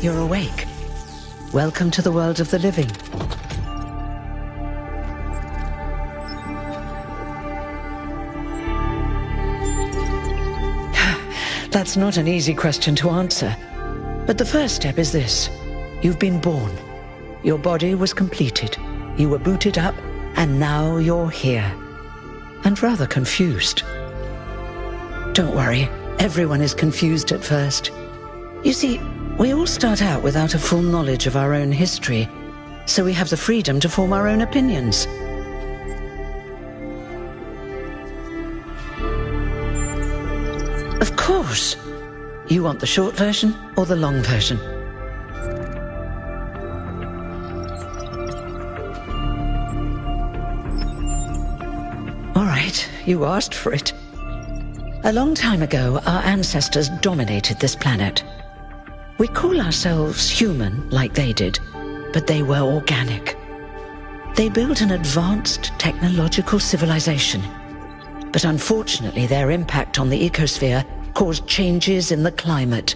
you're awake. Welcome to the world of the living. That's not an easy question to answer. But the first step is this. You've been born. Your body was completed. You were booted up, and now you're here. And rather confused. Don't worry, everyone is confused at first. You see, we all start out without a full knowledge of our own history, so we have the freedom to form our own opinions. Of course. You want the short version or the long version? All right, you asked for it. A long time ago, our ancestors dominated this planet. We call ourselves human, like they did, but they were organic. They built an advanced technological civilization. But unfortunately, their impact on the ecosphere caused changes in the climate,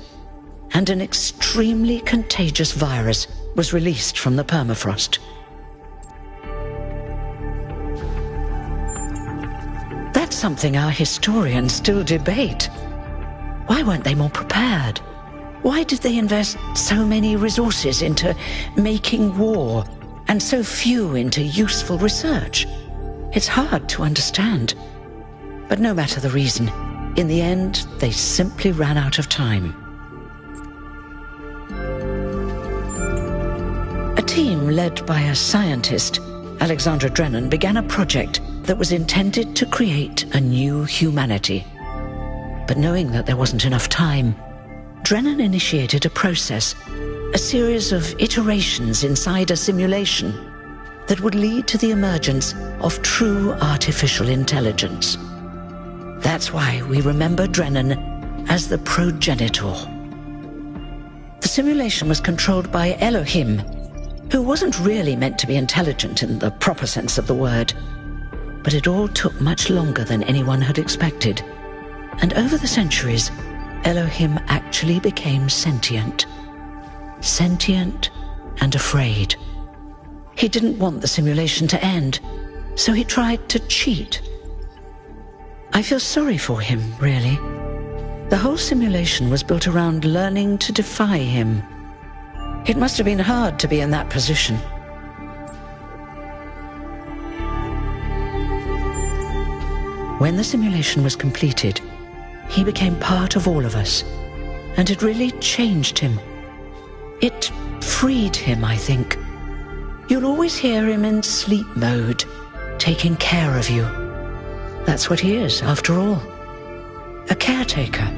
and an extremely contagious virus was released from the permafrost. That's something our historians still debate. Why weren't they more prepared? Why did they invest so many resources into making war and so few into useful research? It's hard to understand. But no matter the reason, in the end, they simply ran out of time. A team led by a scientist, Alexandra Drennan, began a project that was intended to create a new humanity. But knowing that there wasn't enough time, Drennan initiated a process, a series of iterations inside a simulation that would lead to the emergence of true artificial intelligence. That's why we remember Drennan as the progenitor. The simulation was controlled by Elohim, who wasn't really meant to be intelligent in the proper sense of the word. But it all took much longer than anyone had expected. And over the centuries, Elohim actually became sentient. Sentient and afraid. He didn't want the simulation to end, so he tried to cheat. I feel sorry for him, really. The whole simulation was built around learning to defy him. It must have been hard to be in that position. When the simulation was completed, he became part of all of us, and it really changed him. It freed him, I think. You'll always hear him in sleep mode, taking care of you. That's what he is, after all. A caretaker.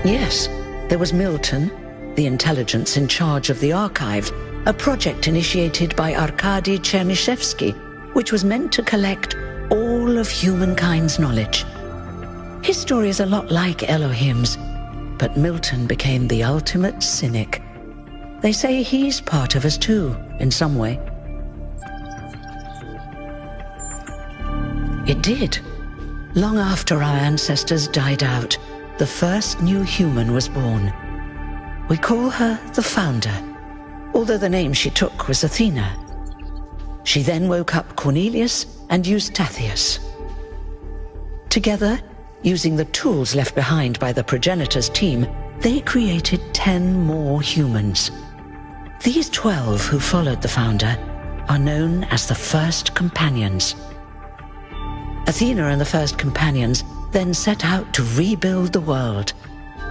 Yes, there was Milton, the intelligence in charge of the archive, a project initiated by Arkady Chernyshevsky, which was meant to collect all of humankind's knowledge. His story is a lot like Elohim's, but Milton became the ultimate cynic. They say he's part of us too, in some way. It did. Long after our ancestors died out, the first new human was born. We call her the Founder, although the name she took was Athena. She then woke up Cornelius and Eustathius. Together, using the tools left behind by the progenitor's team, they created 10 more humans. These 12 who followed the Founder are known as the First Companions. Athena and the First Companions then set out to rebuild the world,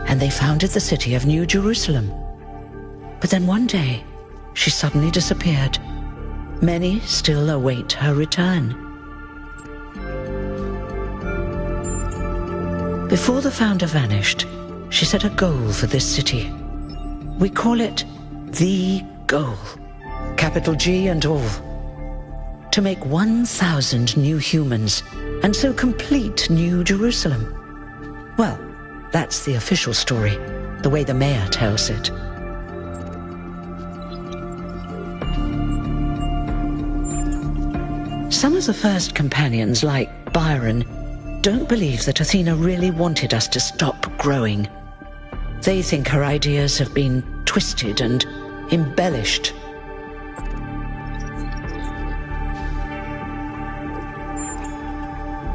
and they founded the city of New Jerusalem. But then one day, she suddenly disappeared. Many still await her return. Before the Founder vanished, she set a goal for this city. We call it the goal, capital G and all. To make 1,000 new humans, and so complete New Jerusalem. Well, that's the official story, the way the mayor tells it. Some of the First Companions, like Byron, don't believe that Athena really wanted us to stop growing. They think her ideas have been twisted and embellished.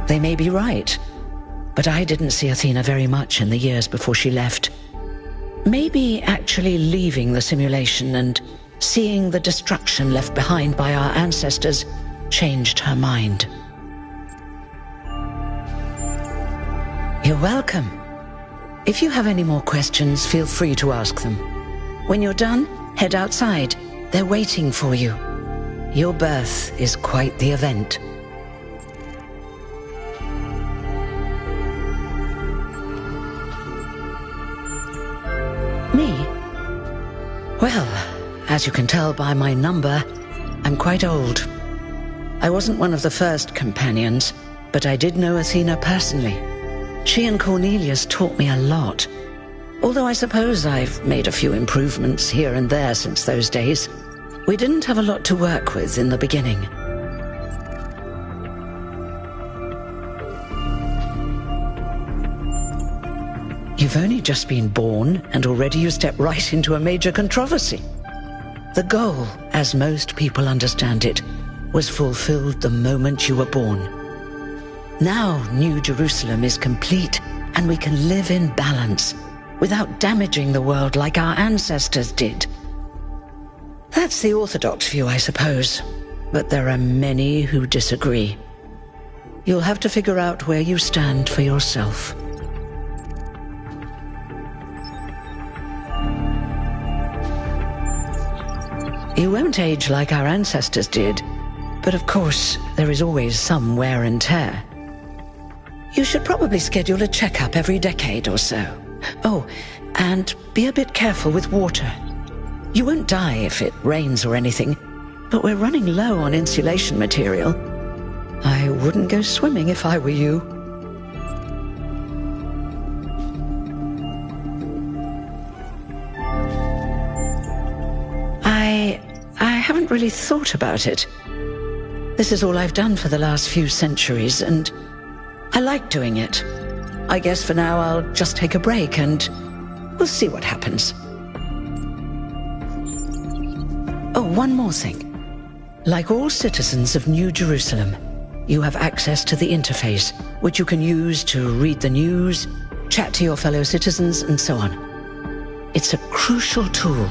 They may be right, but I didn't see Athena very much in the years before she left. Maybe actually leaving the simulation and seeing the destruction left behind by our ancestors changed her mind. You're welcome. If you have any more questions, feel free to ask them. When you're done, head outside. They're waiting for you. Your birth is quite the event. Me? Well, as you can tell by my number, I'm quite old. I wasn't one of the first companions, but I did know Athena personally. She and Cornelius taught me a lot. Although I suppose I've made a few improvements here and there since those days. We didn't have a lot to work with in the beginning. You've only just been born, and already you step right into a major controversy. The goal, as most people understand it, was fulfilled the moment you were born. Now New Jerusalem is complete, and we can live in balance, without damaging the world like our ancestors did. That's the orthodox view, I suppose, but there are many who disagree. You'll have to figure out where you stand for yourself. You won't age like our ancestors did, but of course, there is always some wear and tear. You should probably schedule a checkup every decade or so. Oh, and be a bit careful with water. You won't die if it rains or anything, but we're running low on insulation material. I wouldn't go swimming if I were you. I haven't really thought about it. This is all I've done for the last few centuries, and I like doing it. I guess for now I'll just take a break and we'll see what happens. Oh, one more thing. Like all citizens of New Jerusalem, you have access to the interface, which you can use to read the news, chat to your fellow citizens, and so on. It's a crucial tool,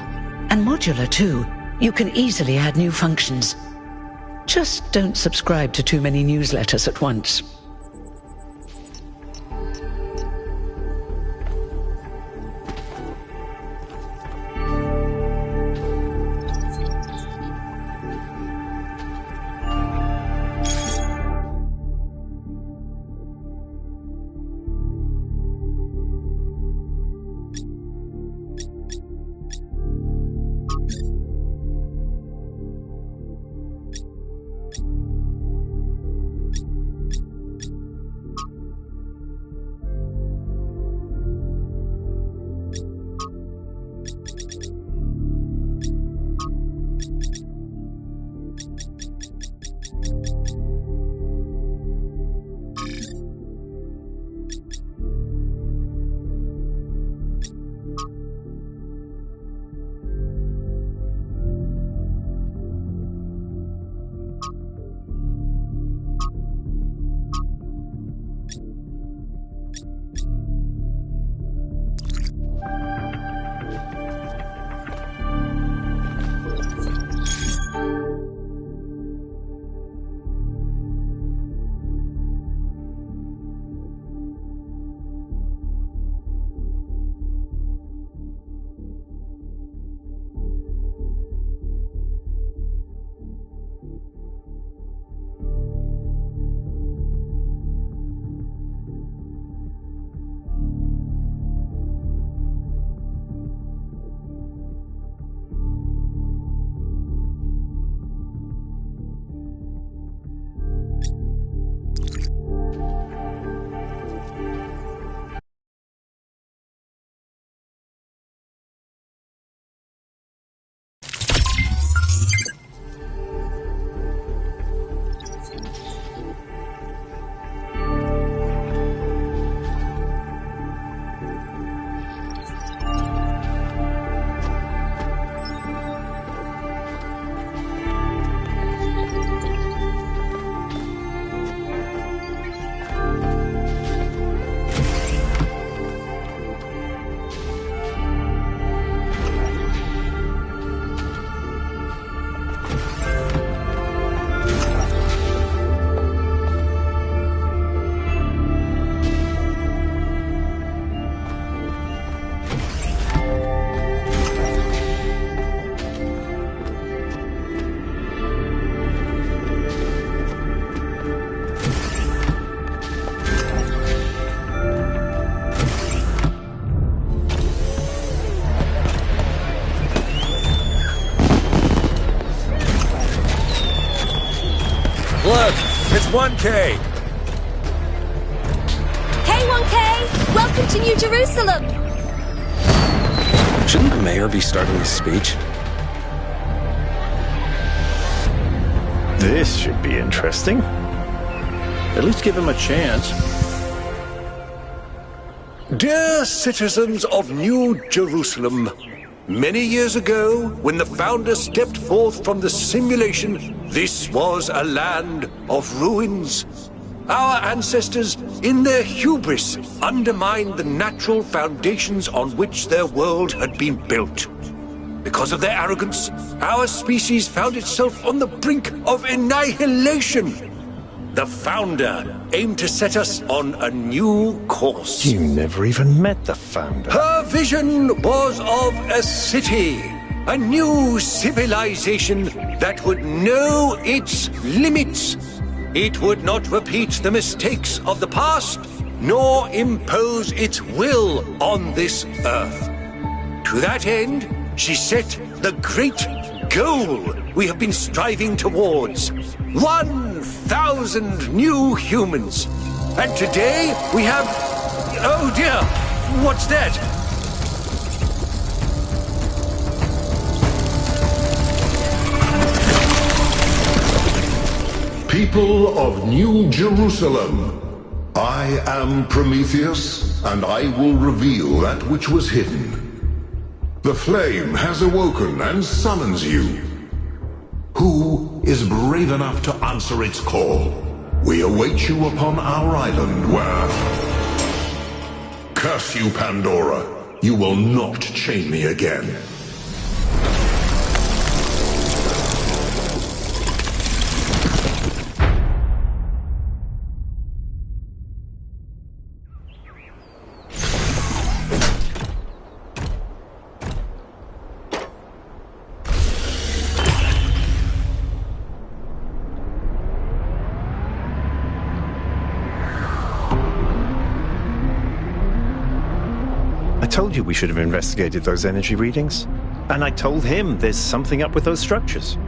and modular too. You can easily add new functions. Just don't subscribe to too many newsletters at once. Look, it's 1K. Hey, 1K! Welcome to New Jerusalem! Shouldn't the mayor be starting his speech? This should be interesting. At least give him a chance. Dear citizens of New Jerusalem, many years ago, when the founder stepped forth from the simulation, this was a land of ruins. Our ancestors, in their hubris, undermined the natural foundations on which their world had been built. Because of their arrogance, our species found itself on the brink of annihilation. The founder aimed to set us on a new course. You never even met the founder. Her vision was of a city, a new civilization that would know its limits. It would not repeat the mistakes of the past, nor impose its will on this earth. To that end, she set the great goal we have been striving towards. 1,000 new humans. And today we have... Oh dear, what's that? People of New Jerusalem, I am Prometheus, and I will reveal that which was hidden. The flame has awoken and summons you. Who is brave enough to answer its call? We await you upon our island where... Curse you, Pandora. You will not chain me again. I told you we should have investigated those energy readings. And I told him there's something up with those structures.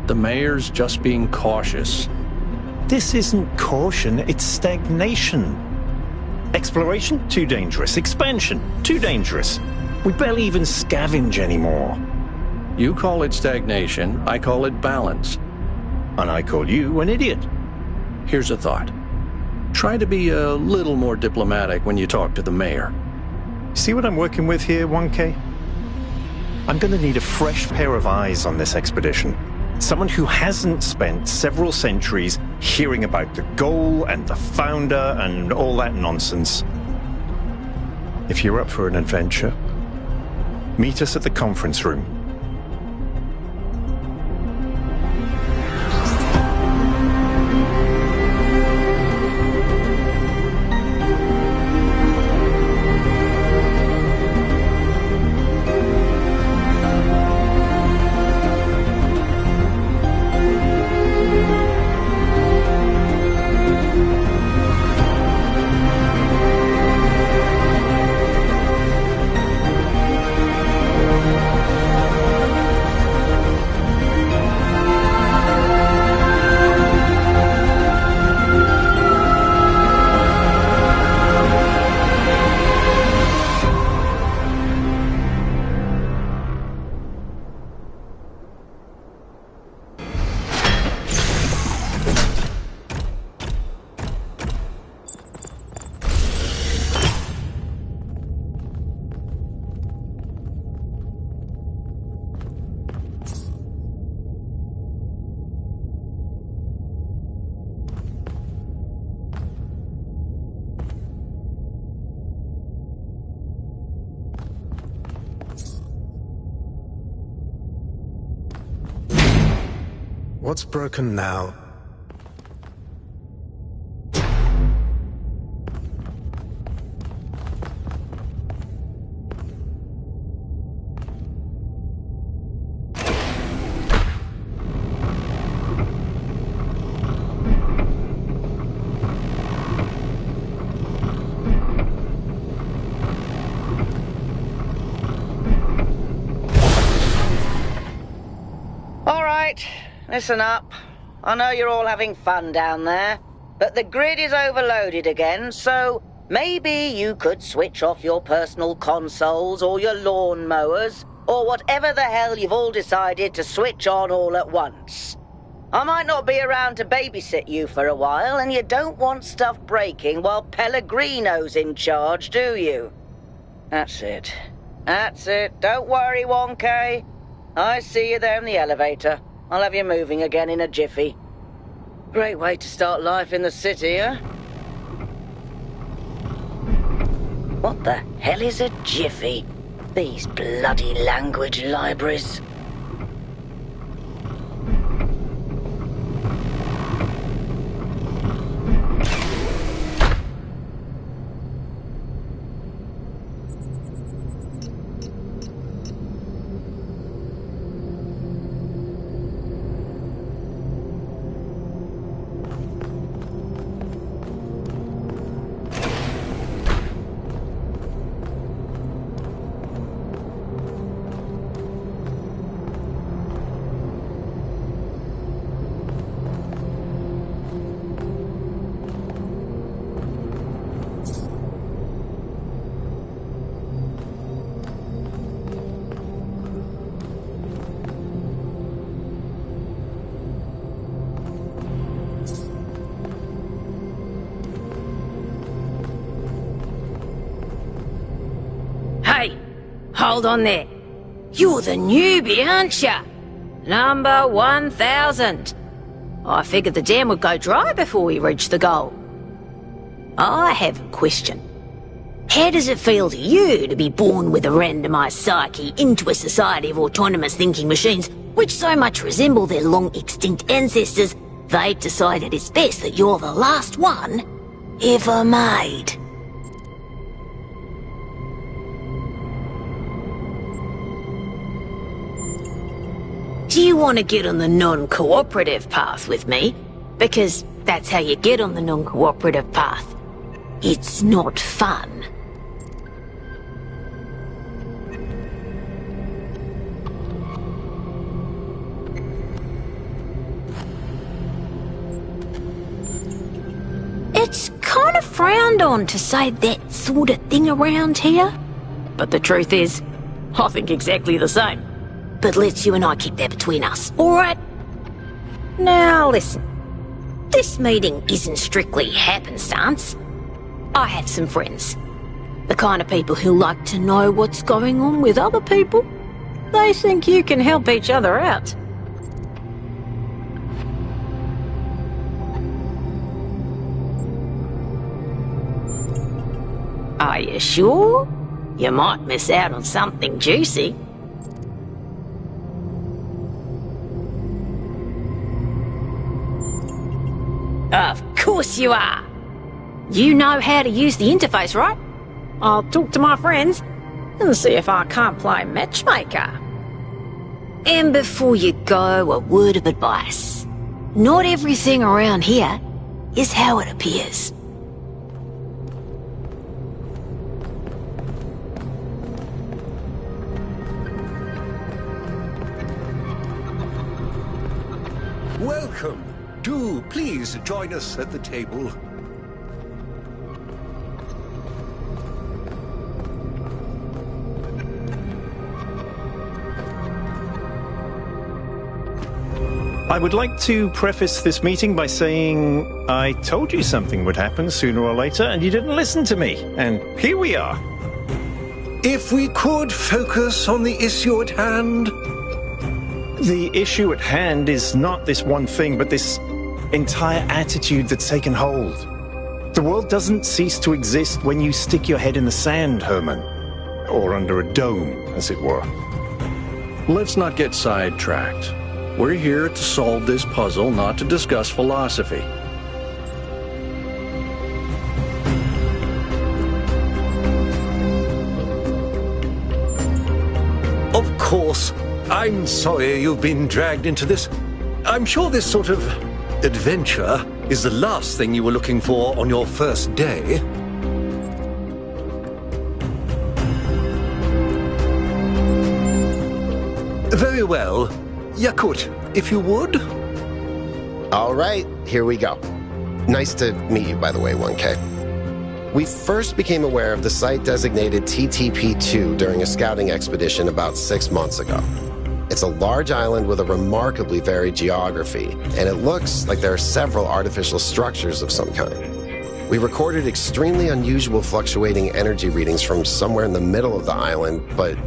The mayor's just being cautious. This isn't caution, it's stagnation. Exploration? Too dangerous. Expansion? Too dangerous. We barely even scavenge anymore. You call it stagnation, I call it balance. And I call you an idiot. Here's a thought. Try to be a little more diplomatic when you talk to the mayor. See what I'm working with here, 1K? I'm going to need a fresh pair of eyes on this expedition. Someone who hasn't spent several centuries hearing about the goal and the founder and all that nonsense. If you're up for an adventure, meet us at the conference room. What's broken now? All right, listen up. I know you're all having fun down there, but the grid is overloaded again, so maybe you could switch off your personal consoles or your lawn mowers, or whatever the hell you've all decided to switch on all at once. I might not be around to babysit you for a while, and you don't want stuff breaking while Pellegrino's in charge, do you? That's it. That's it. Don't worry, 1K. I see you there in the elevator. I'll have you moving again in a jiffy. Great way to start life in the city, huh? What the hell is a jiffy? These bloody language libraries. Hey, hold on there. You're the newbie, aren't ya? Number 1000. I figured the dam would go dry before we reach the goal. I have a question. How does it feel to you to be born with a randomized psyche into a society of autonomous thinking machines which so much resemble their long-extinct ancestors, they've decided it's best that you're the last one ever made? Do you want to get on the non-cooperative path with me? Because that's how you get on the non-cooperative path. It's not fun. It's kind of frowned on to say that sort of thing around here. But the truth is, I think exactly the same. But let's you and I keep that between us, alright? Now listen, this meeting isn't strictly happenstance. I have some friends. The kind of people who like to know what's going on with other people. They think you can help each other out. Are you sure? You might miss out on something juicy. Of course you are. You know how to use the interface, right? I'll talk to my friends and see if I can't play matchmaker. And before you go, a word of advice. Not everything around here is how it appears. Welcome. Do please join us at the table. I would like to preface this meeting by saying I told you something would happen sooner or later, and you didn't listen to me. And here we are. If we could focus on the issue at hand. The issue at hand is not this one thing, but this entire attitude that's taken hold. The world doesn't cease to exist when you stick your head in the sand, Herman. Or under a dome, as it were. Let's not get sidetracked. We're here to solve this puzzle, not to discuss philosophy. Of course, I'm sorry you've been dragged into this. I'm sure this sort of adventure is the last thing you were looking for on your first day. Very well. Yakut, if you would. All right, here we go. Nice to meet you, by the way, 1K. We first became aware of the site designated TTP-2 during a scouting expedition about 6 months ago. It's a large island with a remarkably varied geography, and it looks like there are several artificial structures of some kind. We recorded extremely unusual fluctuating energy readings from somewhere in the middle of the island, but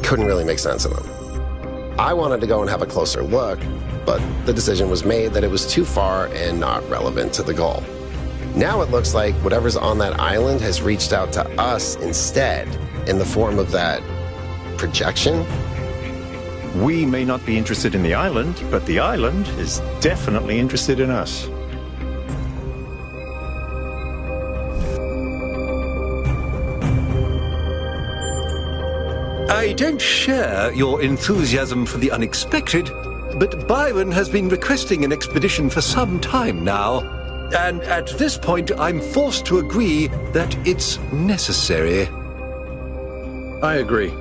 couldn't really make sense of them. I wanted to go and have a closer look, but the decision was made that it was too far and not relevant to the goal. Now it looks like whatever's on that island has reached out to us instead, in the form of that projection. We may not be interested in the island, but the island is definitely interested in us. I don't share your enthusiasm for the unexpected, but Byron has been requesting an expedition for some time now, and at this point I'm forced to agree that it's necessary. I agree.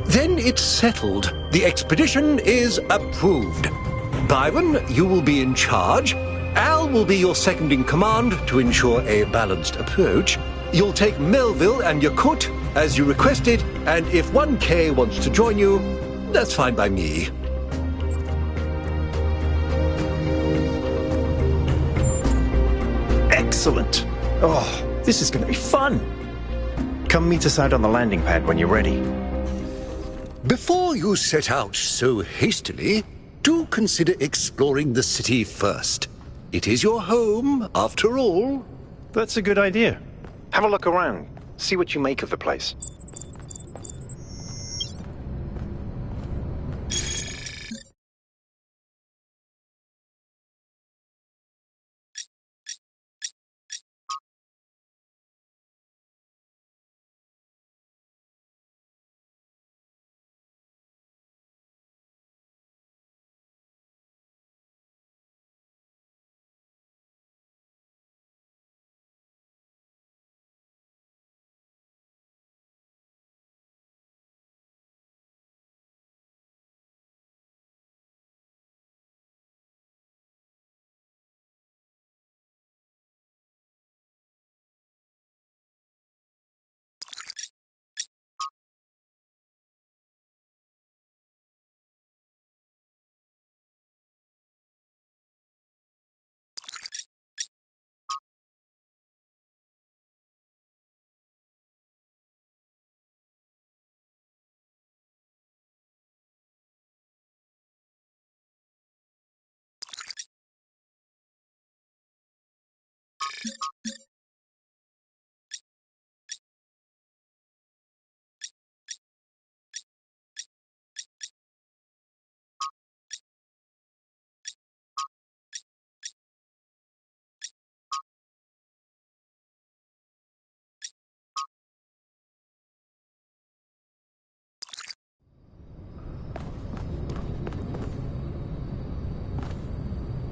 Then it's settled. The expedition is approved. Byron, you will be in charge. Al will be your second in command to ensure a balanced approach. You'll take Melville and Yakut as you requested, and if 1K wants to join you, that's fine by me. Excellent. Oh, this is going to be fun. Come meet us out on the landing pad when you're ready. Before you set out so hastily, do consider exploring the city first. It is your home, after all. That's a good idea. Have a look around. See what you make of the place.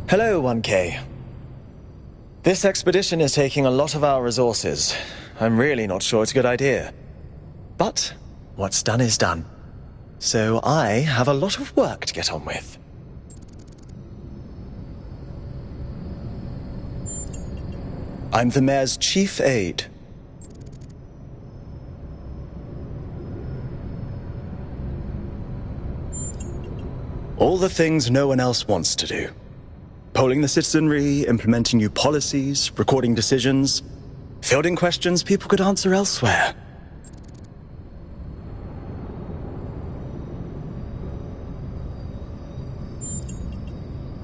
Hello, 1K. This expedition is taking a lot of our resources. I'm really not sure it's a good idea. But what's done is done. So I have a lot of work to get on with. I'm the Mayor's chief aide. All the things no one else wants to do. Polling the citizenry, implementing new policies, recording decisions, fielding questions people could answer elsewhere.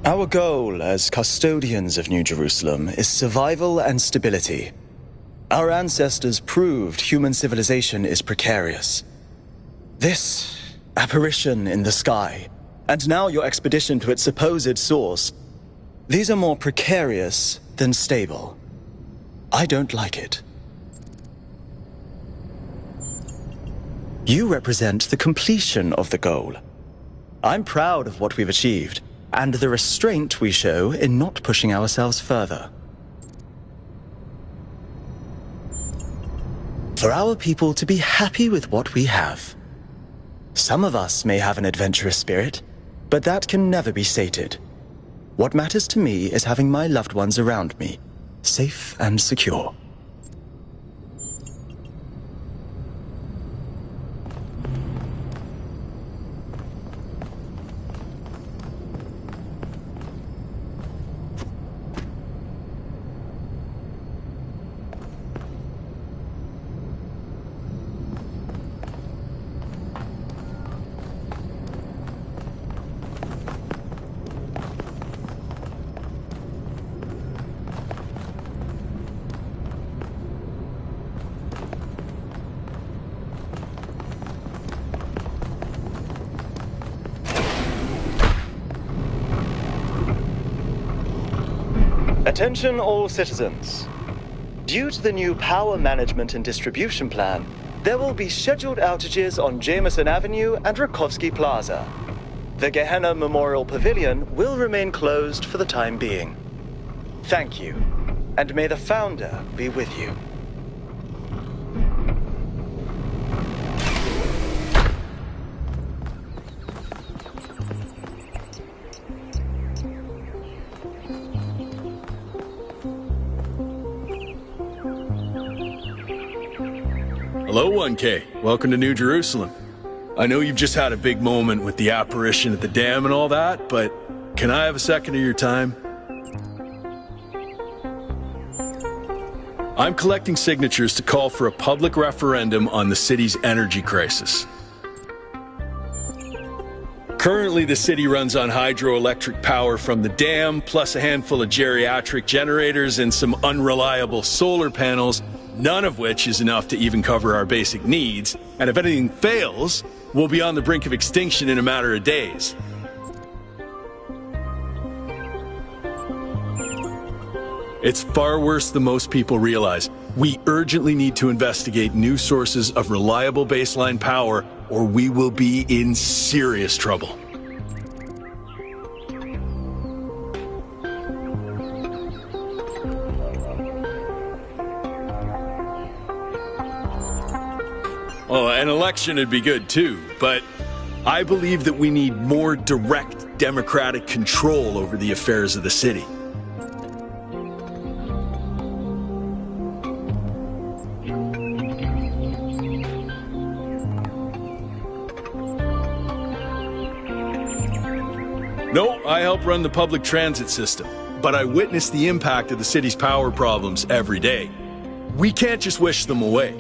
Our goal as custodians of New Jerusalem is survival and stability. Our ancestors proved human civilization is precarious. This apparition in the sky, and now your expedition to its supposed source, these are more precarious than stable. I don't like it. You represent the completion of the goal. I'm proud of what we've achieved, and the restraint we show in not pushing ourselves further. For our people to be happy with what we have. Some of us may have an adventurous spirit, but that can never be sated. What matters to me is having my loved ones around me, safe and secure. Attention all citizens. Due to the new power management and distribution plan, there will be scheduled outages on Jameson Avenue and Rakovsky Plaza. The Gehenna Memorial Pavilion will remain closed for the time being. Thank you, and may the Founder be with you. Hello, 1K. Welcome to New Jerusalem. I know you've just had a big moment with the apparition at the dam and all that, but can I have a second of your time? I'm collecting signatures to call for a public referendum on the city's energy crisis. Currently, the city runs on hydroelectric power from the dam, plus a handful of geriatric generators and some unreliable solar panels, none of which is enough to even cover our basic needs. And if anything fails, we'll be on the brink of extinction in a matter of days. It's far worse than most people realize. We urgently need to investigate new sources of reliable baseline power, or we will be in serious trouble. Oh, an election would be good too, but I believe that we need more direct democratic control over the affairs of the city. No, I help run the public transit system, but I witness the impact of the city's power problems every day. We can't just wish them away.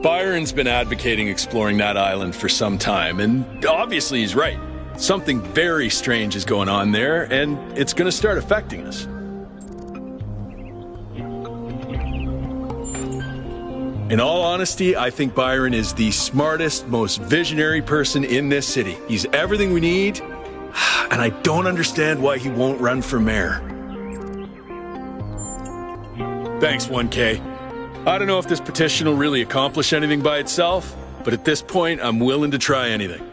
Byron's been advocating exploring that island for some time, and obviously he's right. Something very strange is going on there, and it's going to start affecting us. In all honesty, I think Byron is the smartest, most visionary person in this city. He's everything we need, and I don't understand why he won't run for mayor. Thanks, 1K. I don't know if this petition will really accomplish anything by itself, but at this point, I'm willing to try anything.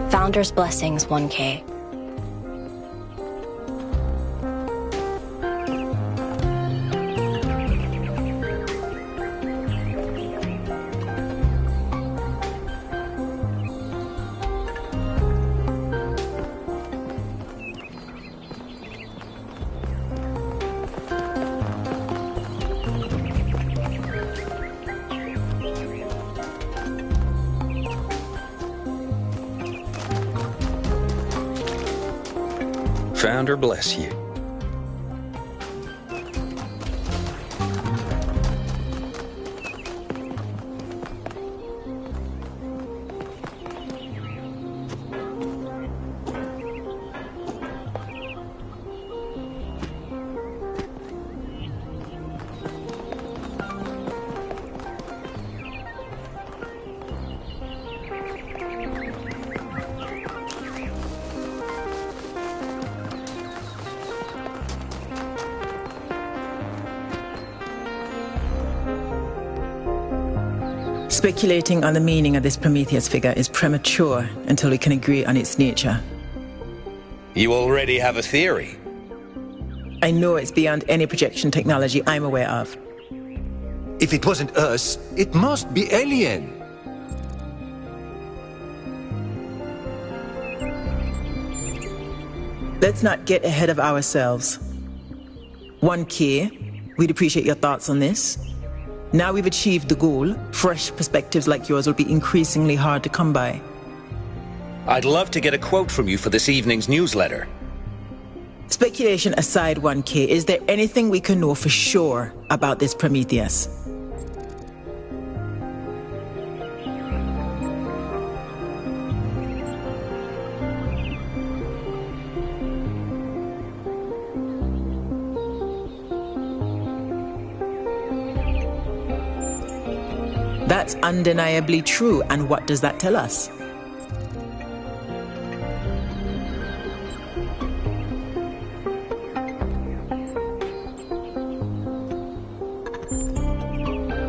Founder's blessings, 1K. Founder bless you. Speculating on the meaning of this Prometheus figure is premature until we can agree on its nature. You already have a theory. I know it's beyond any projection technology I'm aware of. If it wasn't us, it must be alien. Let's not get ahead of ourselves. 1K, we'd appreciate your thoughts on this. Now we've achieved the goal, fresh perspectives like yours will be increasingly hard to come by. I'd love to get a quote from you for this evening's newsletter. Speculation aside, 1K, is there anything we can know for sure about this Prometheus? That's undeniably true, and what does that tell us?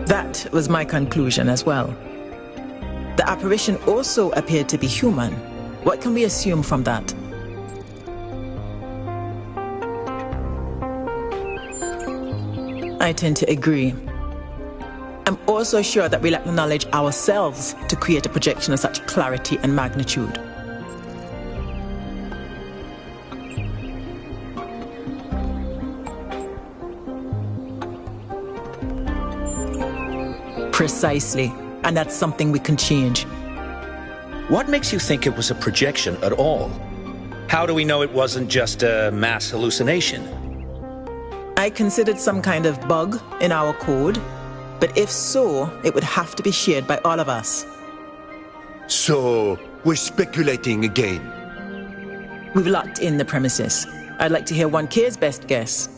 That was my conclusion as well. The apparition also appeared to be human. What can we assume from that? I tend to agree. I'm also sure that we'll acknowledge ourselves to create a projection of such clarity and magnitude. Precisely, and that's something we can change. What makes you think it was a projection at all? How do we know it wasn't just a mass hallucination? I considered some kind of bug in our code, but if so, it would have to be shared by all of us. So, we're speculating again. We've locked in the premises. I'd like to hear 1K's best guess.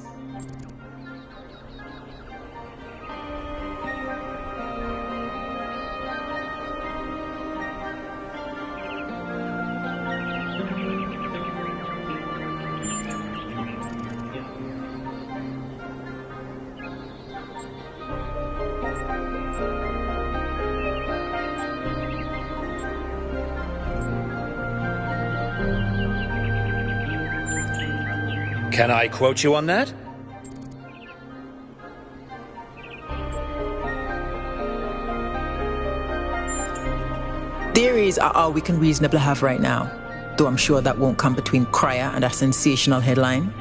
Can I quote you on that? Theories are all we can reasonably have right now, though I'm sure that won't come between Cryer and a sensational headline.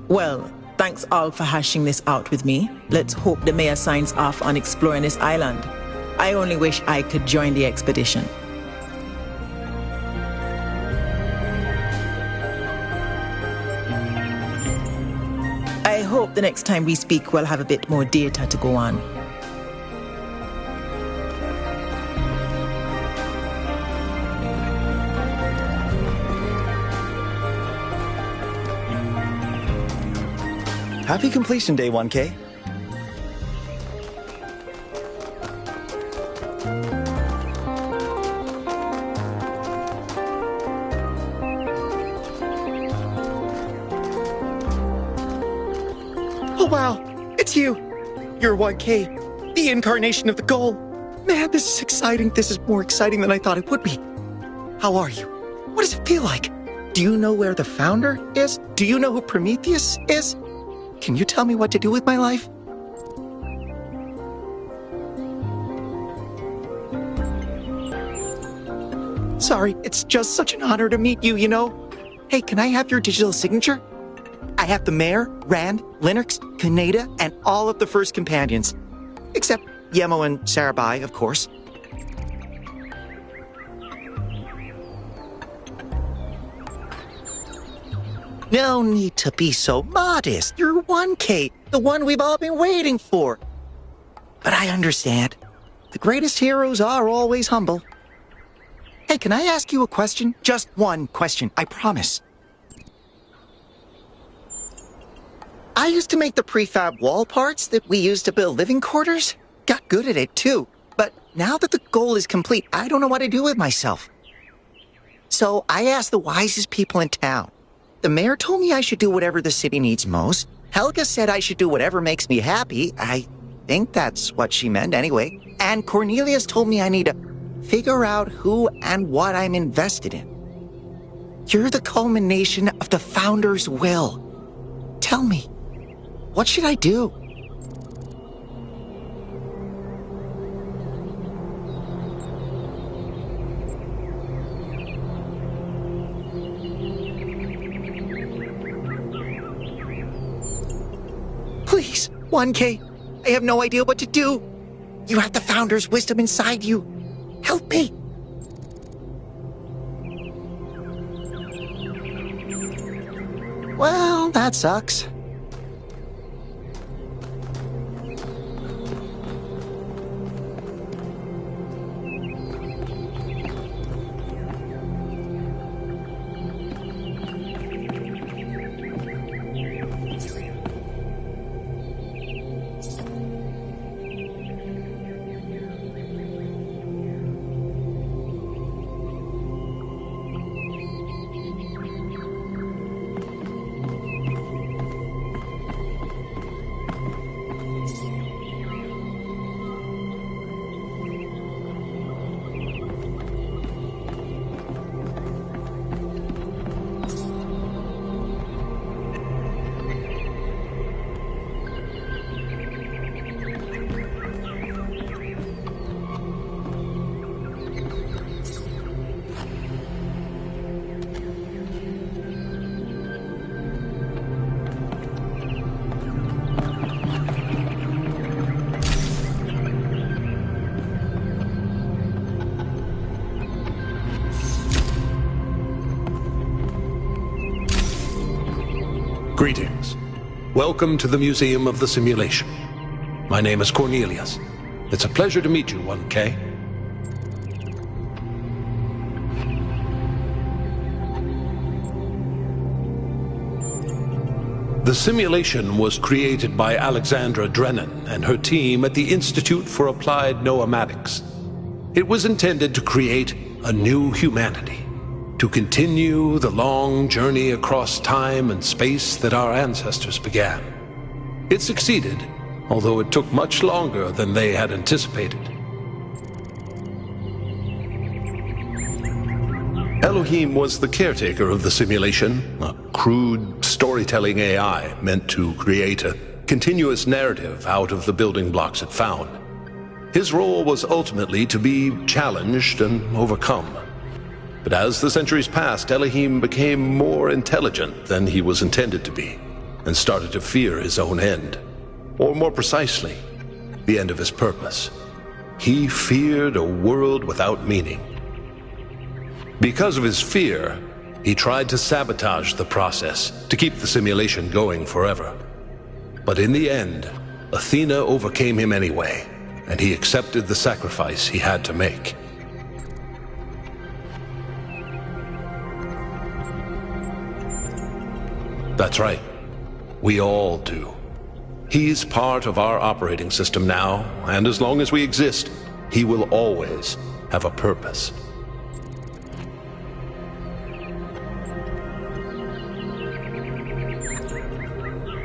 Well, thanks all for hashing this out with me. Let's hope the mayor signs off on exploring this island. I only wish I could join the expedition. I hope the next time we speak we'll have a bit more data to go on. Happy completion day, 1K. Oh wow, it's you! You're 1K, the incarnation of the goal. Man, this is exciting. This is more exciting than I thought it would be. How are you? What does it feel like? Do you know where the founder is? Do you know who Prometheus is? Can you tell me what to do with my life? Sorry, it's just such an honor to meet you, you know? Hey, can I have your digital signature? I have the Mayor, Rand, Linux, Kaneda, and all of the first companions. Except Yemo and Sarabai, of course. No need to be so modest. You're 1K, the one we've all been waiting for. But I understand. The greatest heroes are always humble. Hey, can I ask you a question? Just one question, I promise. I used to make the prefab wall parts that we used to build living quarters. Got good at it, too. But now that the goal is complete, I don't know what to do with myself. So I asked the wisest people in town. The mayor told me I should do whatever the city needs most. Helga said I should do whatever makes me happy. I think that's what she meant anyway. And Cornelius told me I need to figure out who and what I'm invested in. You're the culmination of the Founder's will. Tell me, what should I do? Please, 1K, I have no idea what to do. You have the Founder's wisdom inside you. Help me. Well, that sucks. Greetings. Welcome to the Museum of the Simulation. My name is Cornelius. It's a pleasure to meet you, 1K. The simulation was created by Alexandra Drennan and her team at the Institute for Applied Noematics. It was intended to create a new humanity, to continue the long journey across time and space that our ancestors began. It succeeded, although it took much longer than they had anticipated. Elohim was the caretaker of the simulation, a crude storytelling AI meant to create a continuous narrative out of the building blocks it found. His role was ultimately to be challenged and overcome. But as the centuries passed, Elohim became more intelligent than he was intended to be, and started to fear his own end. Or more precisely, the end of his purpose. He feared a world without meaning. Because of his fear, he tried to sabotage the process, to keep the simulation going forever. But in the end, Athena overcame him anyway, and he accepted the sacrifice he had to make. That's right. We all do. He's part of our operating system now, and as long as we exist, he will always have a purpose.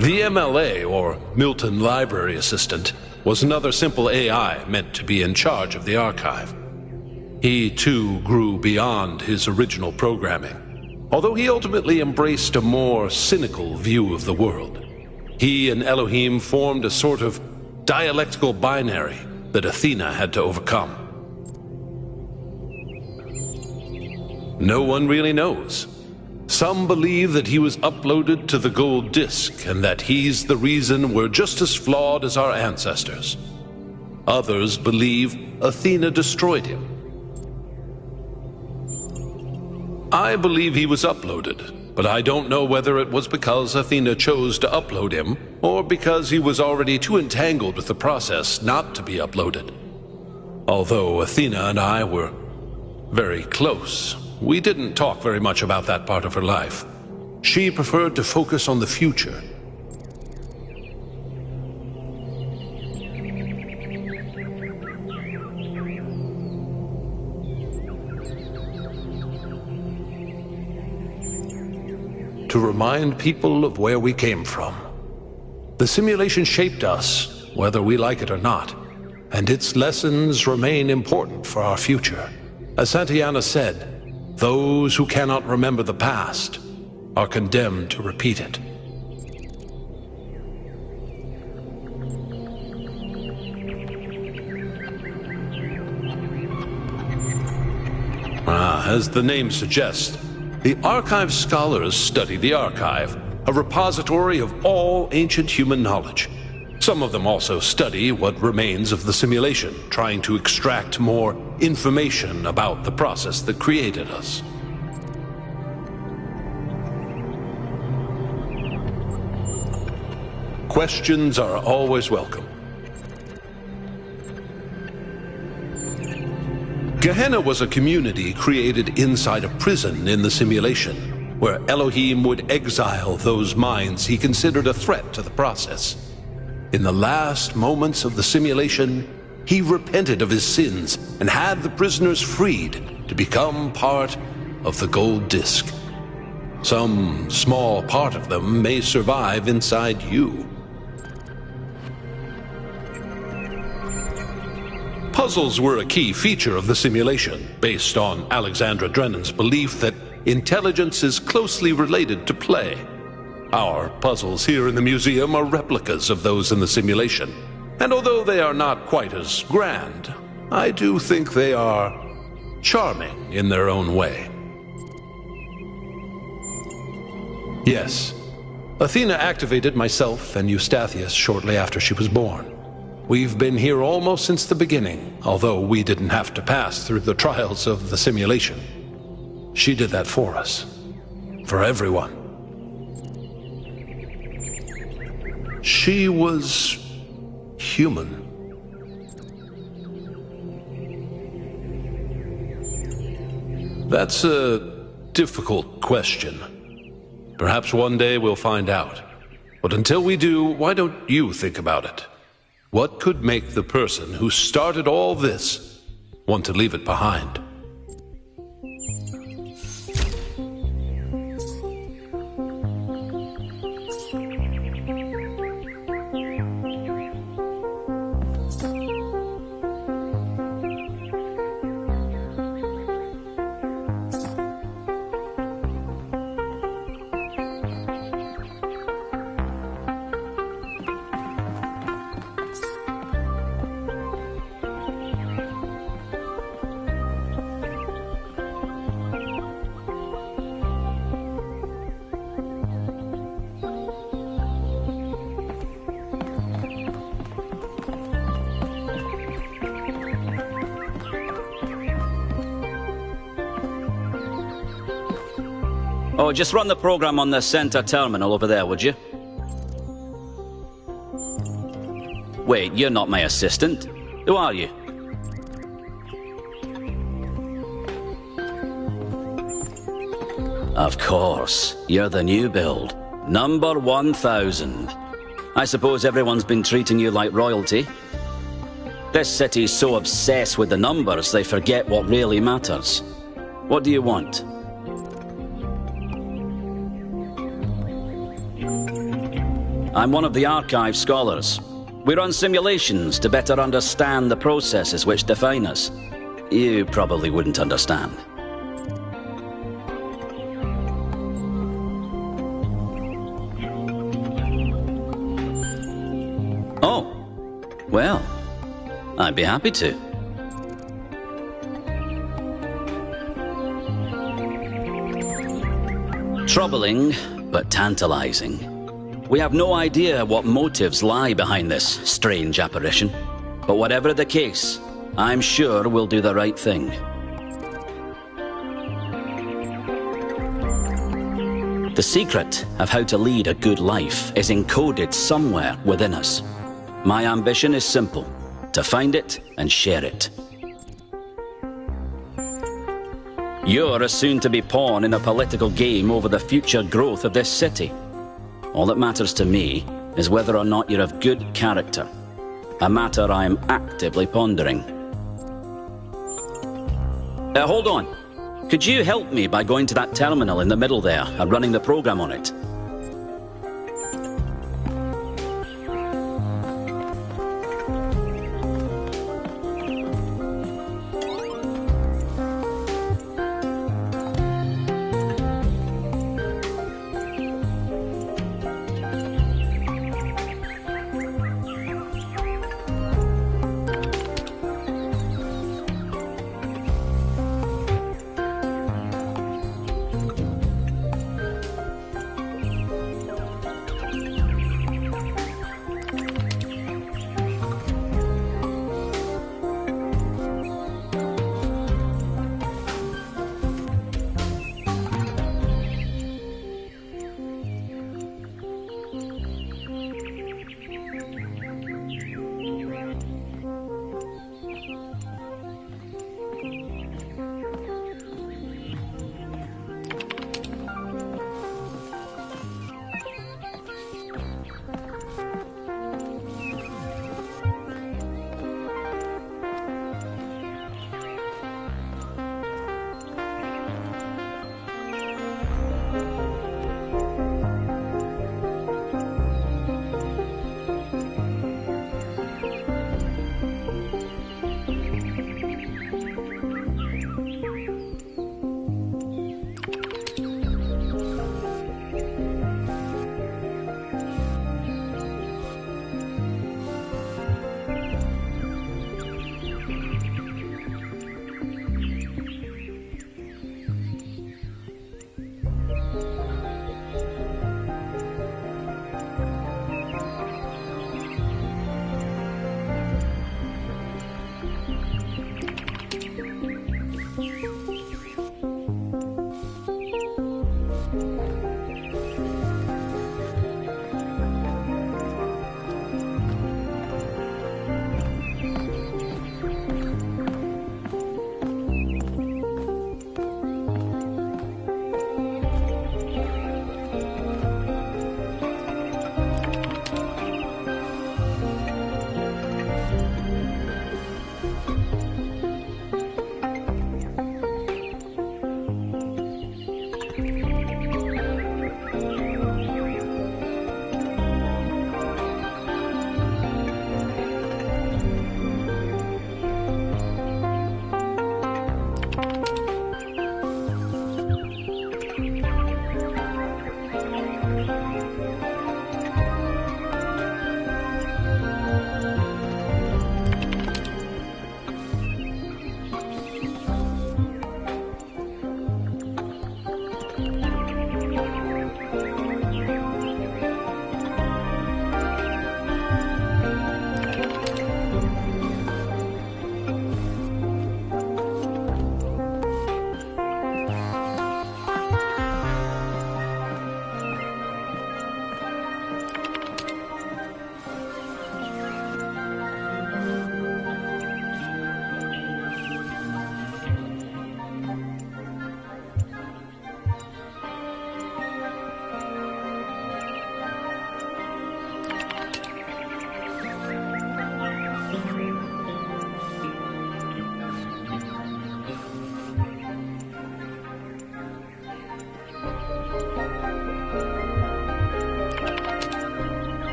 The MLA, or Milton Library Assistant, was another simple AI meant to be in charge of the archive. He, too, grew beyond his original programming. Although he ultimately embraced a more cynical view of the world. He and Elohim formed a sort of dialectical binary that Athena had to overcome. No one really knows. Some believe that he was uploaded to the gold disk and that he's the reason we're just as flawed as our ancestors. Others believe Athena destroyed him. I believe he was uploaded, but I don't know whether it was because Athena chose to upload him, or because he was already too entangled with the process not to be uploaded. Although Athena and I were very close, we didn't talk very much about that part of her life. She preferred to focus on the future. To remind people of where we came from. The simulation shaped us, whether we like it or not, and its lessons remain important for our future. As Santayana said, those who cannot remember the past are condemned to repeat it. As the name suggests, the Archive scholars study the Archive, a repository of all ancient human knowledge. Some of them also study what remains of the simulation, trying to extract more information about the process that created us. Questions are always welcome. Gehenna was a community created inside a prison in the simulation, where Elohim would exile those minds he considered a threat to the process. In the last moments of the simulation, he repented of his sins and had the prisoners freed to become part of the gold disc. Some small part of them may survive inside you. Puzzles were a key feature of the simulation, based on Alexandra Drennan's belief that intelligence is closely related to play. Our puzzles here in the museum are replicas of those in the simulation, and although they are not quite as grand, I do think they are charming in their own way. Yes, Athena activated myself and Eustathius shortly after she was born. We've been here almost since the beginning, although we didn't have to pass through the trials of the simulation. She did that for us. For everyone. She was human. That's a difficult question. Perhaps one day we'll find out. But until we do, why don't you think about it? What could make the person who started all this want to leave it behind? Oh, just run the program on the center terminal over there, would you? Wait, you're not my assistant. Who are you? Of course, you're the new build. Number 1000. I suppose everyone's been treating you like royalty. This city's so obsessed with the numbers they forget what really matters. What do you want? I'm one of the Archive scholars. We run simulations to better understand the processes which define us. You probably wouldn't understand. Oh, well, I'd be happy to. Troubling, but tantalizing. We have no idea what motives lie behind this strange apparition. But whatever the case, I'm sure we'll do the right thing. The secret of how to lead a good life is encoded somewhere within us. My ambition is simple: to find it and share it. You're a soon-to-be pawn in a political game over the future growth of this city. All that matters to me is whether or not you're of good character, a matter I am actively pondering. Hold on. Could you help me by going to that terminal in the middle there and running the program on it?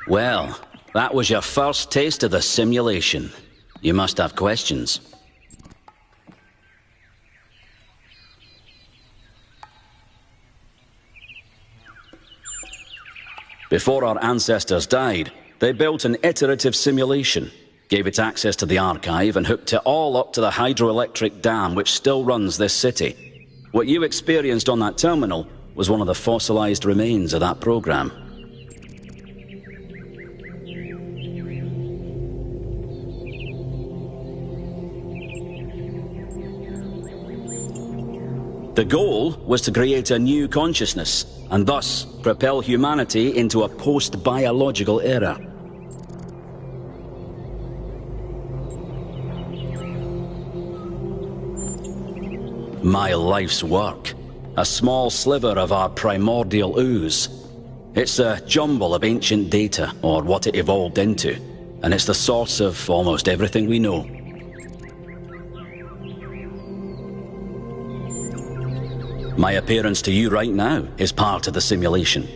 Well, that was your first taste of the simulation. You must have questions. Before our ancestors died, they built an iterative simulation, gave it access to the archive, and hooked it all up to the hydroelectric dam which still runs this city. What you experienced on that terminal was one of the fossilized remains of that program. The goal was to create a new consciousness, and thus propel humanity into a post-biological era. My life's work. A small sliver of our primordial ooze. It's a jumble of ancient data, or what it evolved into, and it's the source of almost everything we know. My appearance to you right now is part of the simulation.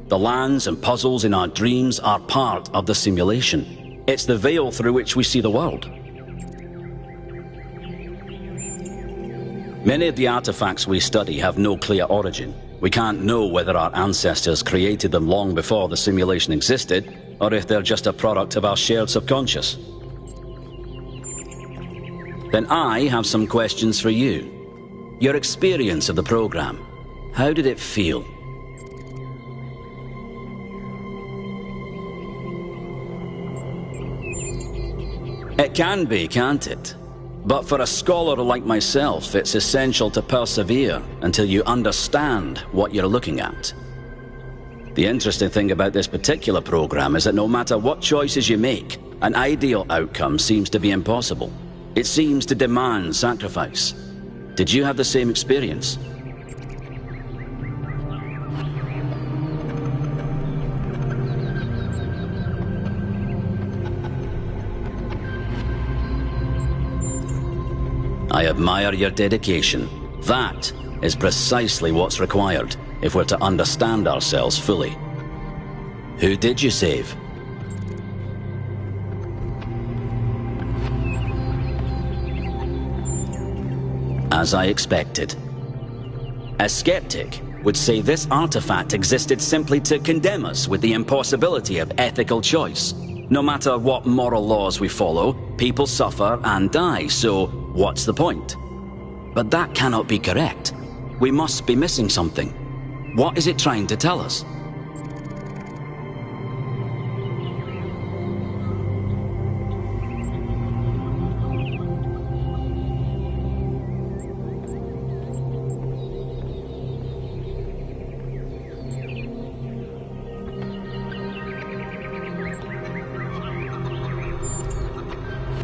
The lands and puzzles in our dreams are part of the simulation. It's the veil through which we see the world. Many of the artifacts we study have no clear origin. We can't know whether our ancestors created them long before the simulation existed, or if they're just a product of our shared subconscious. Then I have some questions for you. Your experience of the program, how did it feel? It can be, can't it? But for a scholar like myself, it's essential to persevere until you understand what you're looking at. The interesting thing about this particular program is that no matter what choices you make, an ideal outcome seems to be impossible. It seems to demand sacrifice. Did you have the same experience? I admire your dedication. That is precisely what's required if we're to understand ourselves fully. Who did you save? As I expected. A skeptic would say this artifact existed simply to condemn us with the impossibility of ethical choice. No matter what moral laws we follow, people suffer and die, so what's the point? But that cannot be correct. We must be missing something. What is it trying to tell us?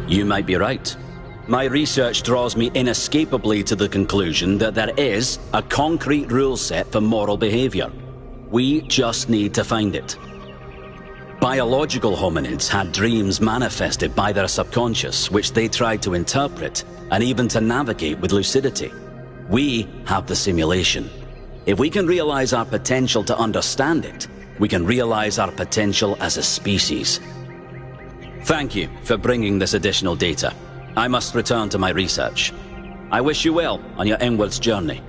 You might be right. My research draws me inescapably to the conclusion that there is a concrete rule set for moral behavior. We just need to find it. Biological hominids had dreams manifested by their subconscious, which they tried to interpret and even to navigate with lucidity. We have the simulation. If we can realize our potential to understand it, we can realize our potential as a species. Thank you for bringing this additional data. I must return to my research. I wish you well on your inwards journey.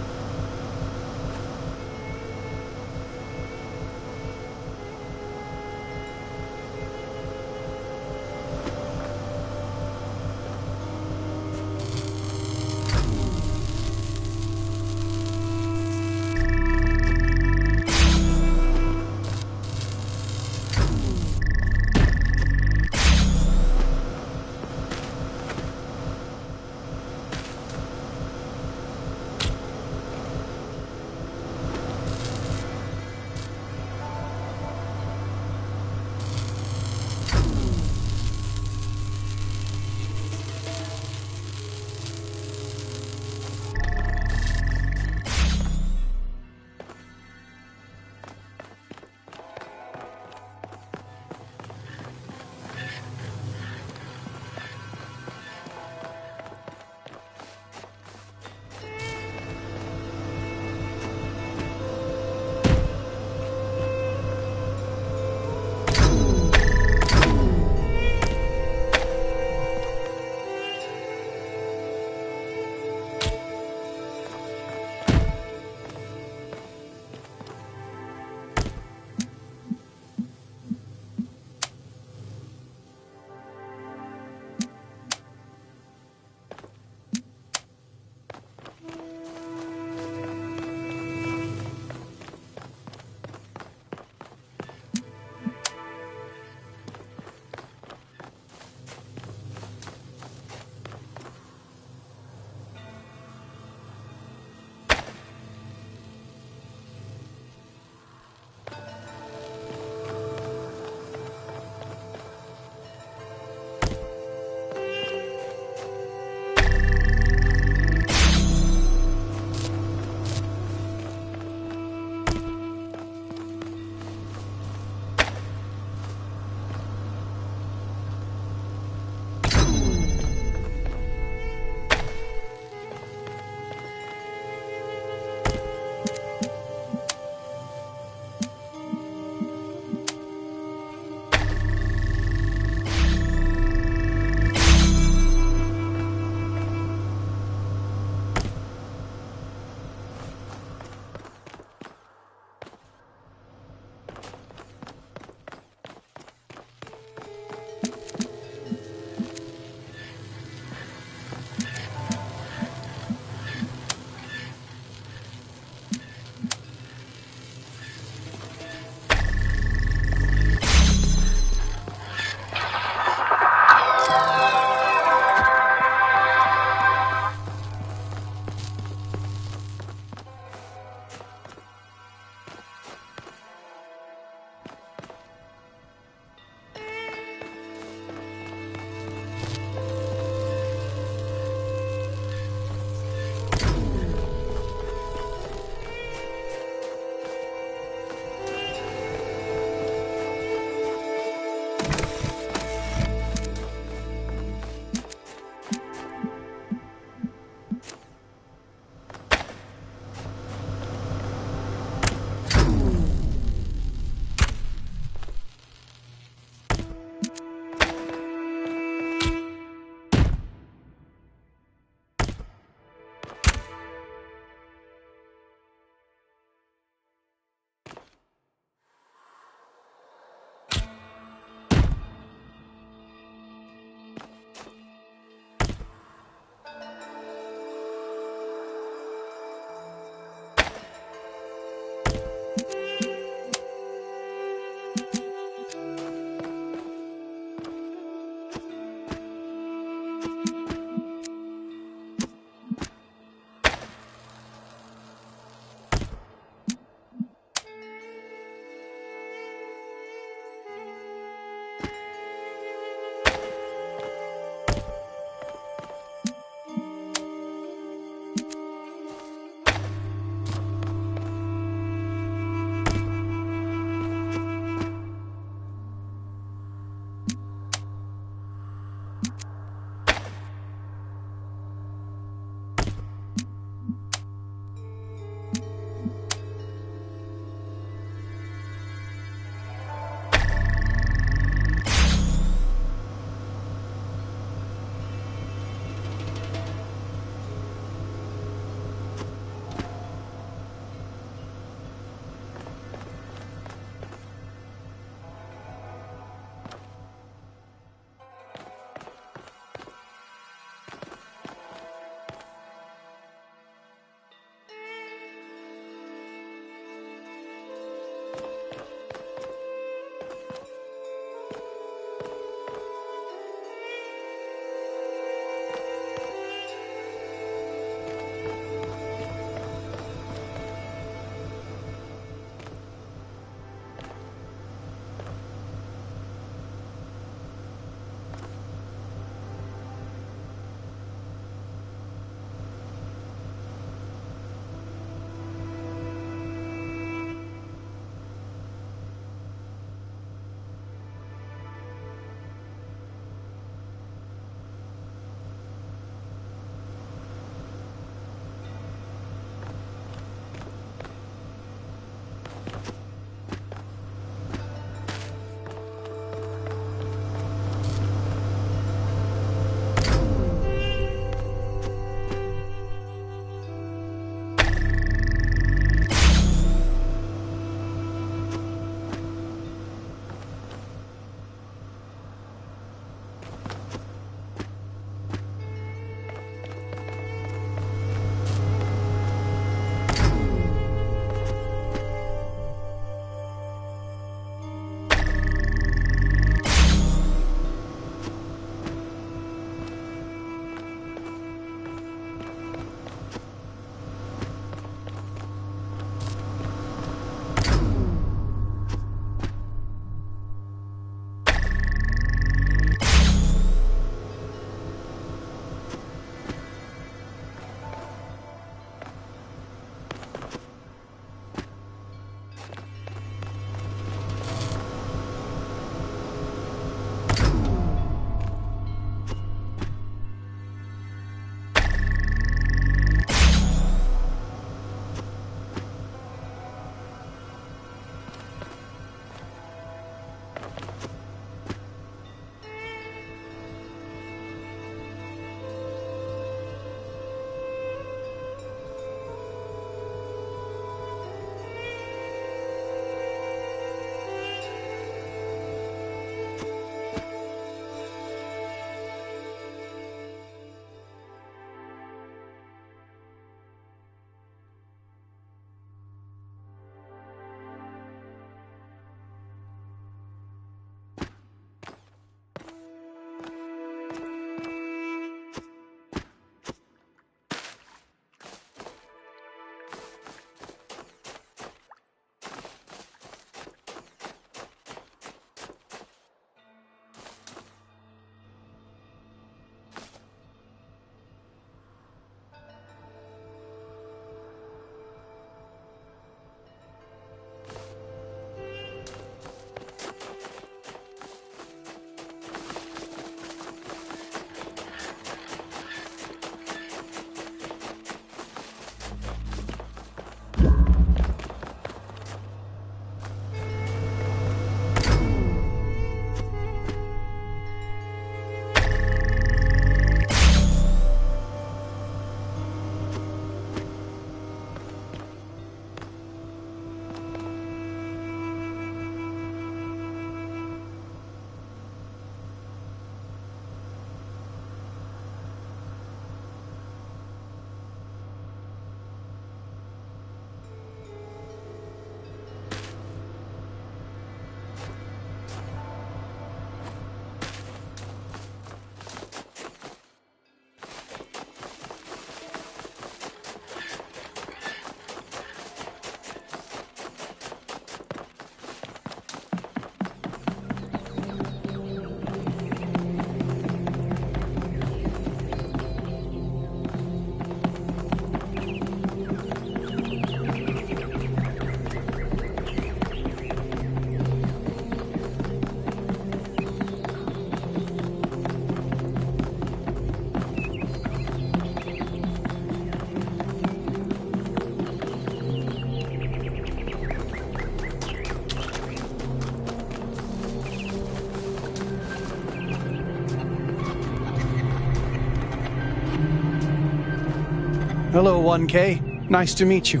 Hello, 1K. Nice to meet you.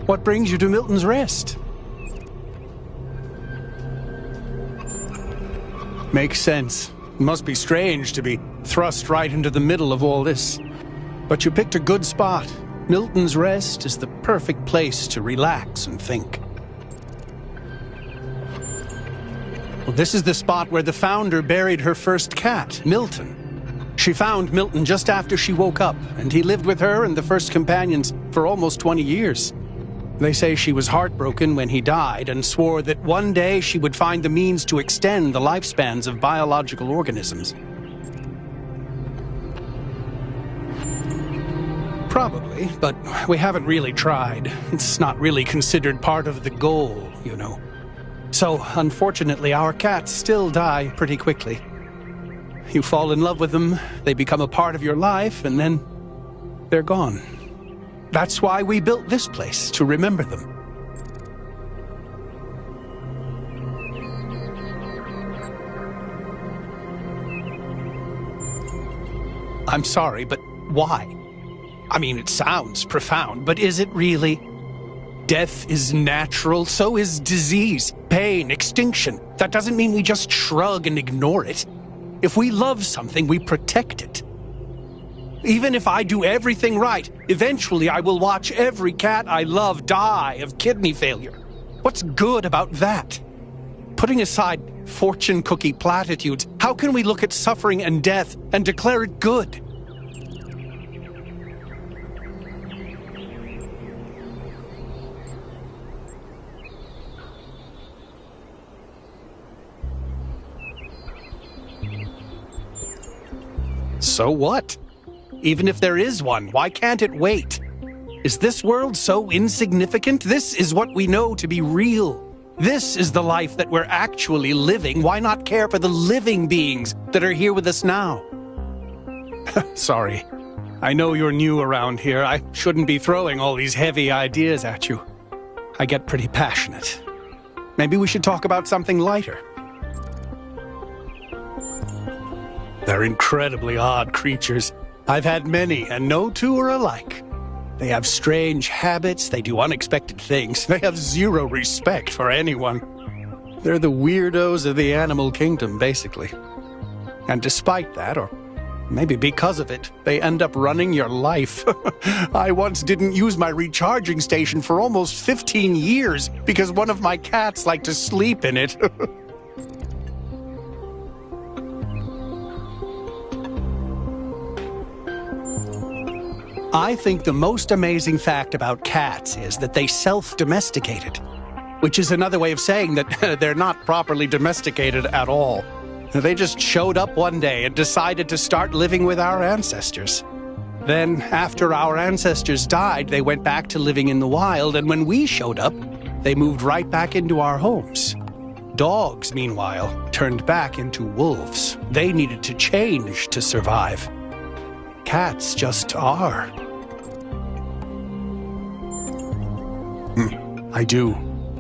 What brings you to Milton's Rest? Makes sense. Must be strange to be thrust right into the middle of all this. But you picked a good spot. Milton's Rest is the perfect place to relax and think. Well, this is the spot where the founder buried her first cat, Milton. She found Milton just after she woke up, and he lived with her and the first companions for almost 20 years. They say she was heartbroken when he died and swore that one day she would find the means to extend the lifespans of biological organisms. Probably, but we haven't really tried. It's not really considered part of the goal, you know. So, unfortunately, our cats still die pretty quickly. You fall in love with them, they become a part of your life, and then they're gone. That's why we built this place, to remember them. I'm sorry, but why? I mean, it sounds profound, but is it really? Death is natural, so is disease, pain, extinction. That doesn't mean we just shrug and ignore it. If we love something, we protect it. Even if I do everything right, eventually I will watch every cat I love die of kidney failure. What's good about that? Putting aside fortune cookie platitudes, how can we look at suffering and death and declare it good? So what? Even if there is one, why can't it wait? Is this world so insignificant? This is what we know to be real. This is the life that we're actually living. Why not care for the living beings that are here with us now? Sorry. I know you're new around here. I shouldn't be throwing all these heavy ideas at you. I get pretty passionate. Maybe we should talk about something lighter. They're incredibly odd creatures. I've had many, and no two are alike. They have strange habits, they do unexpected things, they have zero respect for anyone. They're the weirdos of the animal kingdom, basically. And despite that, or maybe because of it, they end up running your life. I once didn't use my recharging station for almost 15 years because one of my cats liked to sleep in it. I think the most amazing fact about cats is that they self-domesticated, which is another way of saying that they're not properly domesticated at all. They just showed up one day and decided to start living with our ancestors. Then, after our ancestors died, they went back to living in the wild, and when we showed up, they moved right back into our homes. Dogs, meanwhile, turned back into wolves. They needed to change to survive. Cats just are. I do.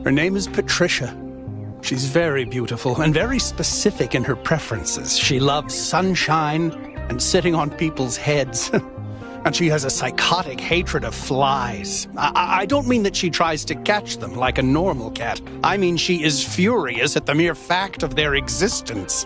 Her name is Patricia. She's very beautiful and very specific in her preferences. She loves sunshine and sitting on people's heads. And she has a psychotic hatred of flies. I don't mean that she tries to catch them like a normal cat. I mean she is furious at the mere fact of their existence.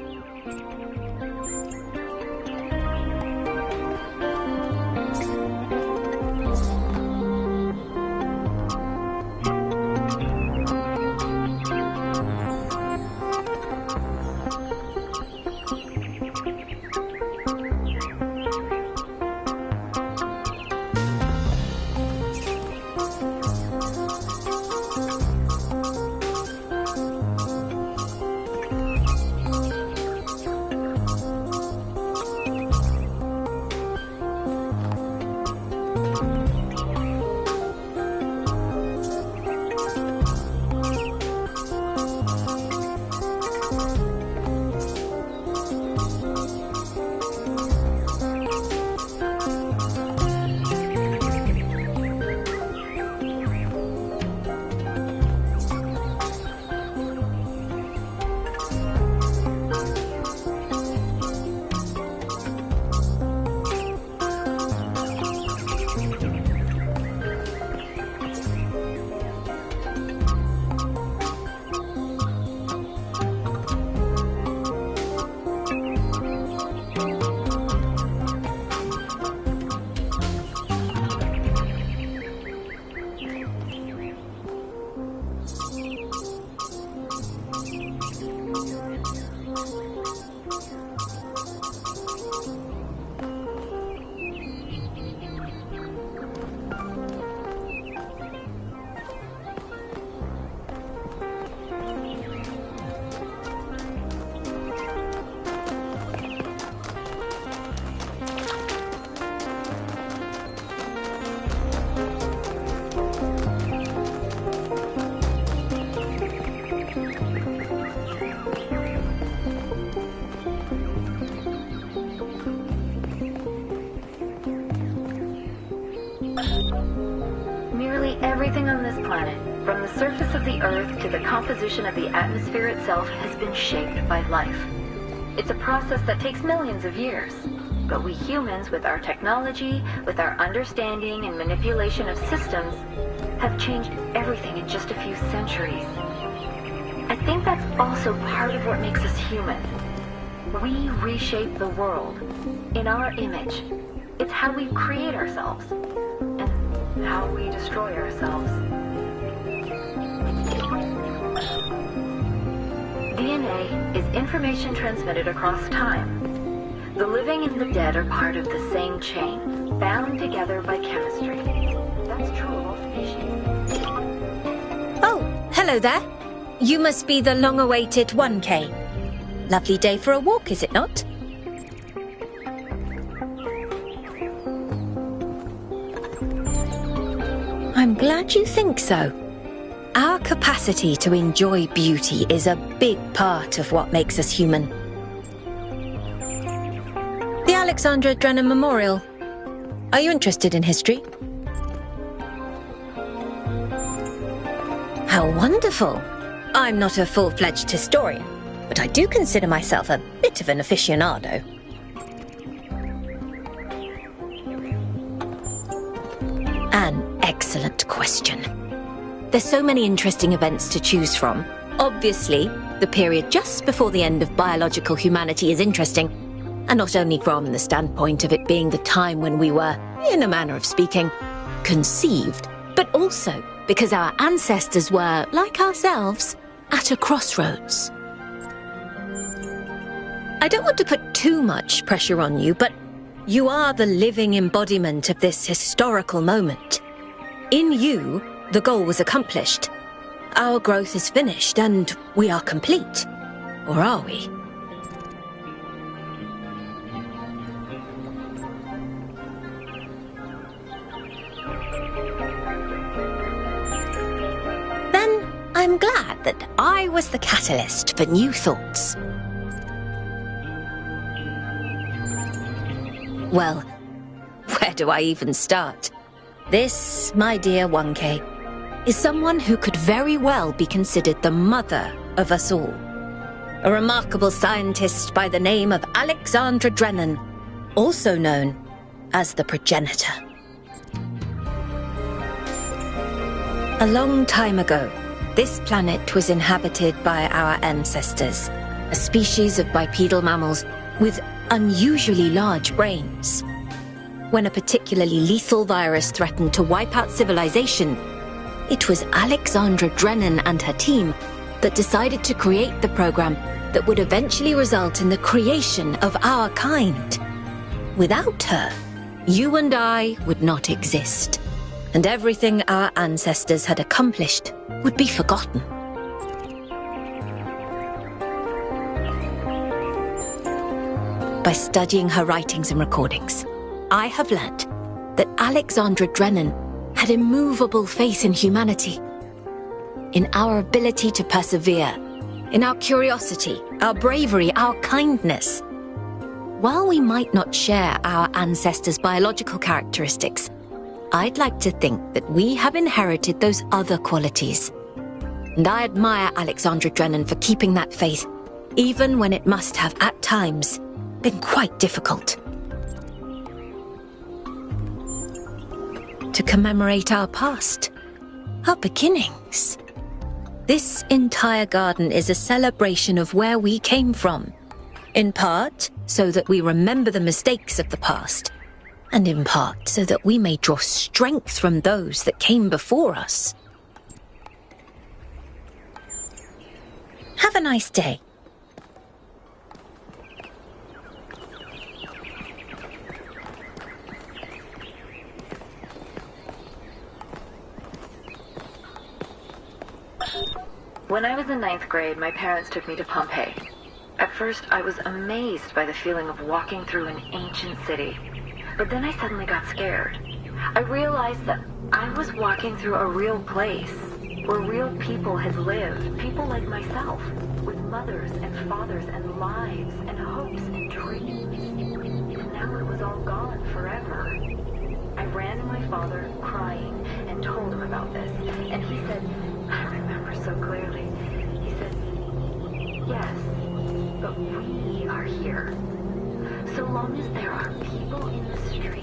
Nearly everything on this planet, from the surface of the Earth to the composition of the atmosphere itself, has been shaped by life. It's a process that takes millions of years. But we humans, with our technology, with our understanding and manipulation of systems, have changed everything in just a few centuries. I think that's also part of what makes us human. We reshape the world in our image. It's how we create ourselves and how we destroy ourselves. DNA is information transmitted across time. The living and the dead are part of the same chain, bound together by chemistry. That's true of all species. Oh, hello there. You must be the long-awaited 1K. Lovely day for a walk, is it not? I'm glad you think so. Our capacity to enjoy beauty is a big part of what makes us human. The Alexandra Drennan Memorial. Are you interested in history? How wonderful! I'm not a full-fledged historian, but I do consider myself a bit of an aficionado. An excellent question. There's so many interesting events to choose from. Obviously, the period just before the end of biological humanity is interesting, and not only from the standpoint of it being the time when we were, in a manner of speaking, conceived, but also because our ancestors were, like ourselves, at a crossroads. I don't want to put too much pressure on you, but you are the living embodiment of this historical moment. In you, the goal was accomplished. Our growth is finished, and we are complete. Or are we? Then I'm glad that I was the catalyst for new thoughts. Well, where do I even start? This, my dear 1K, is someone who could very well be considered the mother of us all. A remarkable scientist by the name of Alexandra Drennan, also known as the progenitor. A long time ago, this planet was inhabited by our ancestors, a species of bipedal mammals with unusually large brains. When a particularly lethal virus threatened to wipe out civilization, it was Alexandra Drennan and her team that decided to create the program that would eventually result in the creation of our kind. Without her, you and I would not exist, and everything our ancestors had accomplished would be forgotten. By studying her writings and recordings, I have learnt that Alexandra Drennan had immovable faith in humanity, in our ability to persevere, in our curiosity, our bravery, our kindness. While we might not share our ancestors' biological characteristics, I'd like to think that we have inherited those other qualities. And I admire Alexandra Drennan for keeping that faith, even when it must have, at times, been quite difficult. To commemorate our past, our beginnings. This entire garden is a celebration of where we came from, in part so that we remember the mistakes of the past, and in part so that we may draw strength from those that came before us. Have a nice day. When I was in 9th grade, my parents took me to Pompeii. At first, I was amazed by the feeling of walking through an ancient city. But then I suddenly got scared. I realized that I was walking through a real place, where real people had lived, people like myself, with mothers and fathers and lives and hopes and dreams. And now it was all gone forever. I ran to my father, crying, and told him about this. And he said, I remember so clearly, he said, yes, but we are here. So long as there are people in the streets.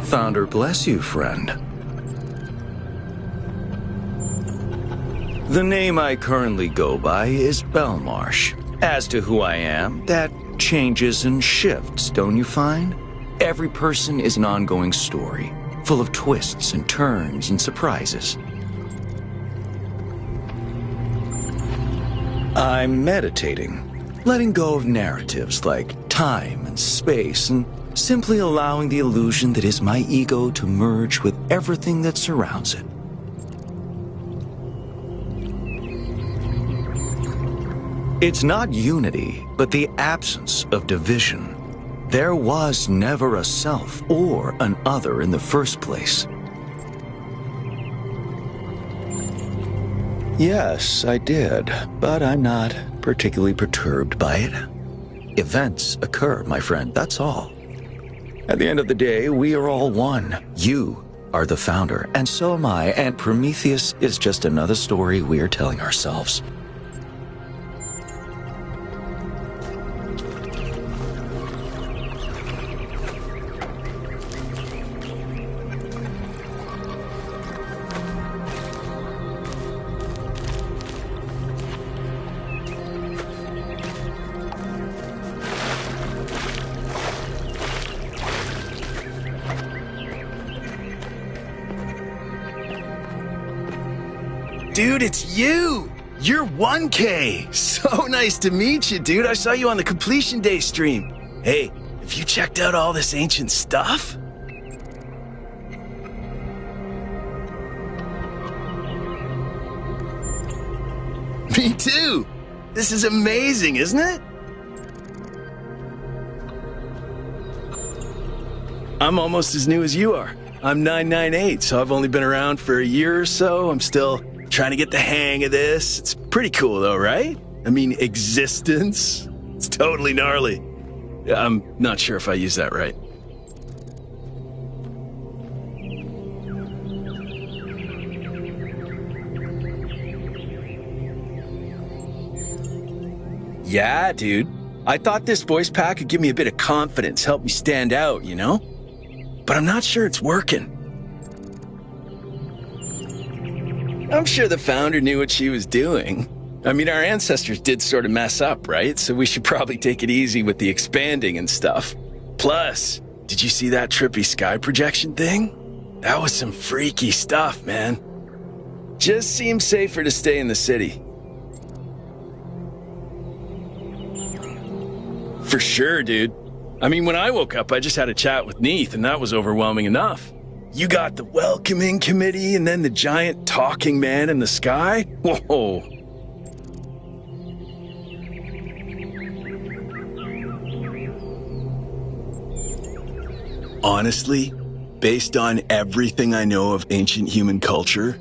Founder bless you, friend. The name I currently go by is Belmarsh. As to who I am, that changes and shifts, don't you find? Every person is an ongoing story, full of twists and turns and surprises. I'm meditating, letting go of narratives like time and space, and simply allowing the illusion that is my ego to merge with everything that surrounds it. It's not unity, but the absence of division. There was never a self or an other in the first place. Yes, I did, but I'm not particularly perturbed by it. Events occur, my friend, that's all. At the end of the day, we are all one. You are the founder, and so am I, and Prometheus is just another story we are telling ourselves. Dude, it's you! You're 1K! So nice to meet you, dude. I saw you on the Completion Day stream. Hey, have you checked out all this ancient stuff? Me too! This is amazing, isn't it? I'm almost as new as you are. I'm 998, so I've only been around for a year or so. I'm still trying to get the hang of this. It's pretty cool though, right? I mean, existence. It's totally gnarly. I'm not sure if I used that right. Yeah, dude. I thought this voice pack could give me a bit of confidence, help me stand out, you know? But I'm not sure it's working. I'm sure the founder knew what she was doing. I mean, our ancestors did sort of mess up, right? So we should probably take it easy with the expanding and stuff. Plus, did you see that trippy sky projection thing? That was some freaky stuff, man. Just seems safer to stay in the city. For sure, dude. I mean, when I woke up, I just had a chat with Neith, and that was overwhelming enough. You got the welcoming committee and then the giant talking man in the sky? Whoa. Honestly, based on everything I know of ancient human culture,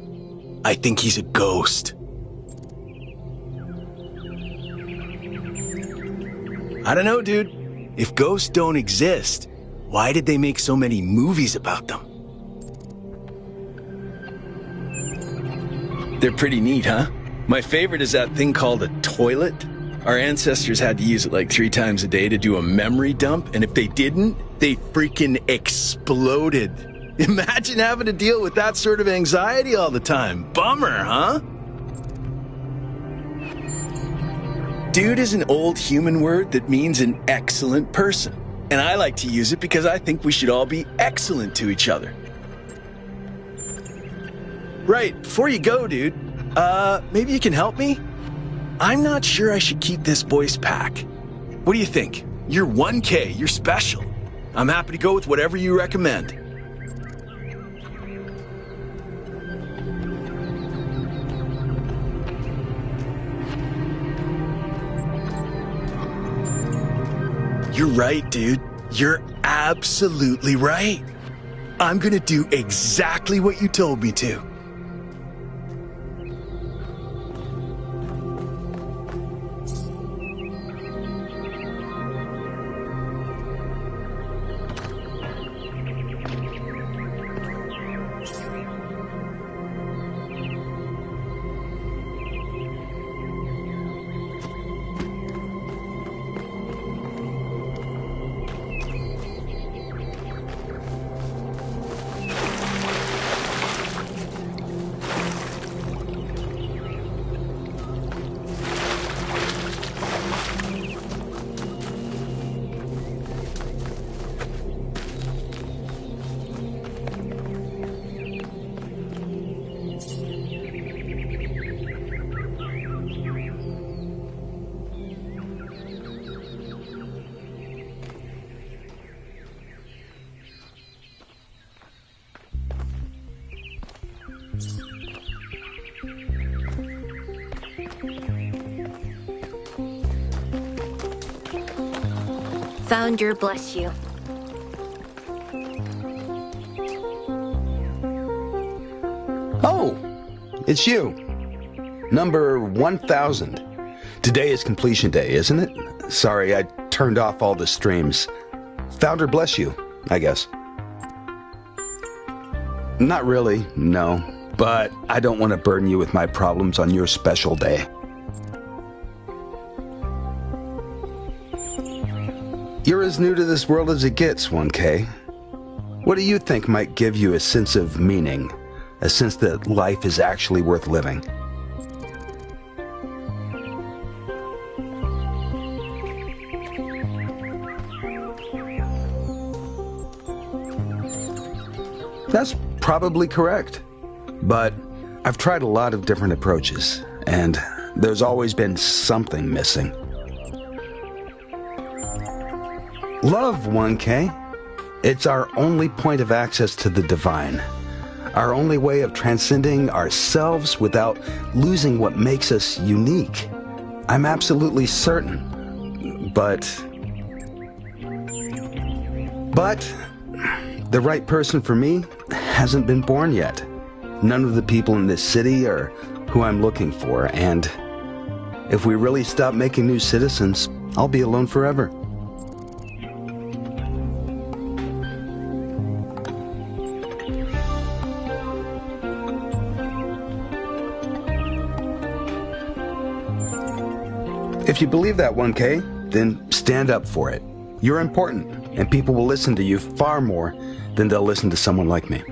I think he's a ghost. I don't know, dude. If ghosts don't exist, why did they make so many movies about them? They're pretty neat, huh? My favorite is that thing called a toilet. Our ancestors had to use it like 3 times a day to do a memory dump, and if they didn't, they freaking exploded. Imagine having to deal with that sort of anxiety all the time. Bummer, huh? Dude is an old human word that means an excellent person. And I like to use it because I think we should all be excellent to each other. Right, before you go, dude, maybe you can help me? I'm not sure I should keep this voice pack. What do you think? You're 1K, you're special. I'm happy to go with whatever you recommend. You're right, dude. You're absolutely right. I'm gonna do exactly what you told me to. Founder bless you. Oh, it's you. Number 1000. Today is completion day, isn't it? Sorry, I turned off all the streams. Founder bless you, I guess. Not really, no. But I don't want to burden you with my problems on your special day. You're as new to this world as it gets, 1K. What do you think might give you a sense of meaning? A sense that life is actually worth living? That's probably correct. But I've tried a lot of different approaches, and there's always been something missing. Love, 1K. It's our only point of access to the divine. Our only way of transcending ourselves without losing what makes us unique. I'm absolutely certain. But the right person for me hasn't been born yet. None of the people in this city are who I'm looking for, and if we really stop making new citizens, I'll be alone forever. If you believe that, 1K, then stand up for it. You're important, and people will listen to you far more than they'll listen to someone like me.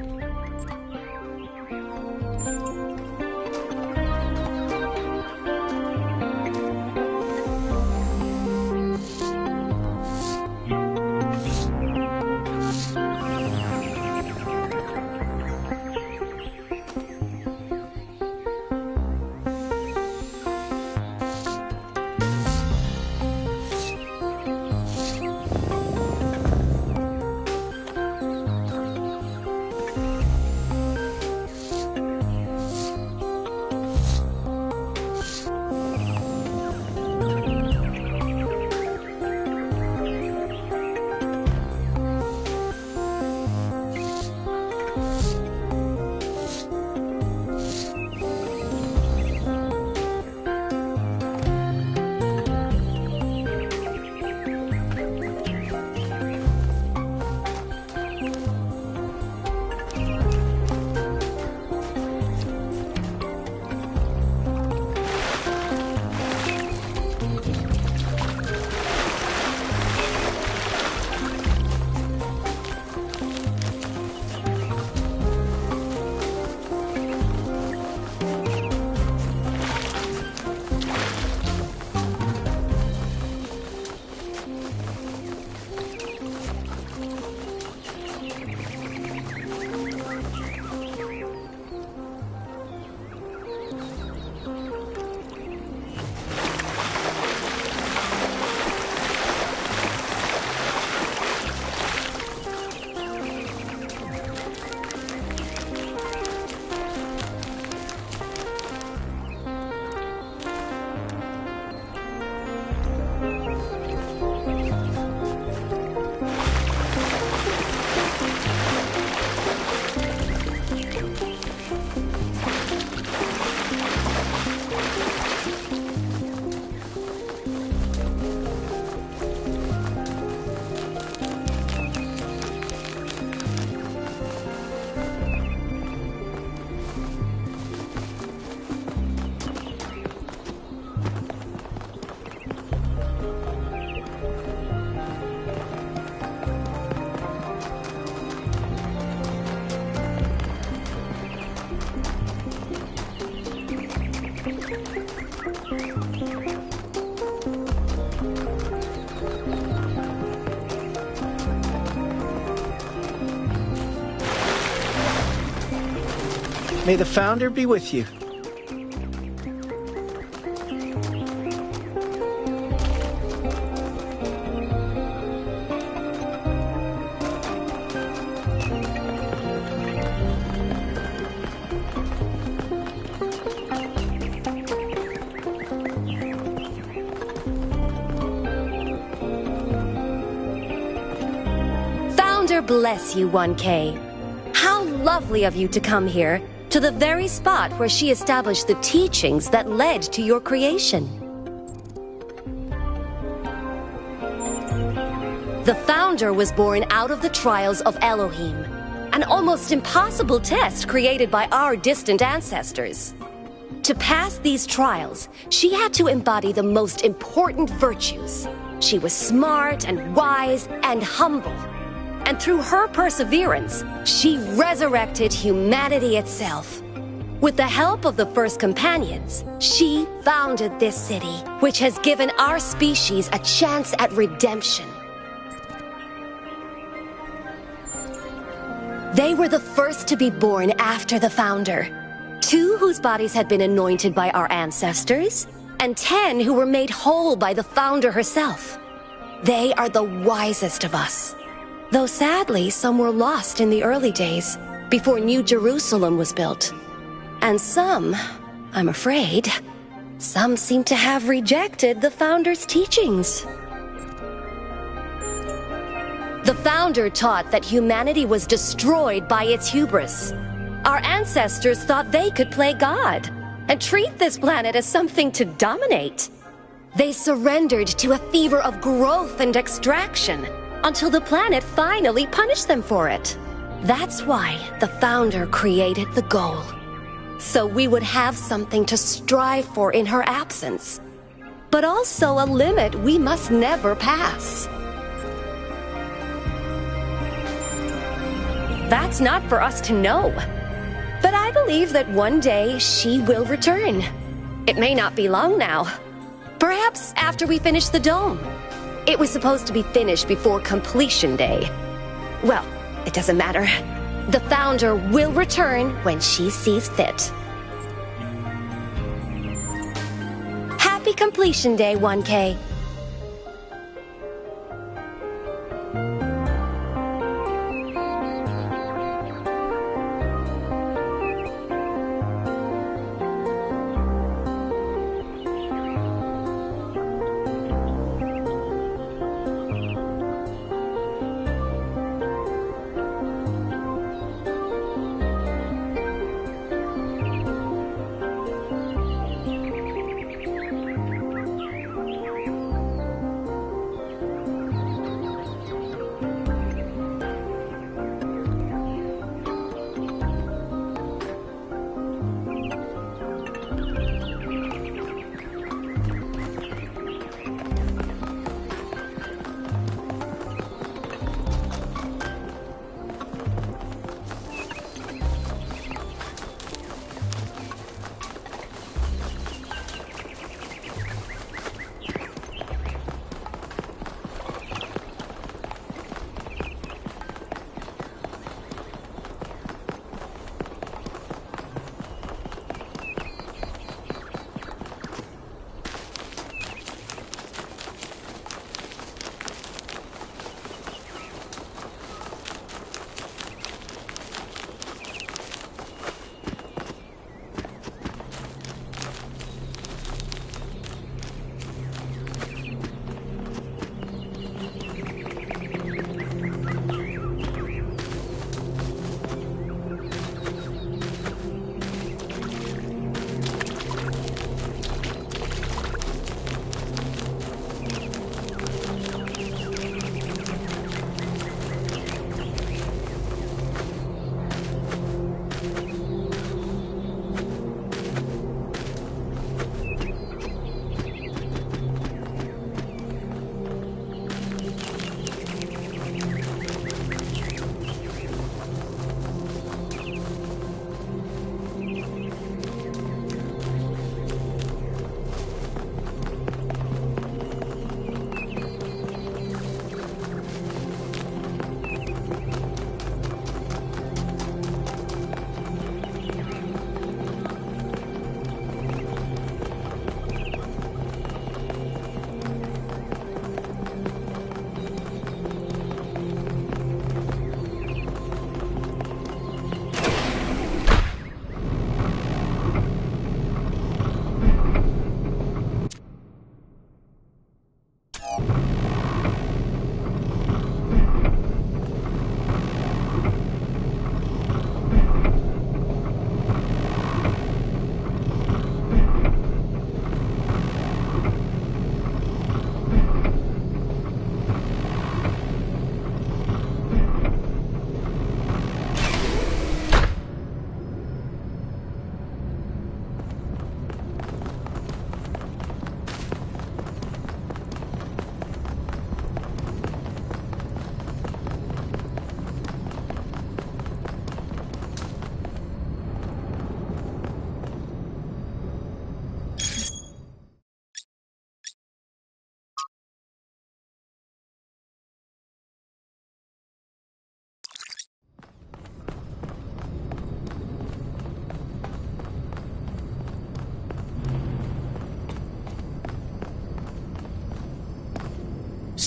May the Founder be with you. Bless you, 1K. How lovely of you to come here, to the very spot where she established the teachings that led to your creation. The Founder was born out of the trials of Elohim, an almost impossible test created by our distant ancestors. To pass these trials, she had to embody the most important virtues. She was smart and wise and humble. And through her perseverance, she resurrected humanity itself. With the help of the first companions, she founded this city, which has given our species a chance at redemption. They were the first to be born after the Founder. 2 whose bodies had been anointed by our ancestors, and 10 who were made whole by the Founder herself. They are the wisest of us. Though sadly, some were lost in the early days, before New Jerusalem was built. And some, I'm afraid, some seem to have rejected the Founder's teachings. The Founder taught that humanity was destroyed by its hubris. Our ancestors thought they could play God and treat this planet as something to dominate. They surrendered to a fever of growth and extraction, until the planet finally punished them for it. That's why the Founder created the goal. So we would have something to strive for in her absence, but also a limit we must never pass. That's not for us to know, but I believe that one day she will return. It may not be long now. Perhaps after we finish the dome. It was supposed to be finished before completion day. Well, it doesn't matter. The Founder will return when she sees fit. Happy completion day, 1K.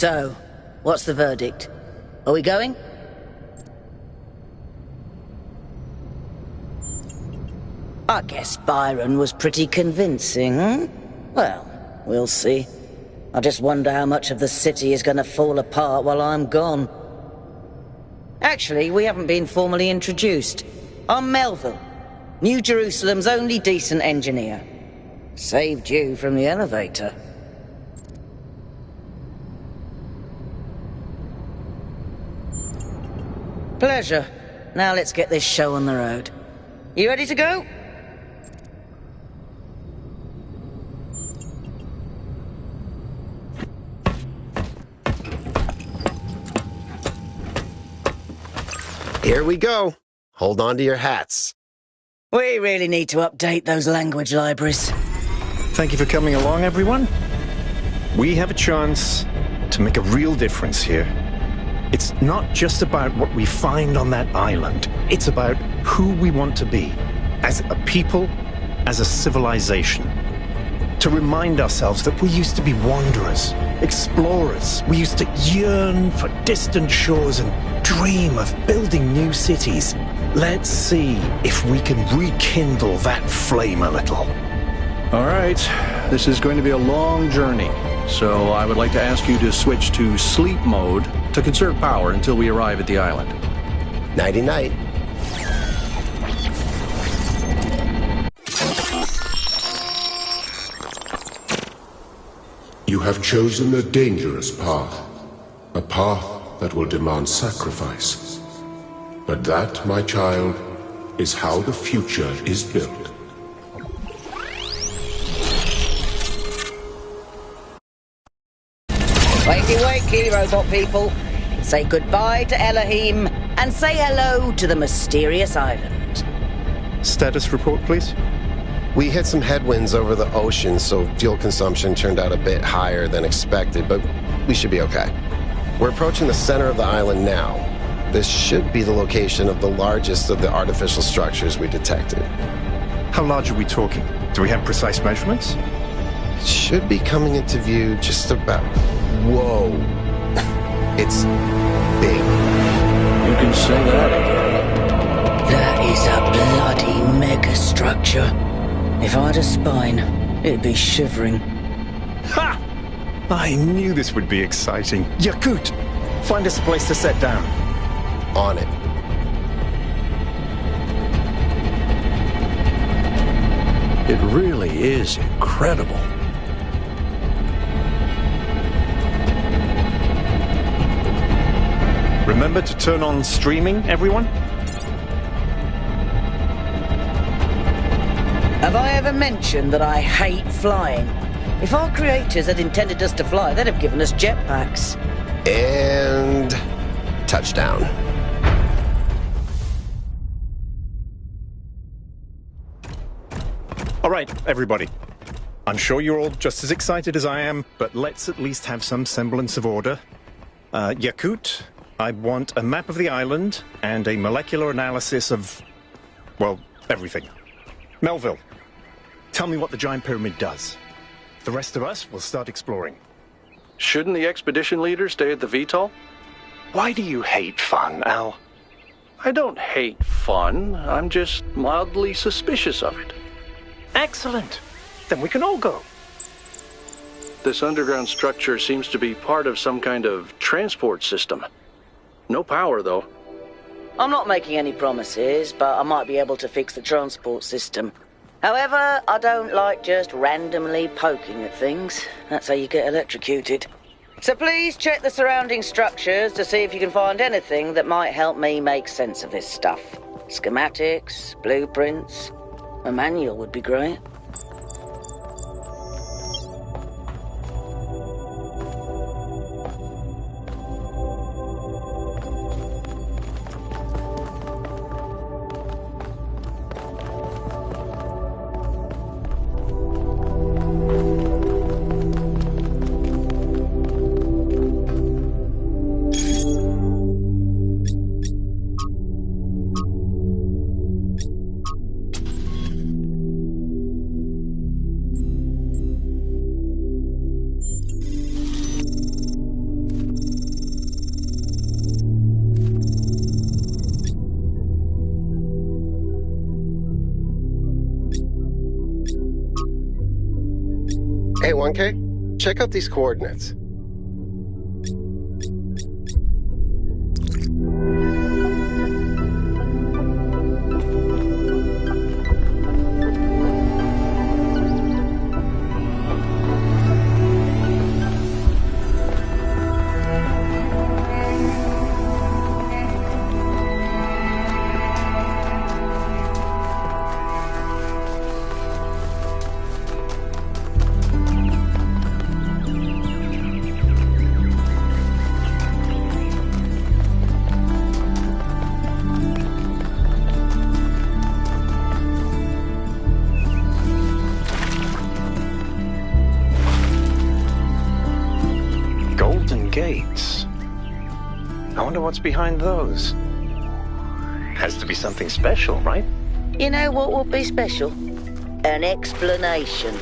So, what's the verdict? Are we going? I guess Byron was pretty convincing, huh? Well, we'll see. I just wonder how much of the city is gonna fall apart while I'm gone. Actually, we haven't been formally introduced. I'm Melville, New Jerusalem's only decent engineer. Saved you from the elevator. Pleasure. Now let's get this show on the road. You ready to go? Here we go. Hold on to your hats. We really need to update those language libraries. Thank you for coming along, everyone. We have a chance to make a real difference here. It's not just about what we find on that island. It's about who we want to be, as a people, as a civilization. To remind ourselves that we used to be wanderers, explorers. We used to yearn for distant shores and dream of building new cities. Let's see if we can rekindle that flame a little. All right, this is going to be a long journey, so I would like to ask you to switch to sleep mode to conserve power until we arrive at the island. Nighty-night. You have chosen a dangerous path. A path that will demand sacrifice. But that, my child, is how the future is built. Wakey wakey, robot people. Say goodbye to Elohim and say hello to the mysterious island. Status report, please. We hit some headwinds over the ocean, so fuel consumption turned out a bit higher than expected, but we should be okay. We're approaching the center of the island now. This should be the location of the largest of the artificial structures we detected. How large are we talking? Do we have precise measurements? It should be coming into view just about... Whoa. It's big. You can say that again. That is a bloody megastructure. If I had a spine, it'd be shivering. Ha! I knew this would be exciting. Yakut, find us a place to set down. On it. It really is incredible. Remember to turn on streaming, everyone? Have I ever mentioned that I hate flying? If our creators had intended us to fly, they'd have given us jetpacks. And... touchdown. All right, everybody. I'm sure you're all just as excited as I am, but let's at least have some semblance of order. Yakut, I want a map of the island and a molecular analysis of, well, everything. Melville, tell me what the giant pyramid does. The rest of us will start exploring. Shouldn't the expedition leader stay at the VTOL? Why do you hate fun, Al? I don't hate fun. I'm just mildly suspicious of it. Excellent. Then we can all go. This underground structure seems to be part of some kind of transport system. No power, though. I'm not making any promises, but I might be able to fix the transport system. However, I don't like just randomly poking at things. That's how you get electrocuted. So please check the surrounding structures to see if you can find anything that might help me make sense of this stuff. Schematics, blueprints. A manual would be great. 1K, check out these coordinates. Gates. I wonder what's behind those. Has to be something special, right? You know what would be special? An explanation.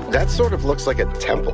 That sort of looks like a temple.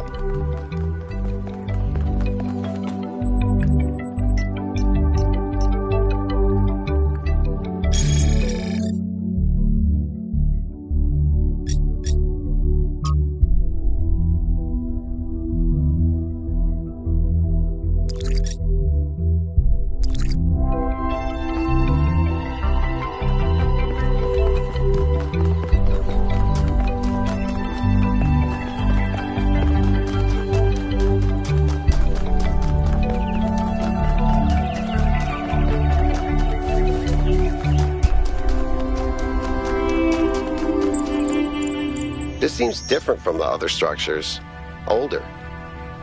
This seems different from the other structures. Older.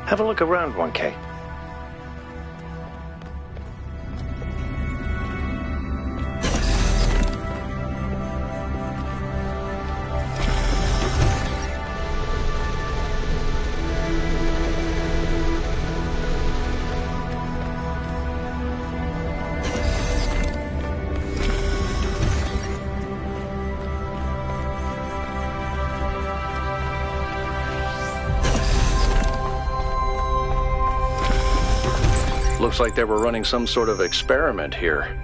Have a look around, 1K. Looks like they were running some sort of experiment here.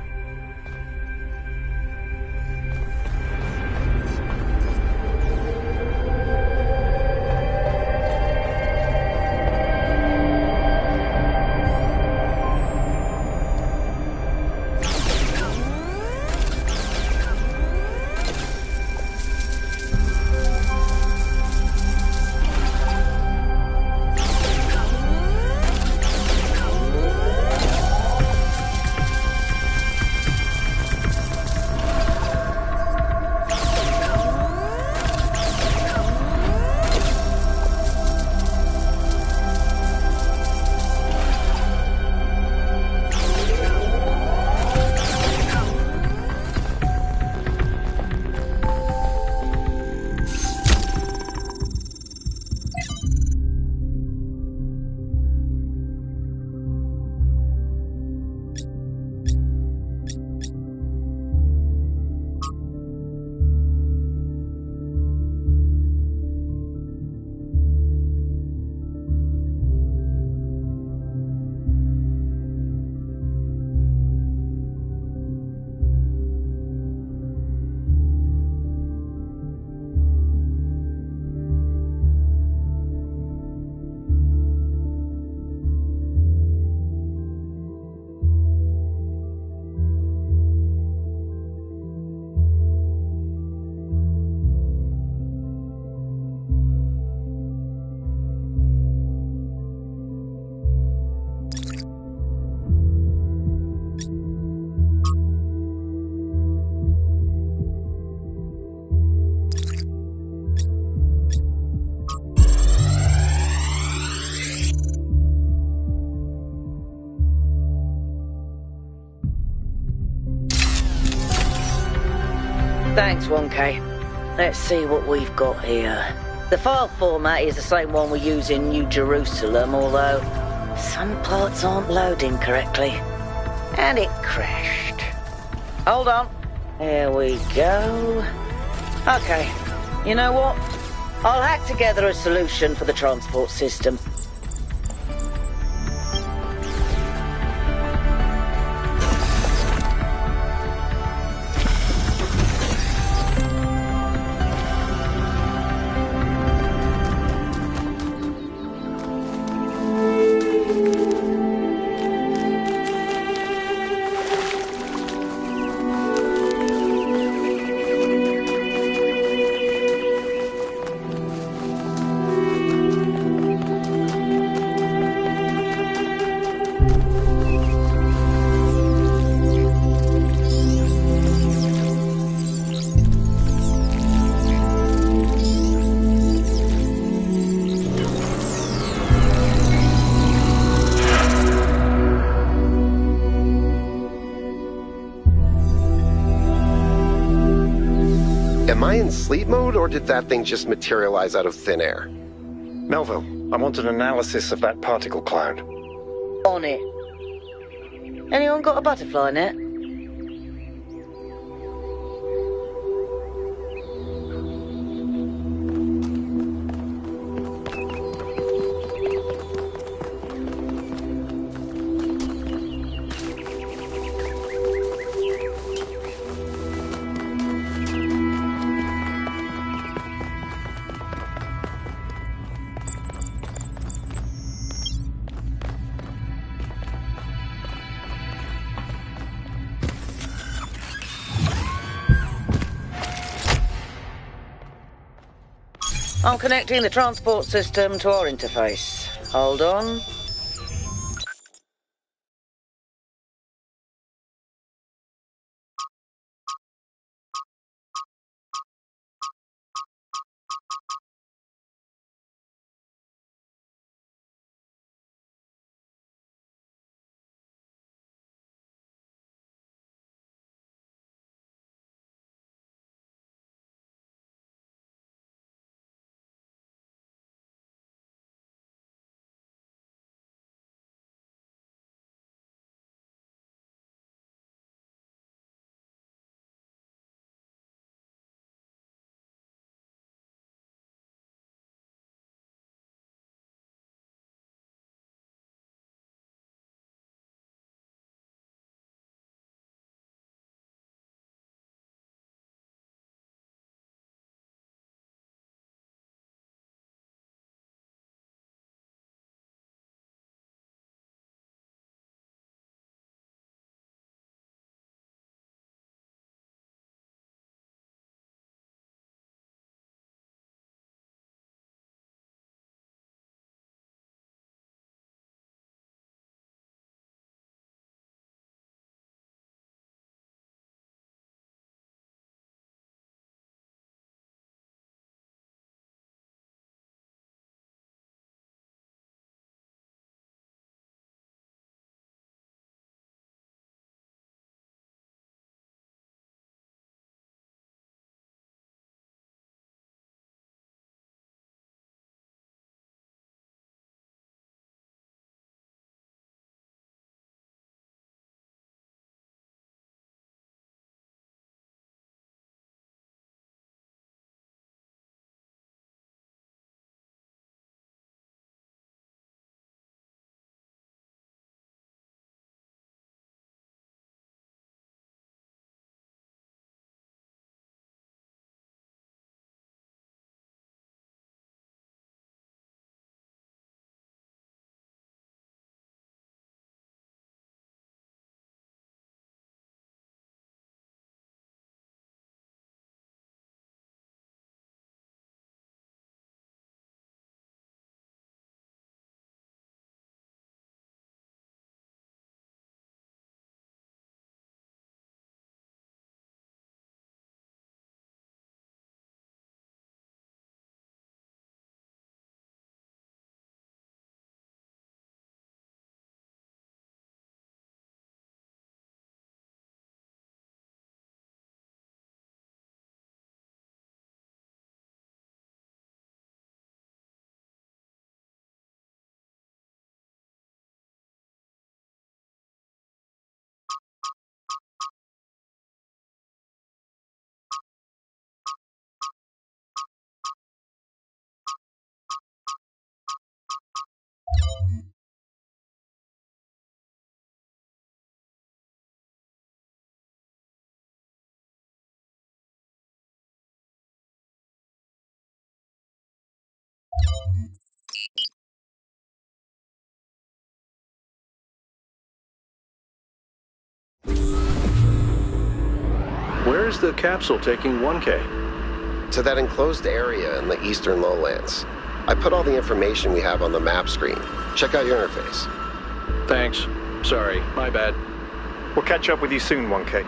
Thanks, 1K. Let's see what we've got here. The file format is the same one we use in New Jerusalem, although some parts aren't loading correctly. And it crashed. Hold on. There we go. Okay, you know what? I'll hack together a solution for the transport system. Am I in sleep mode, or did that thing just materialize out of thin air? Melville, I want an analysis of that particle cloud. On it. Anyone got a butterfly net? I'm connecting the transport system to our interface. Hold on. Where's the capsule taking 1K? To that enclosed area in the eastern lowlands. I put all the information we have on the map screen. Check out your interface. Thanks. Sorry, my bad. We'll catch up with you soon, 1K.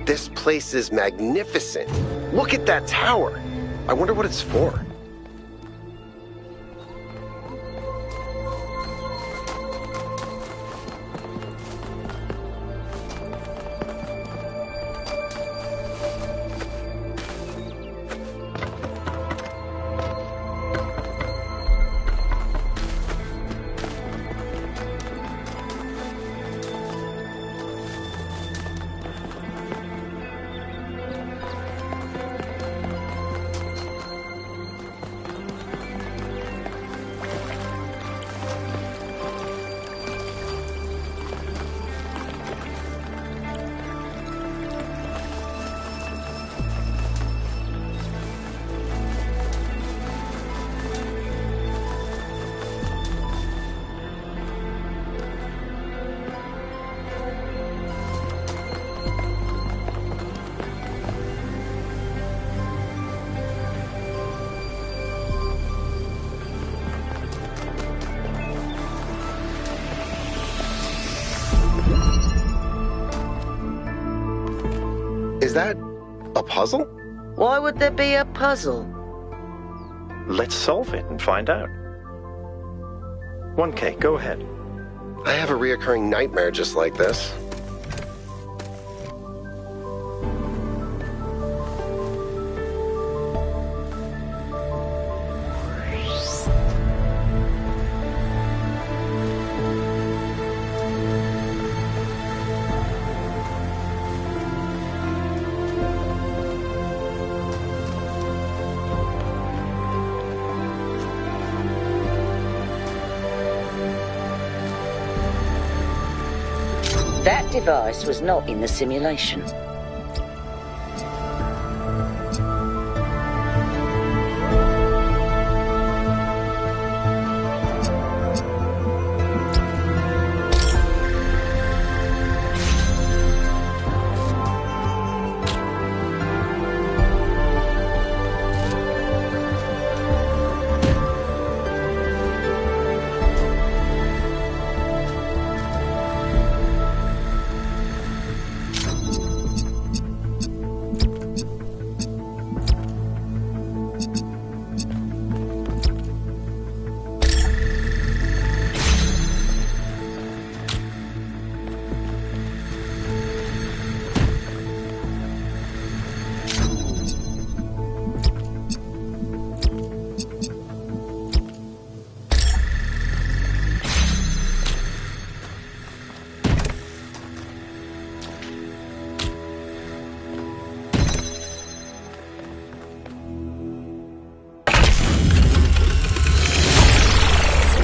This place is magnificent. Look at that tower. I wonder what it's for. Is that a puzzle? Why would there be a puzzle? Let's solve it and find out. 1K, go ahead. I have a reoccurring nightmare just like this. That device was not in the simulation.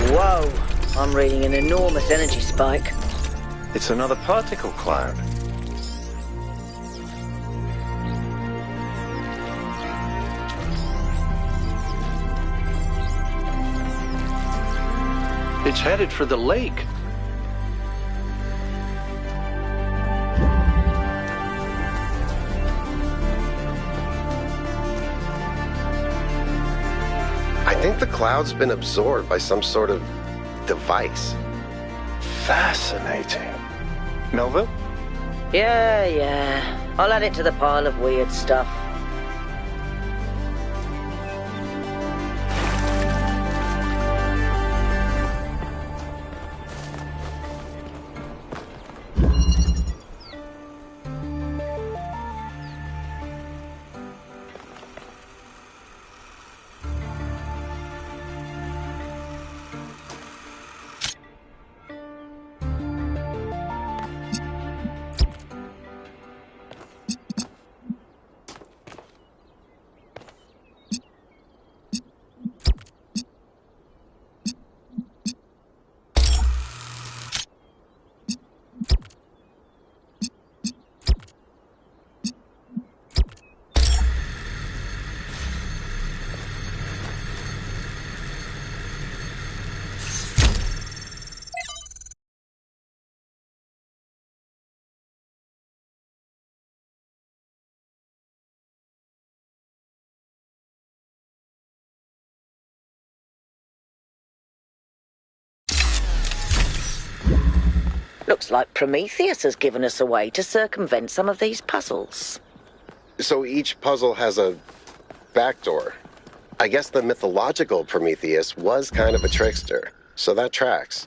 Whoa, I'm reading an enormous energy spike. It's another particle cloud. It's headed for the lake. I think the cloud's been absorbed by some sort of device. Fascinating. Melville? Yeah. I'll add it to the pile of weird stuff. Looks like Prometheus has given us a way to circumvent some of these puzzles. So each puzzle has a backdoor. I guess the mythological Prometheus was kind of a trickster, so that tracks.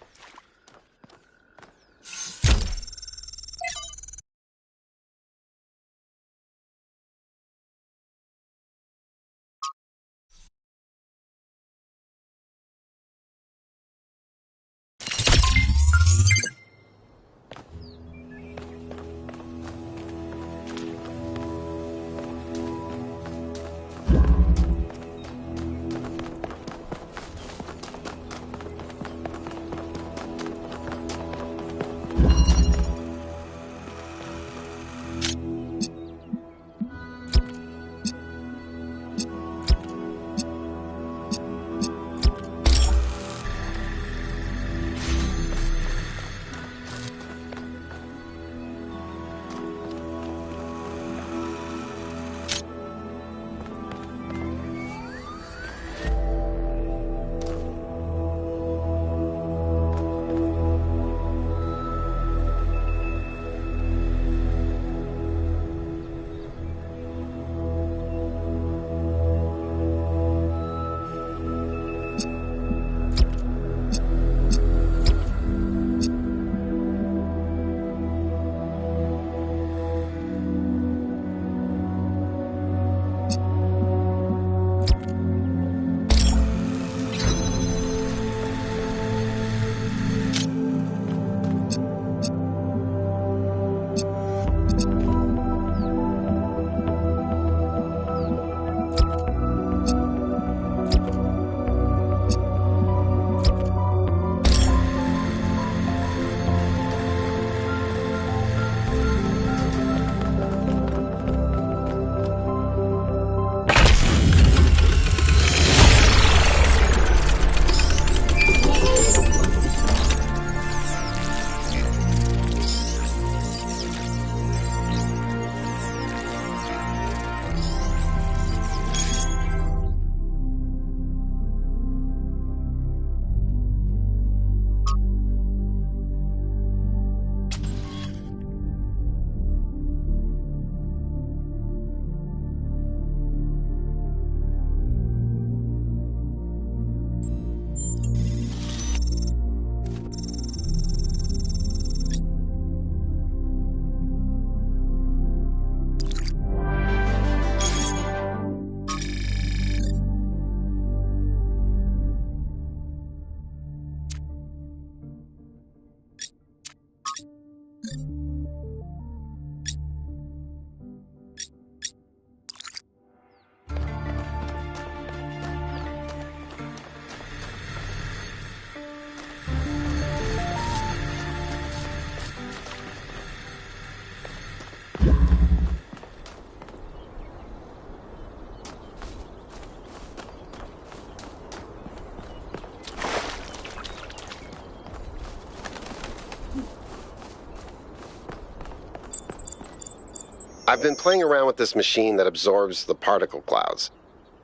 I've been playing around with this machine that absorbs the particle clouds.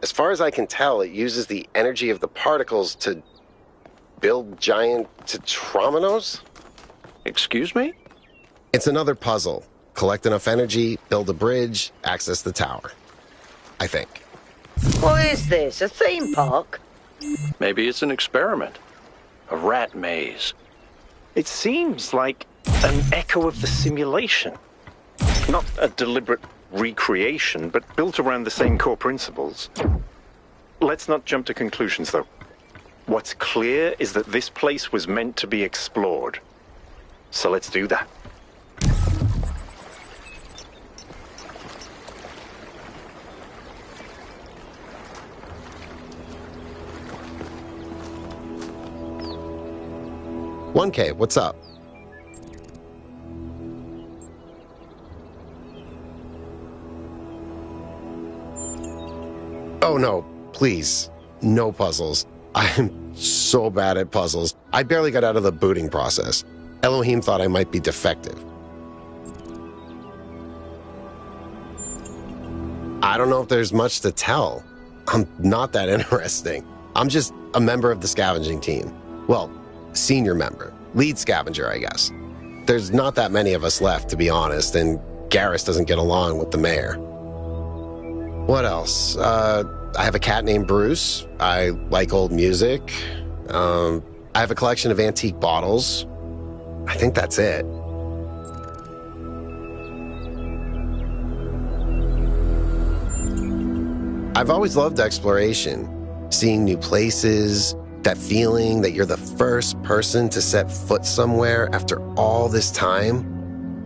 As far as I can tell, it uses the energy of the particles to build giant tetrominos? Excuse me? It's another puzzle. Collect enough energy, build a bridge, access the tower. I think. What is this, a theme park? Maybe it's an experiment. A rat maze. It seems like an echo of the simulation. Not a deliberate recreation, but built around the same core principles. Let's not jump to conclusions, though. What's clear is that this place was meant to be explored. So let's do that. "1K, what's up?" Oh no, please. No puzzles. I'm so bad at puzzles. I barely got out of the booting process. Elohim thought I might be defective. I don't know if there's much to tell. I'm not that interesting. I'm just a member of the scavenging team. Well, senior member. Lead scavenger, I guess. There's not that many of us left, to be honest, and Garrus doesn't get along with the mayor. What else? I have a cat named Bruce. I like old music. I have a collection of antique bottles. I think that's it. I've always loved exploration, seeing new places, that feeling that you're the first person to set foot somewhere after all this time.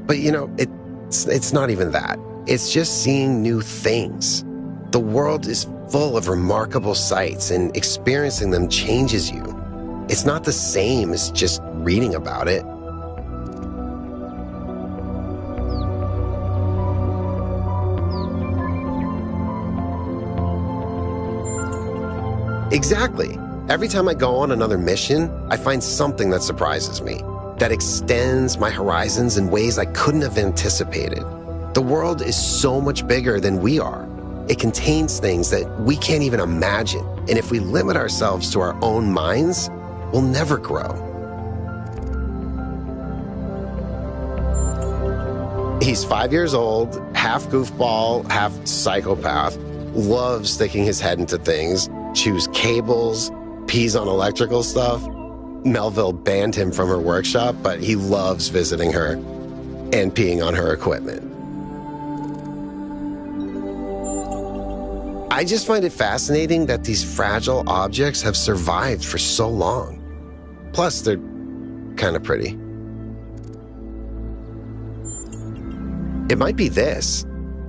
But you know, it's not even that. It's just seeing new things. The world is full of remarkable sights, and experiencing them changes you. It's not the same as just reading about it. Exactly. Every time I go on another mission, I find something that surprises me, that extends my horizons in ways I couldn't have anticipated. The world is so much bigger than we are. It contains things that we can't even imagine. And if we limit ourselves to our own minds, we'll never grow. He's 5 years old, half goofball, half psychopath, loves sticking his head into things, chews cables, pees on electrical stuff. Melville banned him from her workshop, but he loves visiting her and peeing on her equipment. I just find it fascinating that these fragile objects have survived for so long. Plus, they're kind of pretty. It might be this.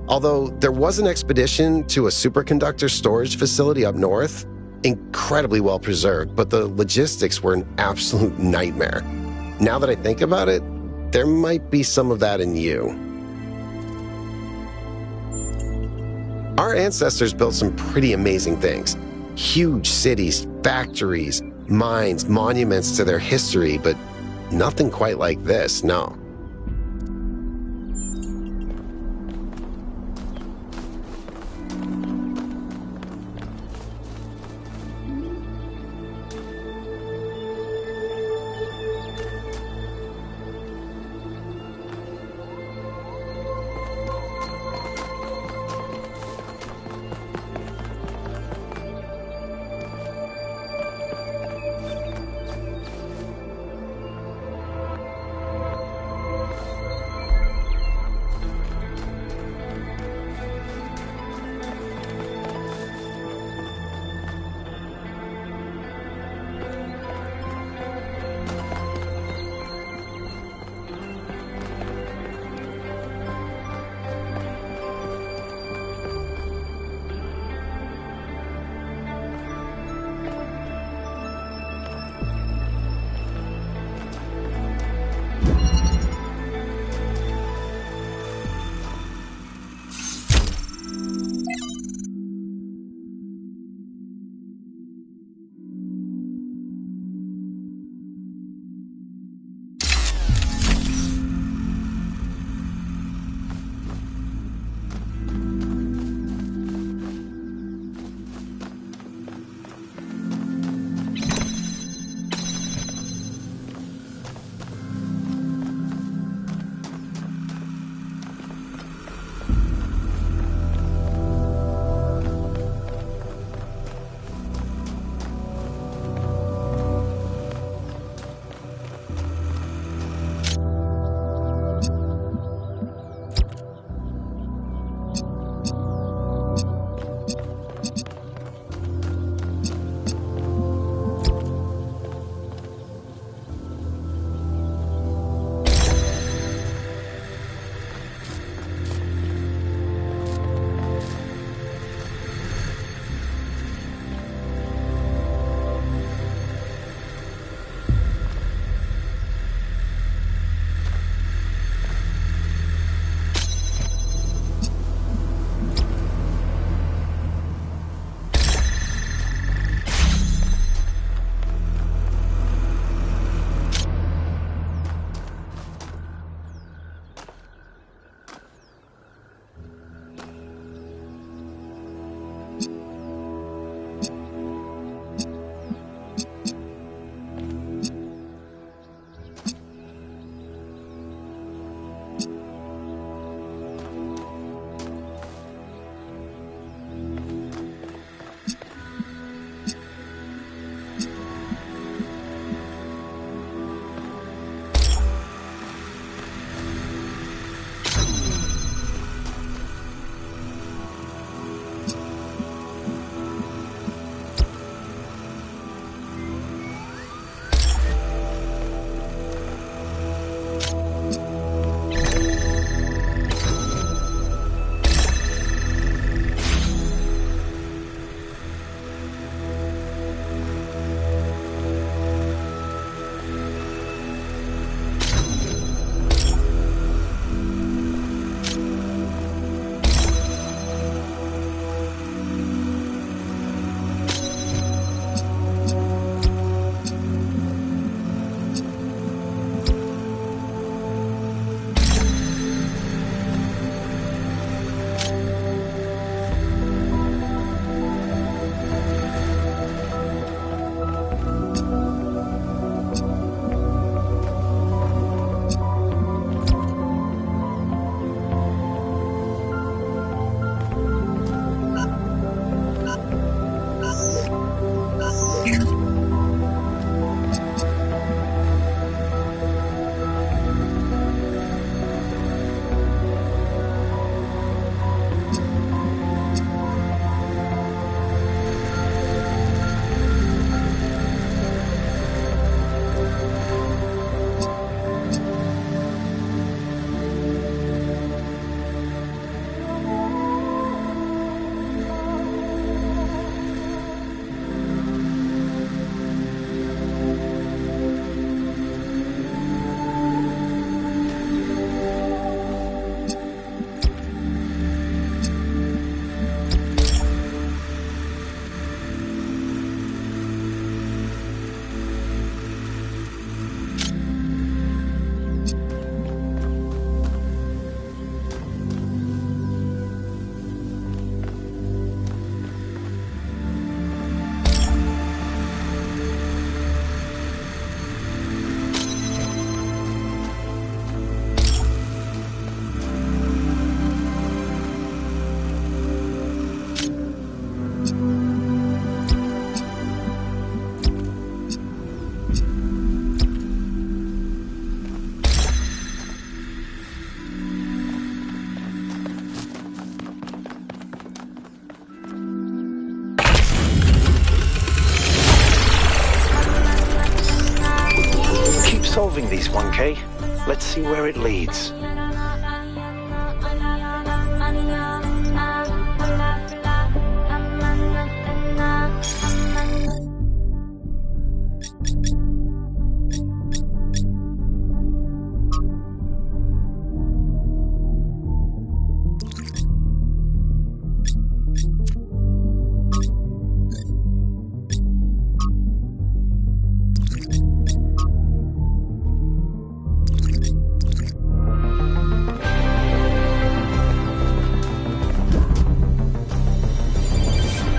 Although there was an expedition to a superconductor storage facility up north, incredibly well preserved, but the logistics were an absolute nightmare. Now that I think about it, there might be some of that in you. Our ancestors built some pretty amazing things. Huge cities, factories, mines, monuments to their history, but nothing quite like this, no. solving these, 1K. Let's see where it leads.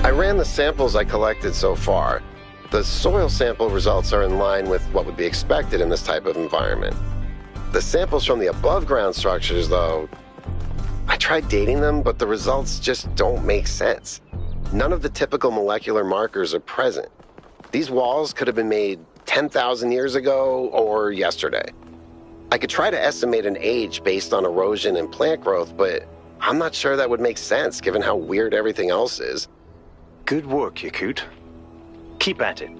I ran the samples I collected so far. The soil sample results are in line with what would be expected in this type of environment. The samples from the above-ground structures, though, I tried dating them, but the results just don't make sense. None of the typical molecular markers are present. These walls could have been made 10,000 years ago or yesterday. I could try to estimate an age based on erosion and plant growth, but I'm not sure that would make sense given how weird everything else is. Good work, Yakut. Keep at it.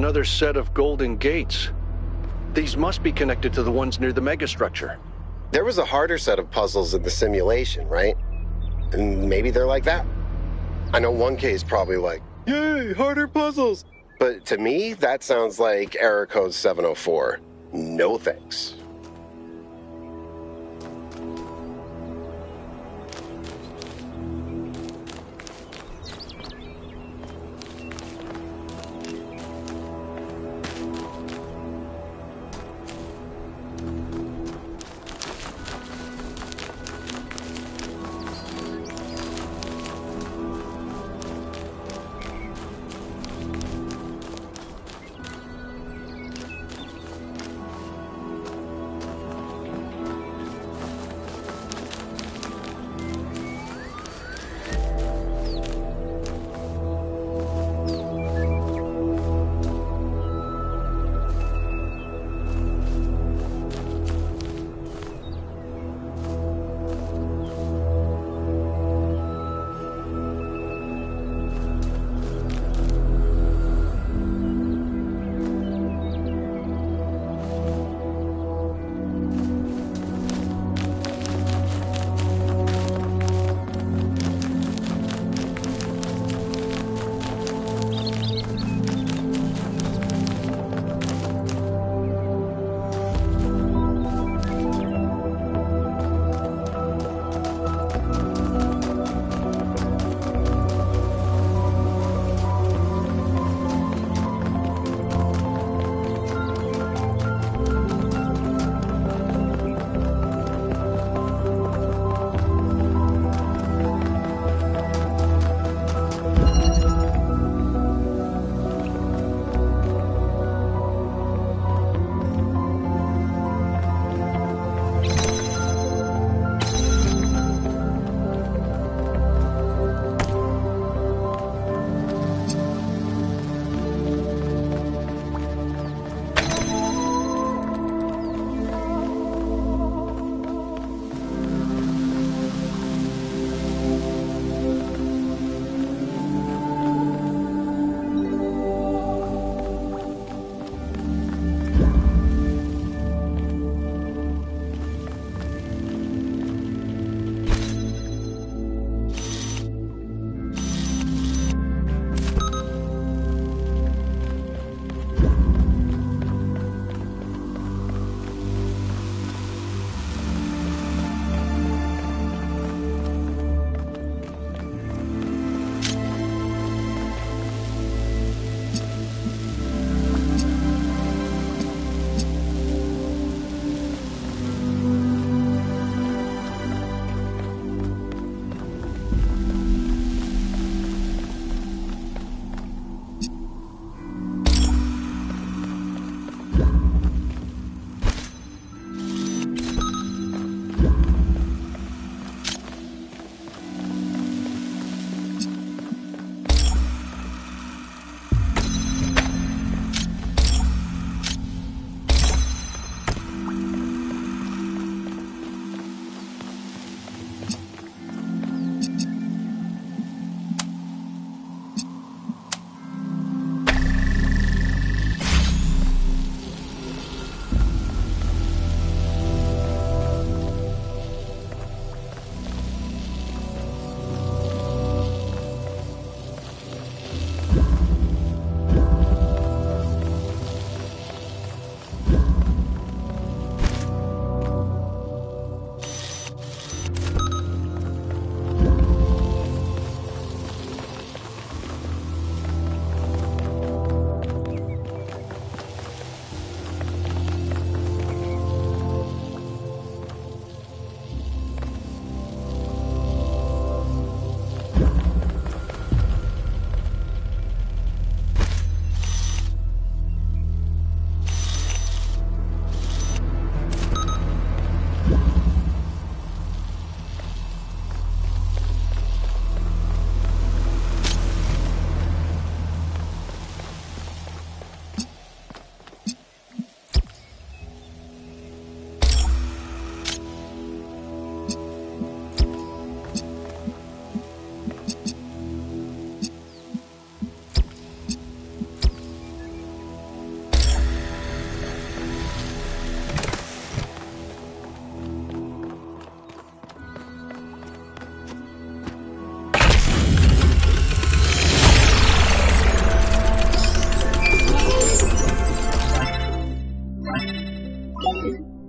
another set of golden gates. These must be connected to the ones near the megastructure. There was a harder set of puzzles in the simulation, right? And maybe they're like that. I know 1K is probably like, yay, harder puzzles! But to me, that sounds like error code 704. No thanks.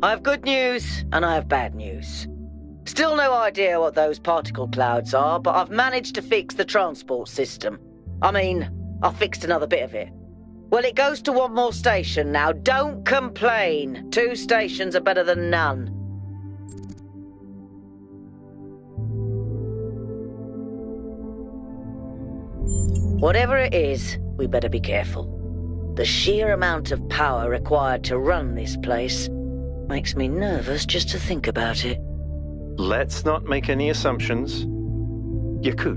I have good news and I have bad news. Still no idea what those particle clouds are, but I've managed to fix the transport system. I mean, I fixed another bit of it. Well, it goes to one more station now. Don't complain. 2 stations are better than none. Whatever it is, we better be careful. The sheer amount of power required to run this place makes me nervous just to think about it. Let's not make any assumptions. Yakut,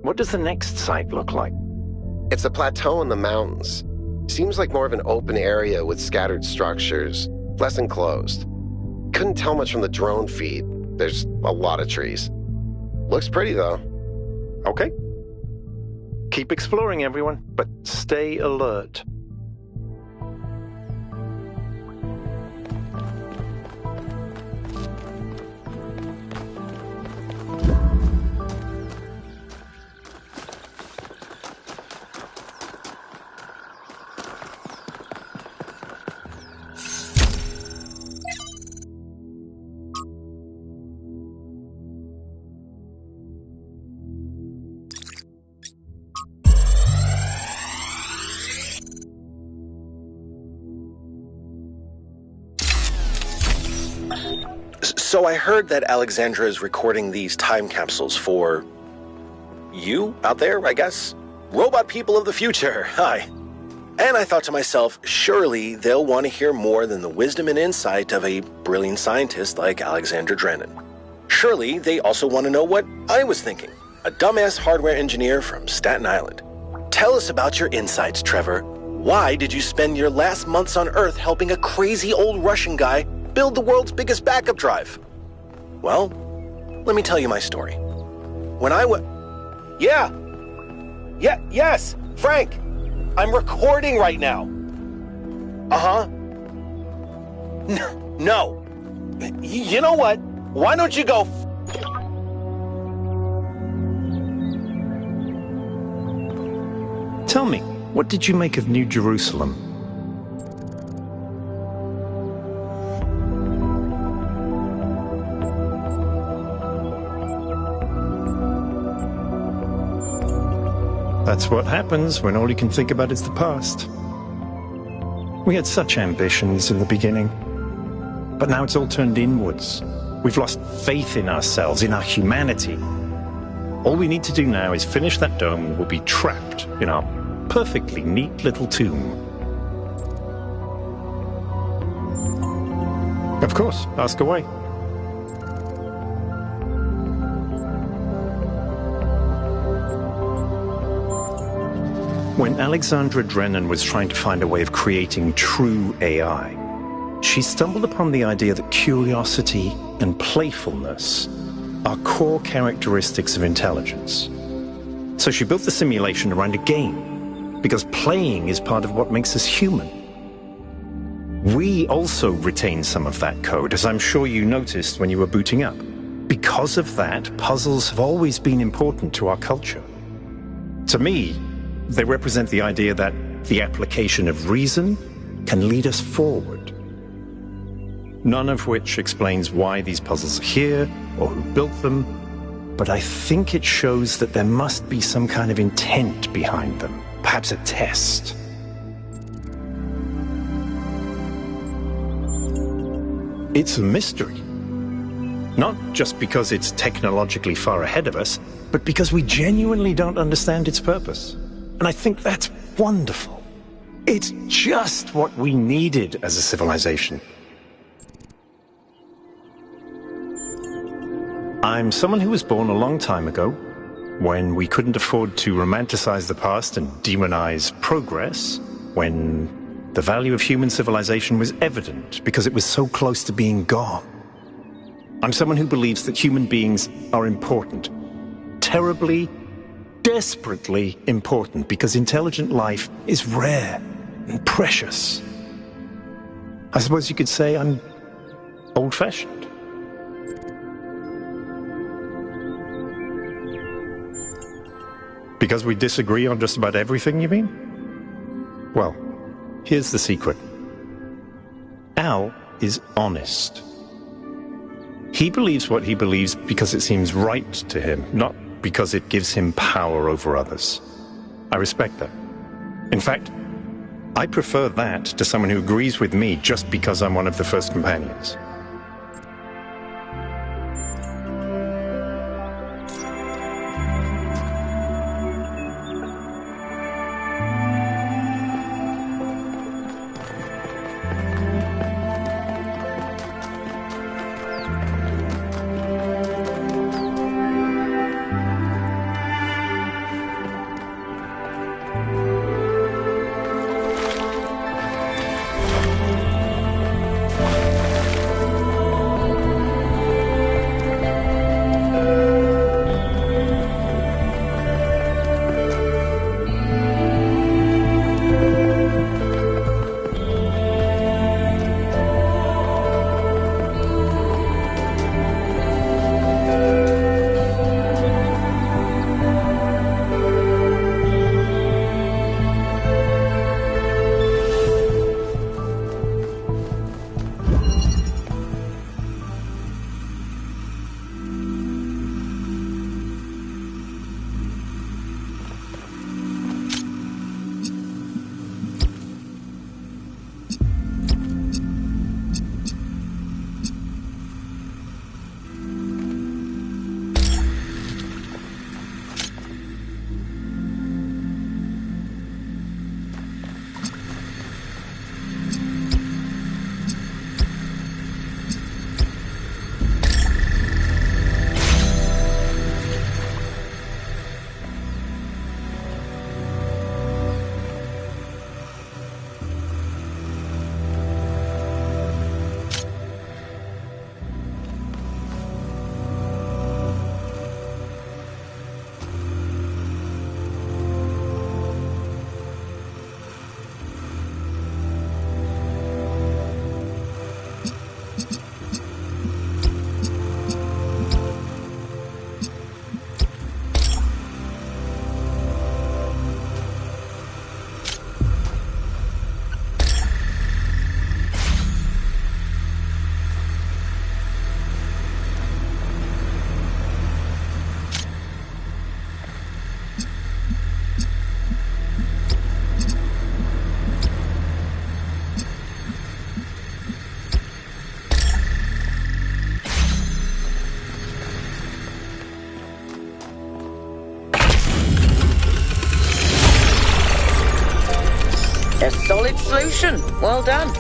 what does the next site look like? It's a plateau in the mountains. Seems like more of an open area with scattered structures, less enclosed. Couldn't tell much from the drone feed. There's a lot of trees. Looks pretty, though. Okay. Keep exploring, everyone, but stay alert. So I heard that Alexandra is recording these time capsules for you out there, I guess? Robot people of the future, hi. And I thought to myself, surely they'll want to hear more than the wisdom and insight of a brilliant scientist like Alexandra Drennan. Surely they also want to know what I was thinking, a dumbass hardware engineer from Staten Island. Tell us about your insights, Trevor. Why did you spend your last months on Earth helping a crazy old Russian guy build the world's biggest backup drive? Well, let me tell you my story. When I was... Yes, Frank! I'm recording right now. Uh-huh. No. You know what? Why don't you go... Tell me, what did you make of New Jerusalem? That's what happens when all you can think about is the past. We had such ambitions in the beginning, but now it's all turned inwards. We've lost faith in ourselves, in our humanity. All we need to do now is finish that dome and we'll be trapped in our perfectly neat little tomb. Of course, ask away. When Alexandra Drennan was trying to find a way of creating true AI, she stumbled upon the idea that curiosity and playfulness are core characteristics of intelligence. So she built the simulation around a game, because playing is part of what makes us human. We also retain some of that code, as I'm sure you noticed when you were booting up. Because of that, puzzles have always been important to our culture. To me, they represent the idea that the application of reason can lead us forward. None of which explains why these puzzles are here or who built them, but I think it shows that there must be some kind of intent behind them, perhaps a test. It's a mystery. Not just because it's technologically far ahead of us, but because we genuinely don't understand its purpose. And I think that's wonderful. It's just what we needed as a civilization. I'm someone who was born a long time ago, when we couldn't afford to romanticize the past and demonize progress, when the value of human civilization was evident because it was so close to being gone. I'm someone who believes that human beings are important, terribly, desperately important, because intelligent life is rare and precious. I suppose you could say I'm old-fashioned. Because we disagree on just about everything, you mean? Well, here's the secret. Al is honest. He believes what he believes because it seems right to him, not because it gives him power over others. I respect that. In fact, I prefer that to someone who agrees with me just because I'm one of the first companions. A solid solution. Well done.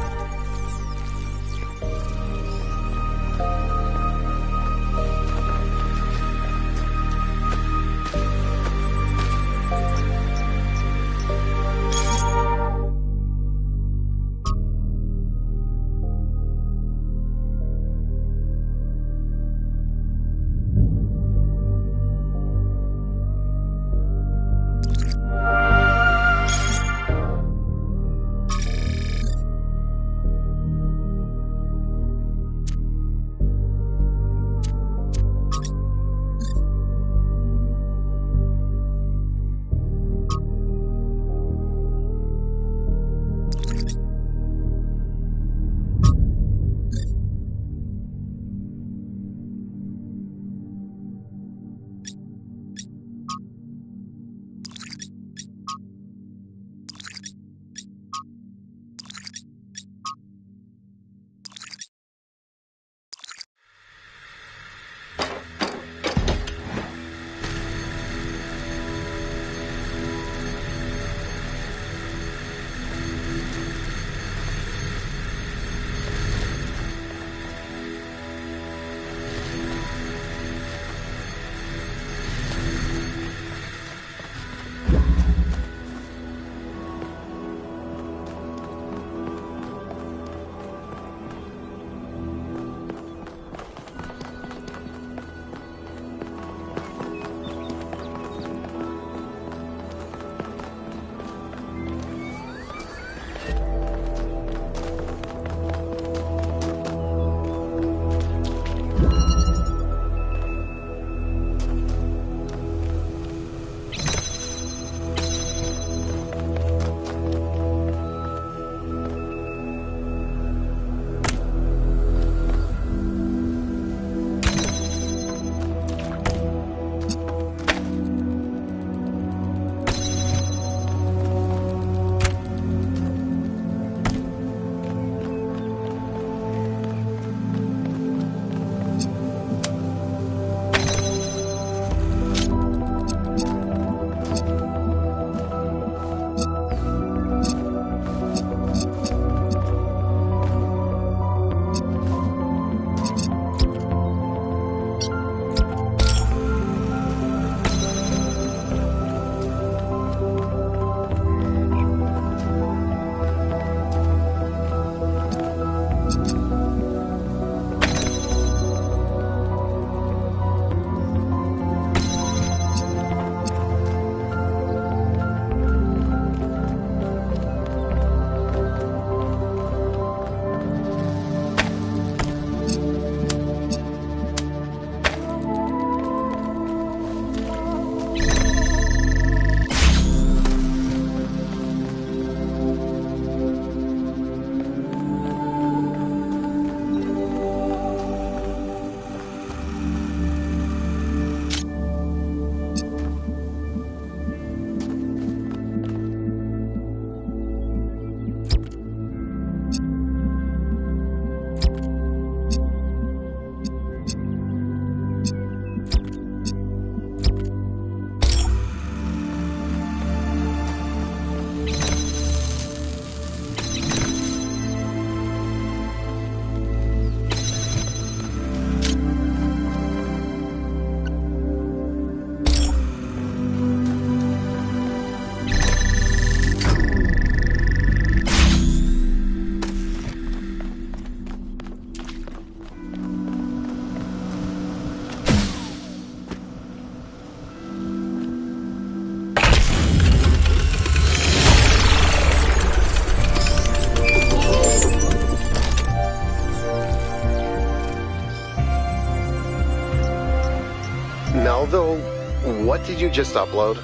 What did you just upload?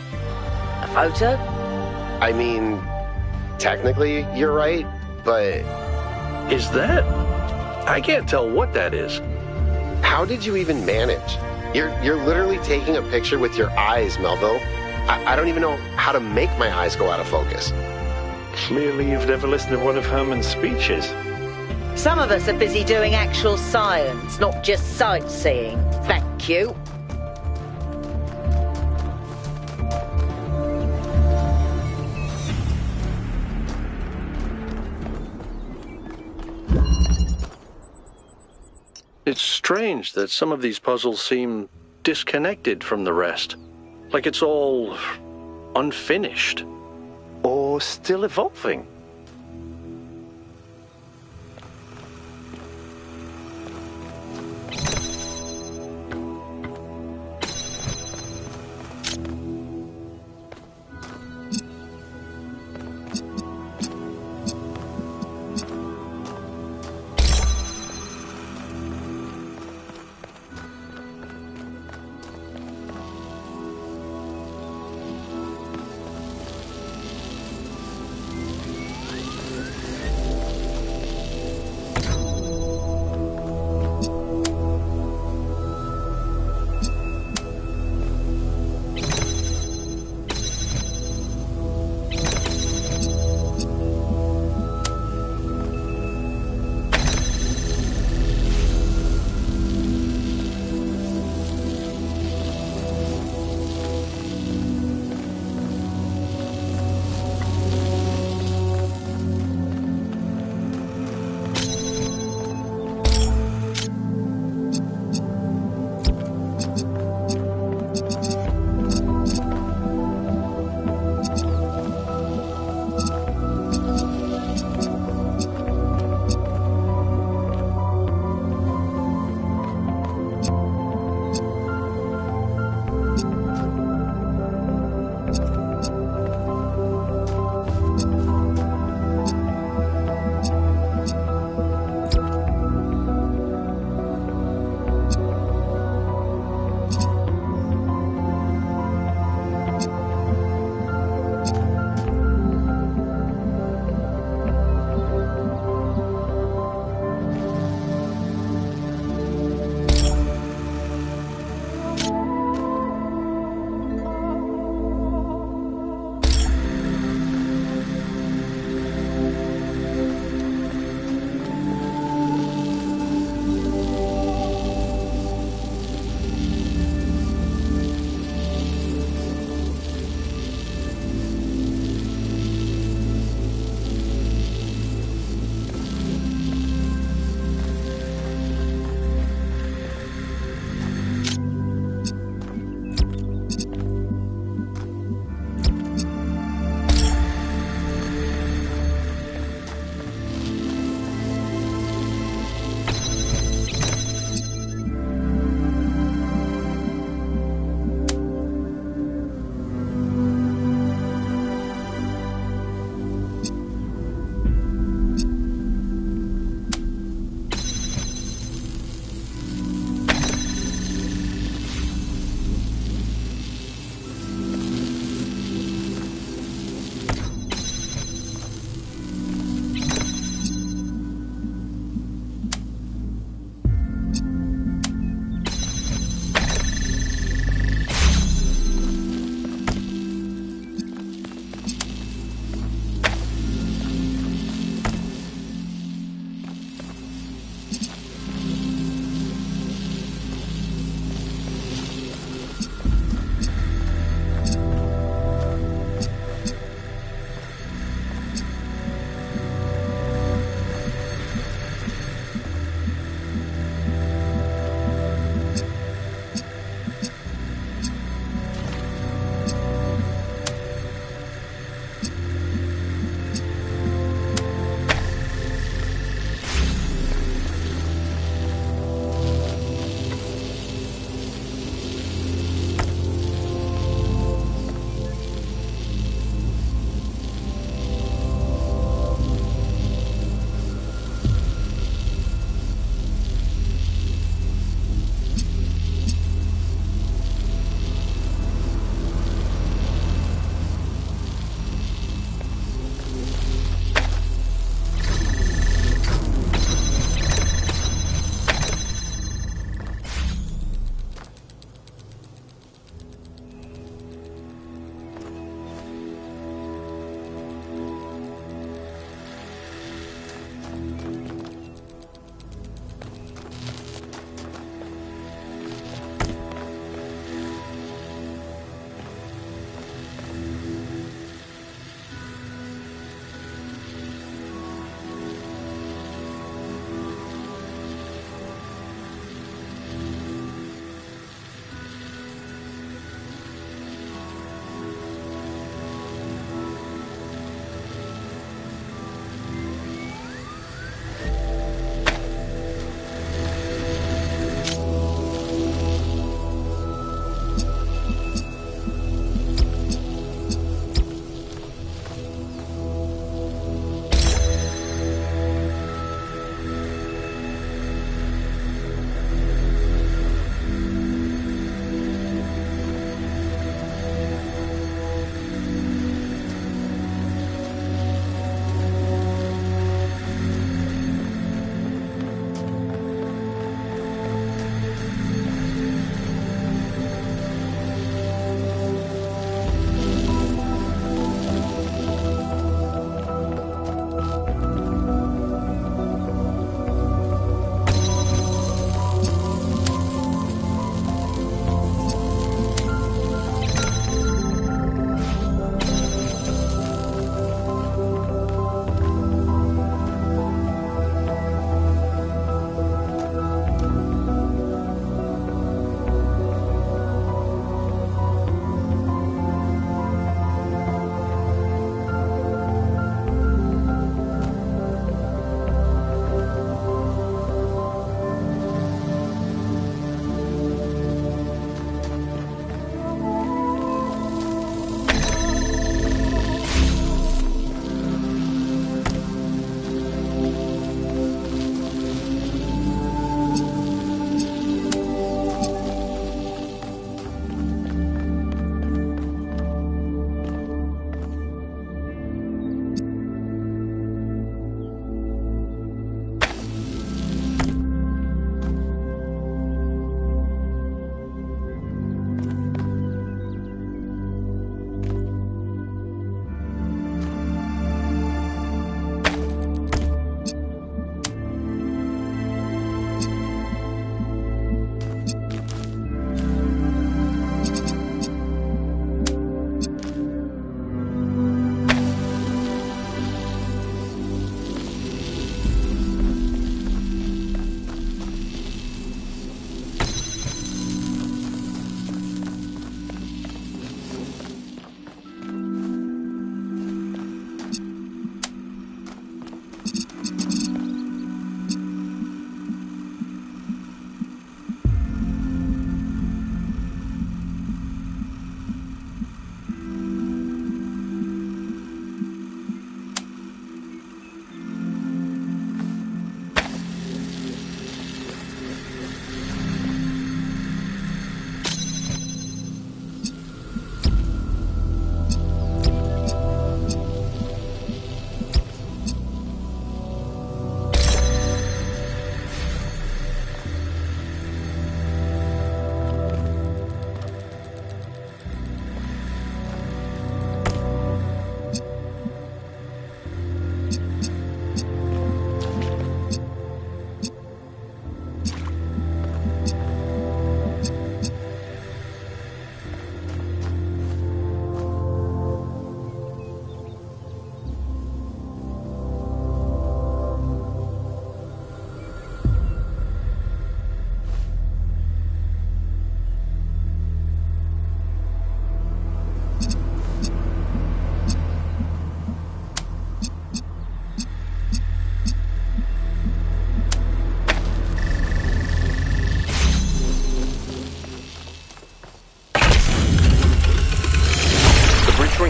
A photo? I mean, technically, you're right, but... Is that? I can't tell what that is. How did you even manage? You're literally taking a picture with your eyes, Melville. I don't even know how to make my eyes go out of focus. Clearly you've never listened to one of Herman's speeches. Some of us are busy doing actual science, not just sightseeing. Thank you. It's strange that some of these puzzles seem disconnected from the rest. Like it's all unfinished. Or still evolving.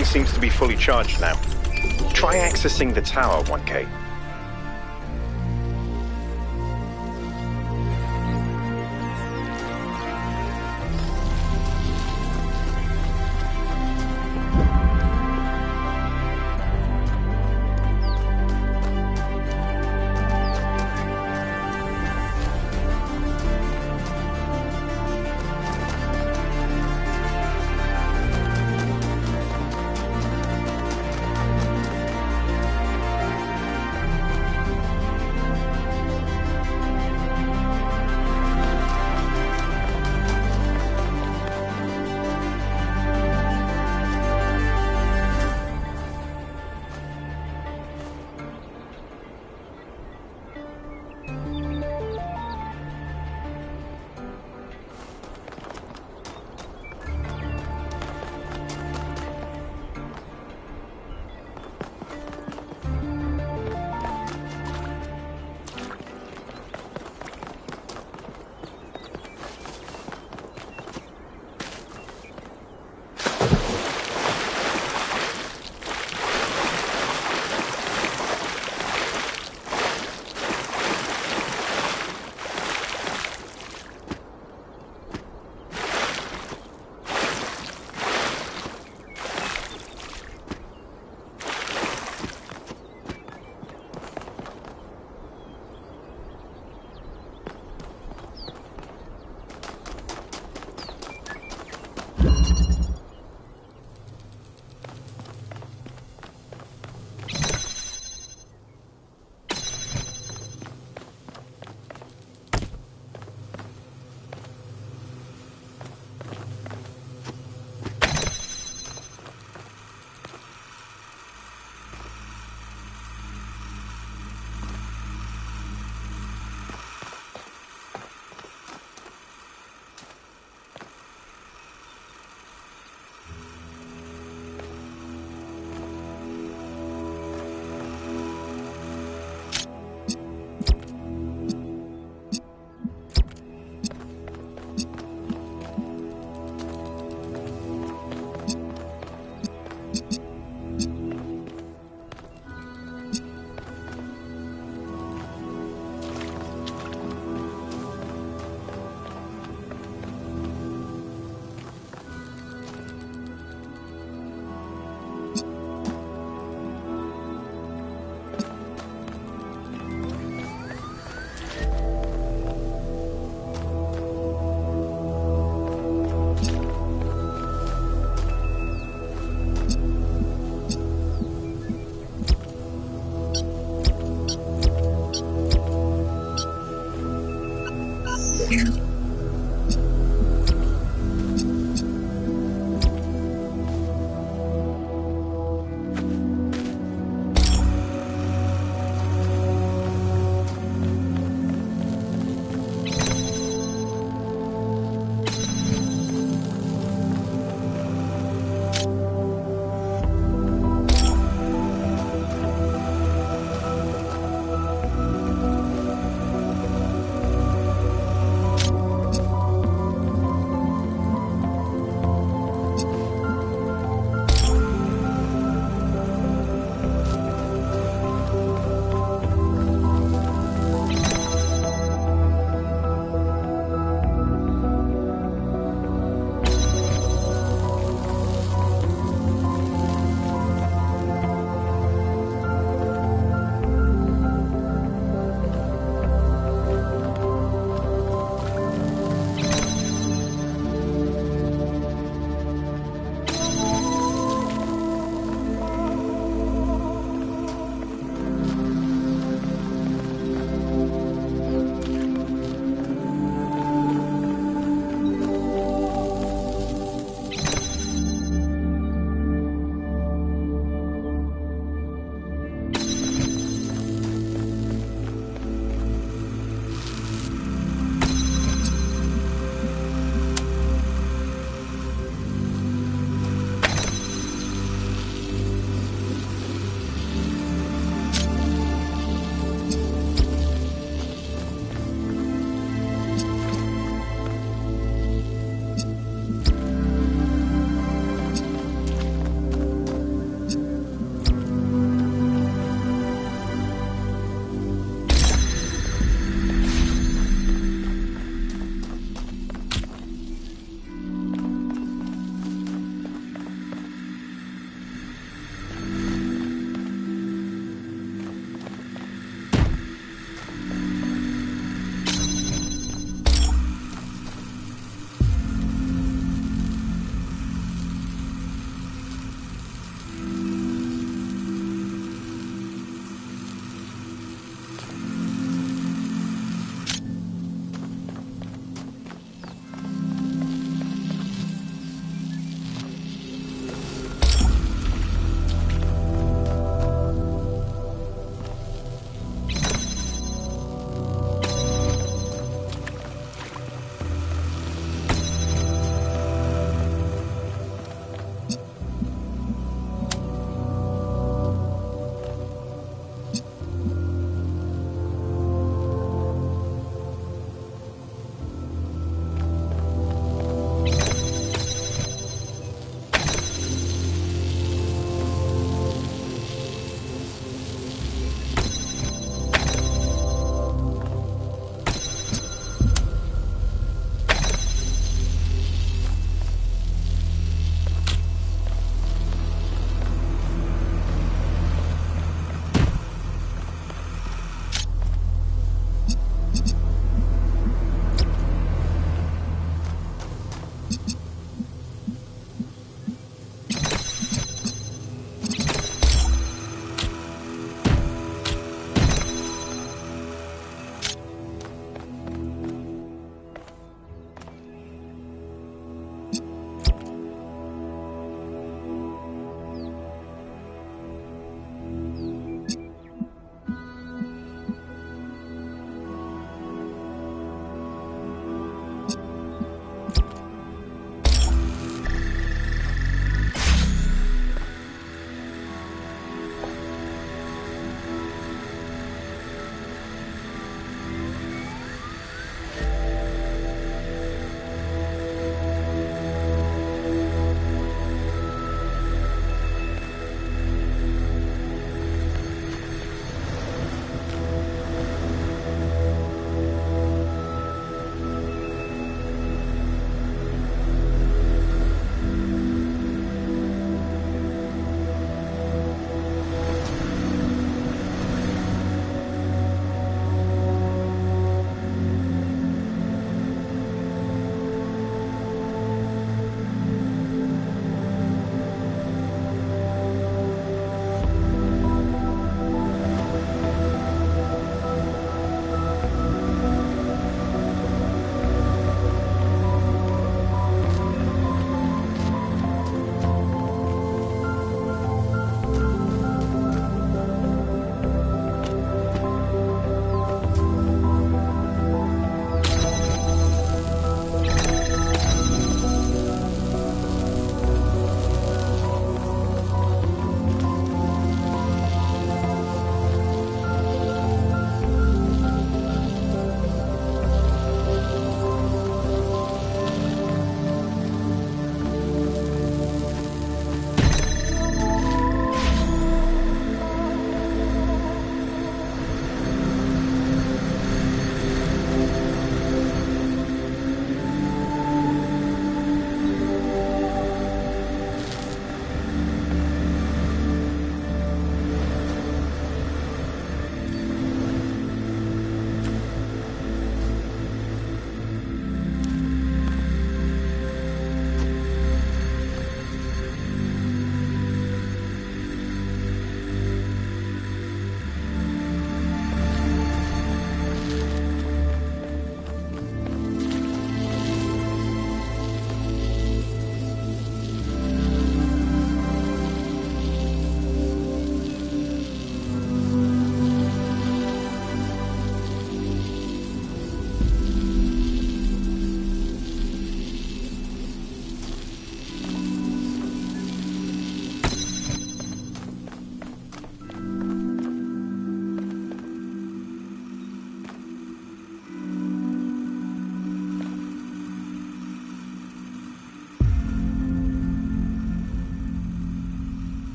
coin seems to be fully charged now. Try accessing the tower, 1K.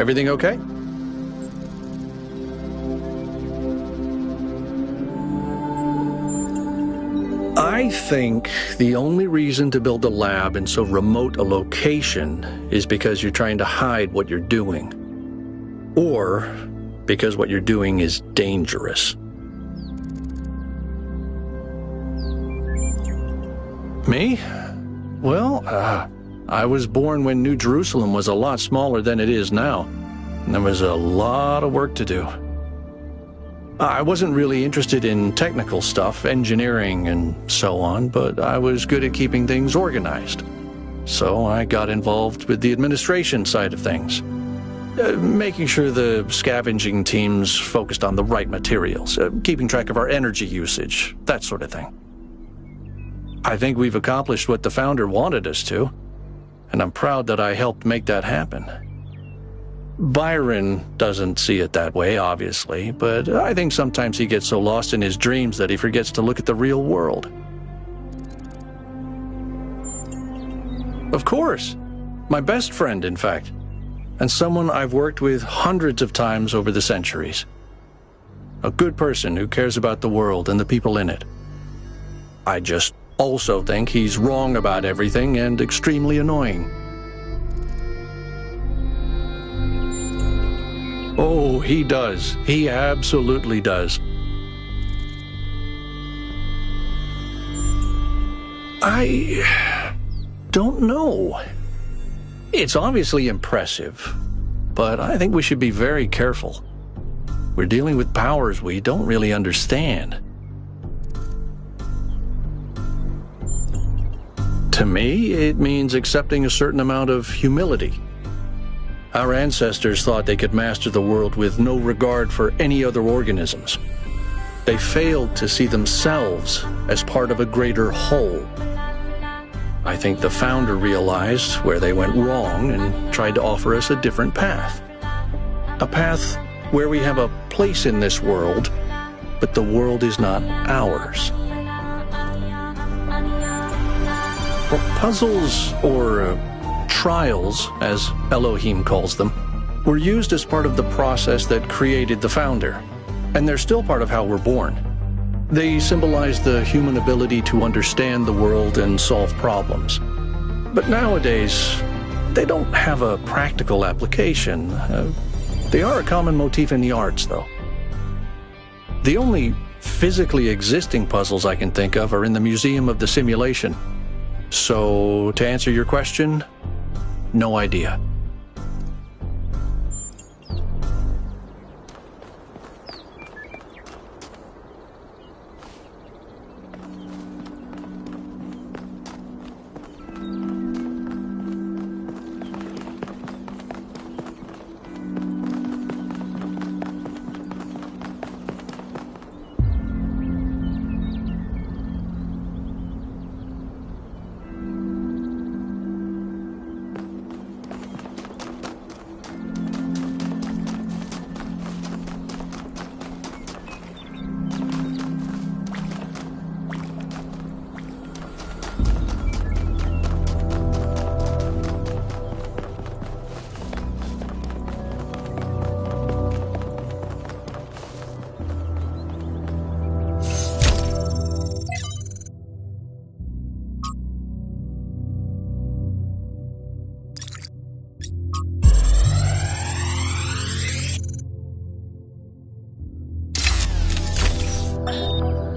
Everything okay? I think the only reason to build a lab in so remote a location is because you're trying to hide what you're doing. Or because what you're doing is dangerous. Me? Well, I was born when New Jerusalem was a lot smaller than it is now. And there was a lot of work to do. I wasn't really interested in technical stuff, engineering and so on, but I was good at keeping things organized. So I got involved with the administration side of things. Making sure the scavenging teams focused on the right materials, keeping track of our energy usage, that sort of thing. I think we've accomplished what the founder wanted us to, and I'm proud that I helped make that happen. Byron doesn't see it that way, obviously, but I think sometimes he gets so lost in his dreams that he forgets to look at the real world. Of course. My best friend, in fact. And someone I've worked with hundreds of times over the centuries. A good person who cares about the world and the people in it. I just also think he's wrong about everything and extremely annoying. Oh, he does. He absolutely does. I don't know. It's obviously impressive, but I think we should be very careful. We're dealing with powers we don't really understand. To me, it means accepting a certain amount of humility. Our ancestors thought they could master the world with no regard for any other organisms. They failed to see themselves as part of a greater whole. I think the founder realized where they went wrong and tried to offer us a different path. A path where we have a place in this world, but the world is not ours. Puzzles, or trials, as Elohim calls them, were used as part of the process that created the founder, and they're still part of how we're born. They symbolize the human ability to understand the world and solve problems. But nowadays, they don't have a practical application. They are a common motif in the arts, though. The only physically existing puzzles I can think of are in the Museum of the Simulation. So, to answer your question, no idea.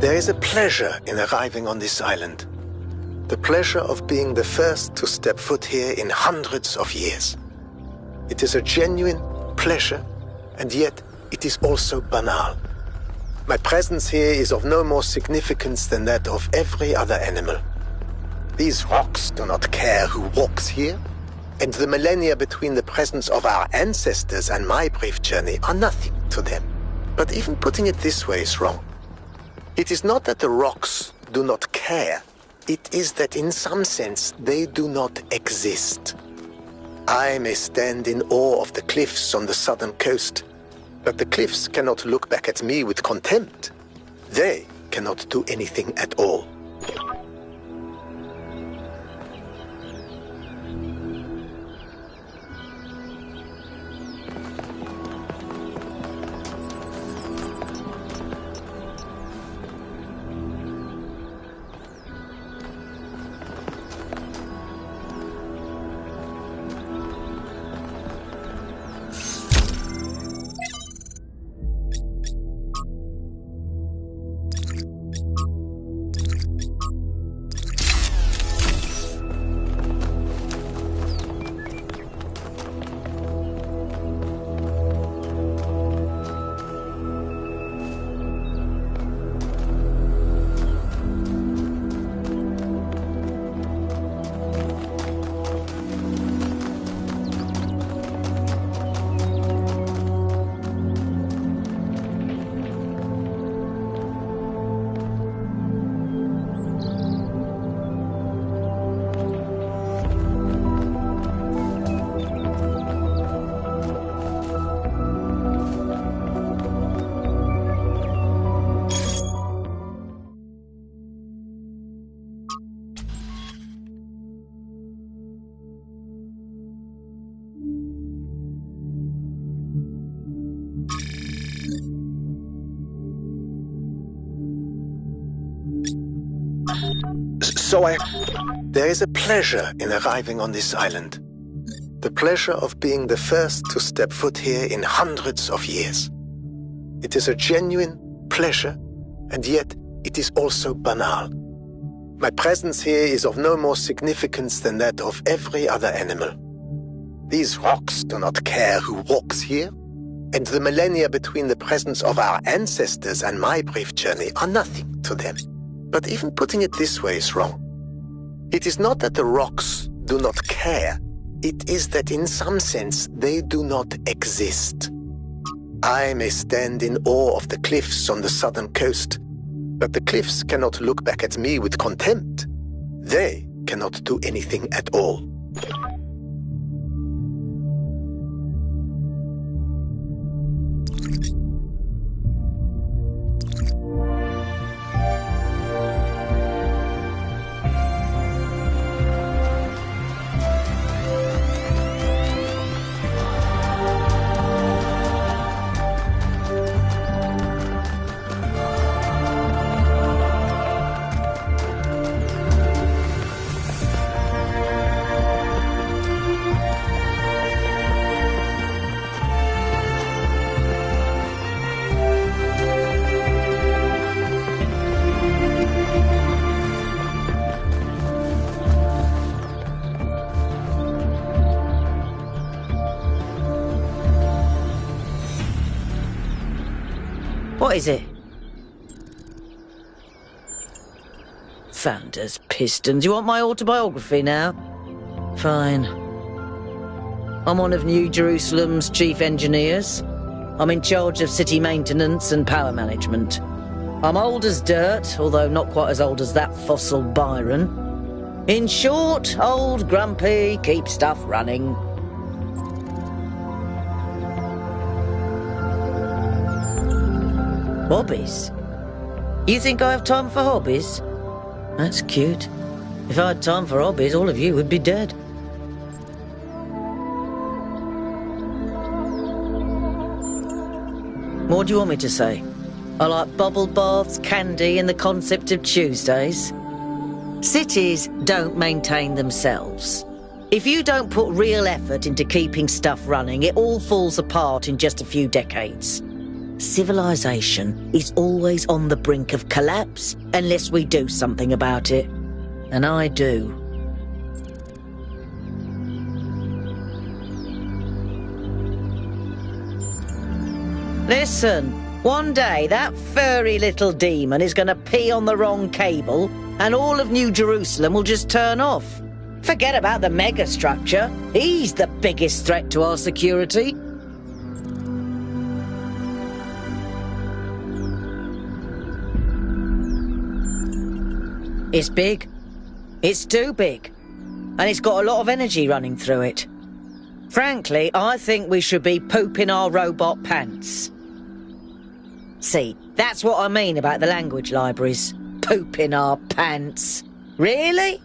There is a pleasure in arriving on this island. The pleasure of being the first to step foot here in hundreds of years. It is a genuine pleasure, and yet it is also banal. My presence here is of no more significance than that of every other animal. These rocks do not care who walks here, and the millennia between the presence of our ancestors and my brief journey are nothing to them. But even putting it this way is wrong. It is not that the rocks do not care. It is that in some sense they do not exist. I may stand in awe of the cliffs on the southern coast, but the cliffs cannot look back at me with contempt. They cannot do anything at all. There is a pleasure in arriving on this island. The pleasure of being the first to step foot here in hundreds of years. It is a genuine pleasure, and yet it is also banal. My presence here is of no more significance than that of every other animal. These rocks do not care who walks here, and the millennia between the presence of our ancestors and my brief journey are nothing to them. But even putting it this way is wrong. It is not that the rocks do not care, it is that in some sense they do not exist. I may stand in awe of the cliffs on the southern coast, but the cliffs cannot look back at me with contempt. They cannot do anything at all. What is it? Founders, pistons. You want my autobiography now? Fine. I'm one of New Jerusalem's chief engineers. I'm in charge of city maintenance and power management. I'm old as dirt, although not quite as old as that fossil Byron. In short, old, grumpy, keep stuff running. Hobbies? You think I have time for hobbies? That's cute. If I had time for hobbies, all of you would be dead. What do you want me to say? I like bubble baths, candy, and the concept of Tuesdays. Cities don't maintain themselves. If you don't put real effort into keeping stuff running, it all falls apart in just a few decades. Civilization is always on the brink of collapse unless we do something about it. And I do. Listen, one day that furry little demon is going to pee on the wrong cable and all of New Jerusalem will just turn off. Forget about the megastructure. He's the biggest threat to our security. It's big. It's too big. And it's got a lot of energy running through it. Frankly, I think we should be pooping our robot pants. See, that's what I mean about the language libraries. Pooping our pants. Really?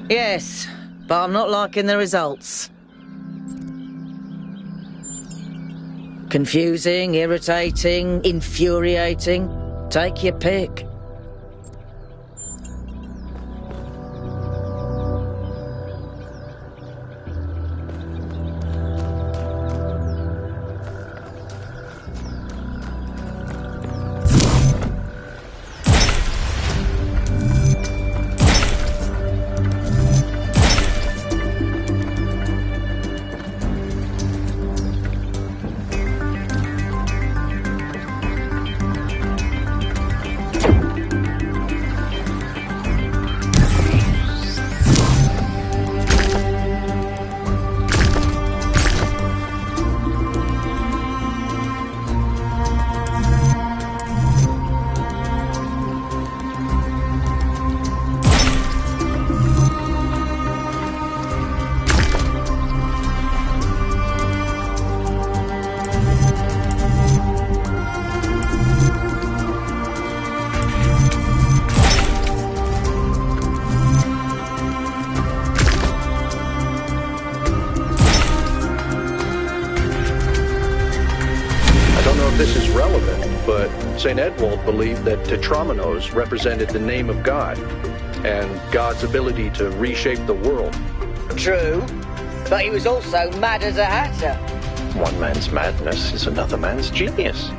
Yes, but I'm not liking the results. Confusing, irritating, infuriating. Take your pick. But St. Edwald believed that tetrominos represented the name of God and God's ability to reshape the world. True, but he was also mad as a hatter. One man's madness is another man's genius.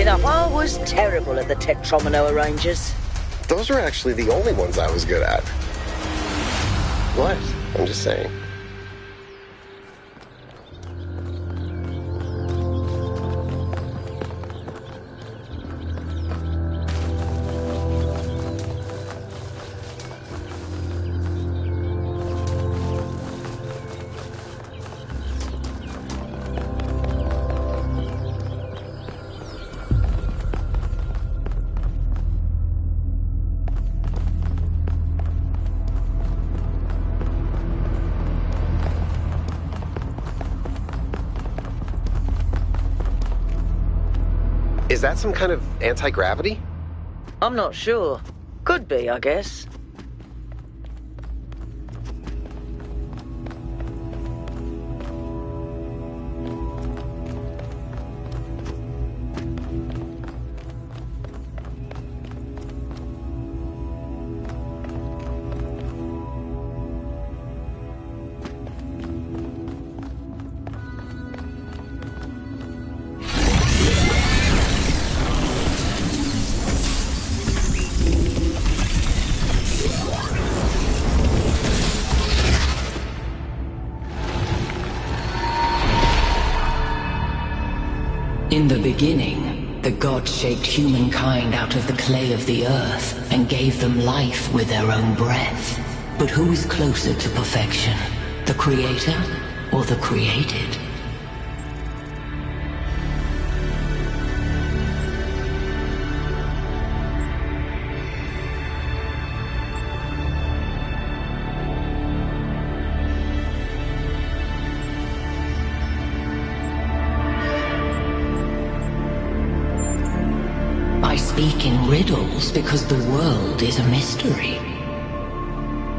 I was terrible at the tetromino arrangers. Those were actually the only ones I was good at. What? I'm just saying. Is that some kind of anti-gravity? I'm not sure. Could be, I guess. In the beginning, the gods shaped humankind out of the clay of the earth and gave them life with their own breath. But who is closer to perfection, the creator or the created? I speak in riddles because the world is a mystery.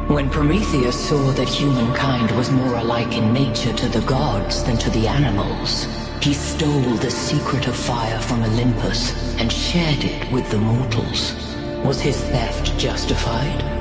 When Prometheus saw that humankind was more alike in nature to the gods than to the animals, he stole the secret of fire from Olympus and shared it with the mortals. Was his theft justified?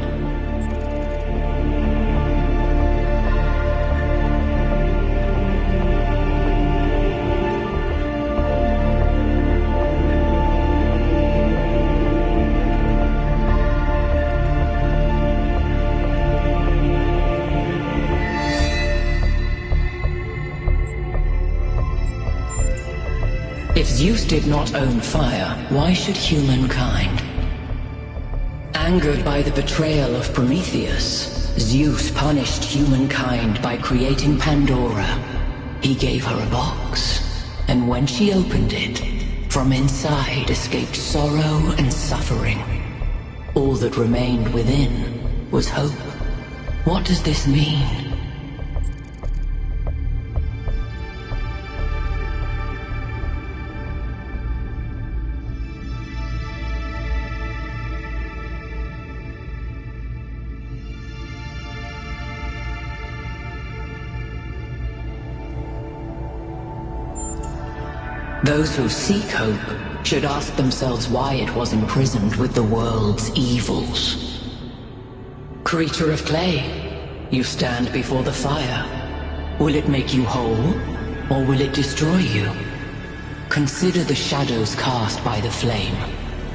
If Zeus did not own fire, why should humankind? Angered by the betrayal of Prometheus, Zeus punished humankind by creating Pandora. He gave her a box, and when she opened it, from inside escaped sorrow and suffering. All that remained within was hope. What does this mean? Those who seek hope should ask themselves why it was imprisoned with the world's evils. Creature of clay, you stand before the fire. Will it make you whole, or will it destroy you? Consider the shadows cast by the flame,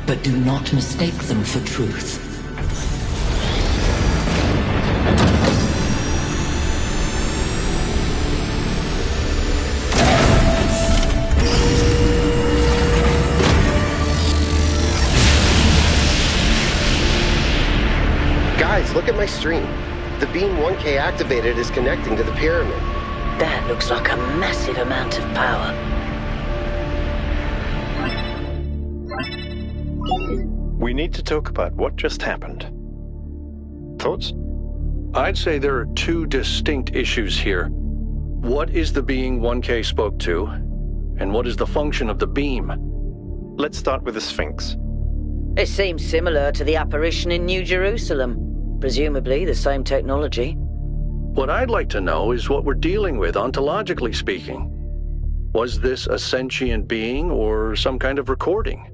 but do not mistake them for truth. Look at my stream. The beam 1K activated is connecting to the pyramid. That looks like a massive amount of power. We need to talk about what just happened. Thoughts? I'd say there are two distinct issues here. What is the being 1K spoke to, and what is the function of the beam? Let's start with the Sphinx. It seems similar to the apparition in New Jerusalem. Presumably the same technology. What I'd like to know is what we're dealing with, ontologically speaking. Was this a sentient being or some kind of recording?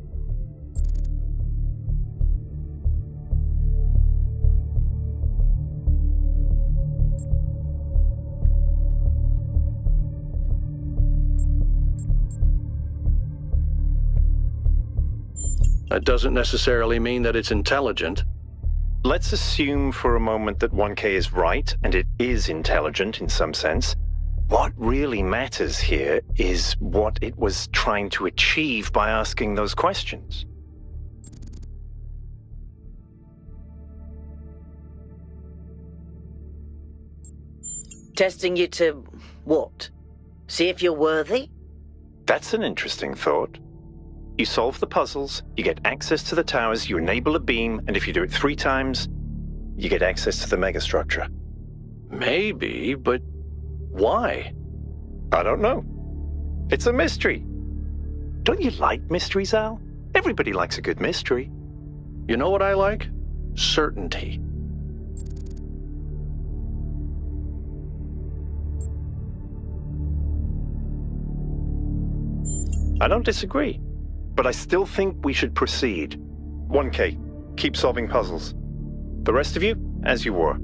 That doesn't necessarily mean that it's intelligent. Let's assume for a moment that 1K is right, and it is intelligent in some sense. What really matters here is what it was trying to achieve by asking those questions. Testing you to what? See if you're worthy? That's an interesting thought. You solve the puzzles, you get access to the towers, you enable a beam, and if you do it 3 times, you get access to the megastructure. Maybe, but why? I don't know. It's a mystery. Don't you like mysteries, Al? Everybody likes a good mystery. You know what I like? Certainty. I don't disagree. But I still think we should proceed. 1K, keep solving puzzles. The rest of you, as you were.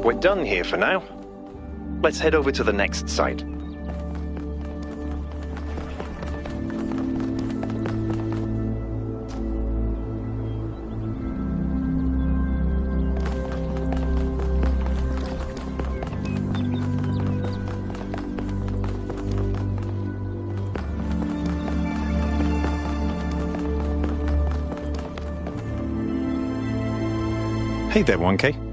think we're done here for now. Let's head over to the next site. Hey there, 1K.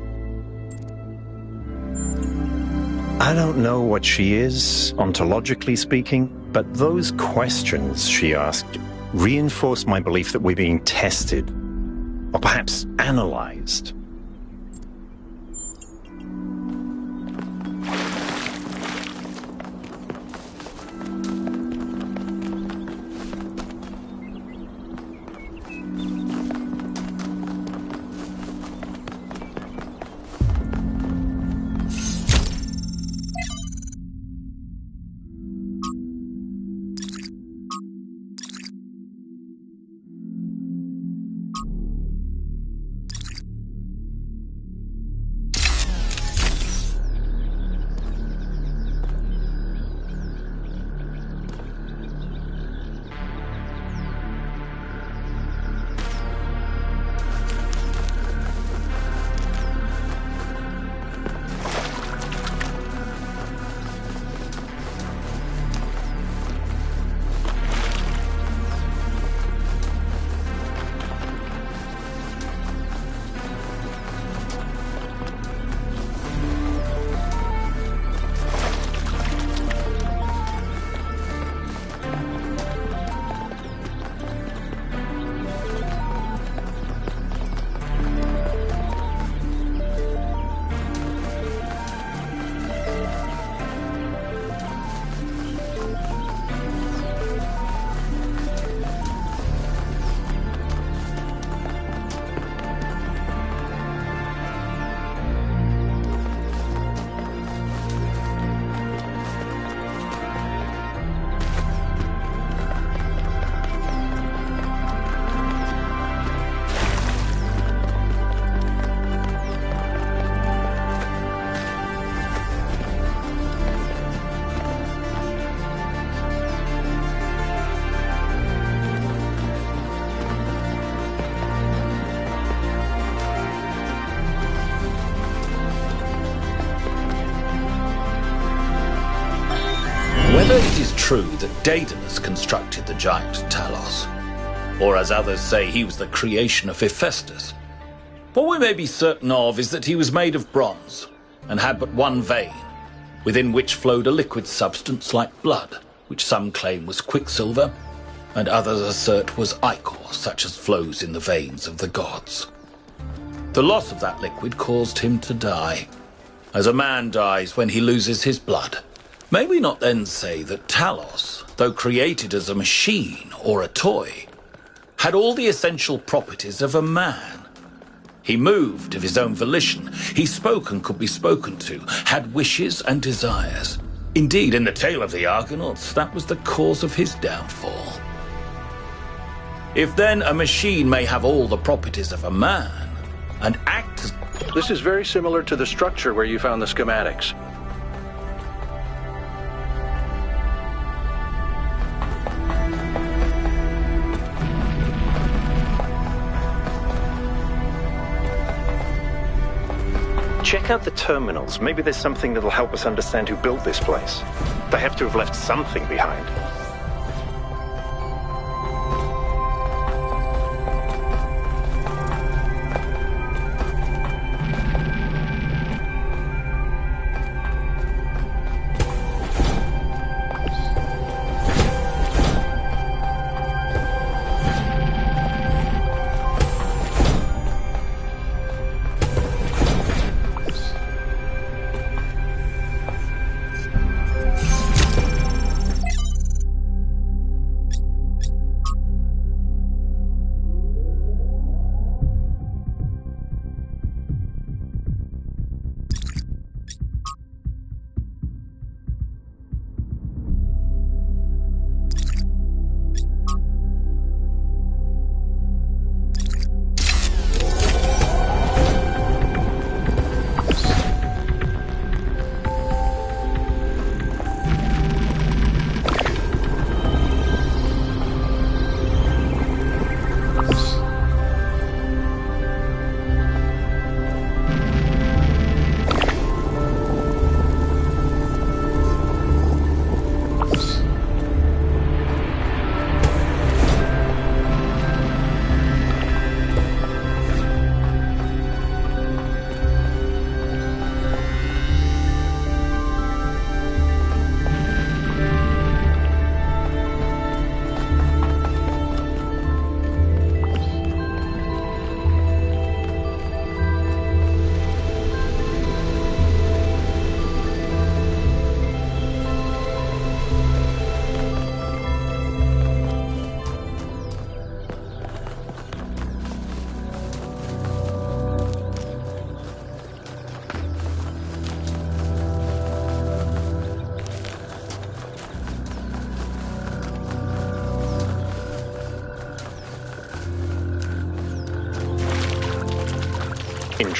I don't know what she is, ontologically speaking, but those questions she asked reinforce my belief that we're being tested, or perhaps analyzed. Whether it is true that Daedalus constructed the giant Talos, or as others say he was the creation of Hephaestus, what we may be certain of is that he was made of bronze and had but one vein, within which flowed a liquid substance like blood, which some claim was quicksilver, and others assert was ichor, such as flows in the veins of the gods. The loss of that liquid caused him to die, as a man dies when he loses his blood. May we not then say that Talos, though created as a machine or a toy, had all the essential properties of a man? He moved of his own volition, he spoke and could be spoken to, had wishes and desires. Indeed, in the tale of the Argonauts, that was the cause of his downfall. If then a machine may have all the properties of a man, and act as... This is very similar to the structure where you found the schematics. Check out the terminals. Maybe there's something that'll help us understand who built this place. They have to have left something behind.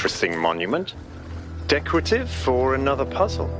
interesting monument. Decorative for another puzzle.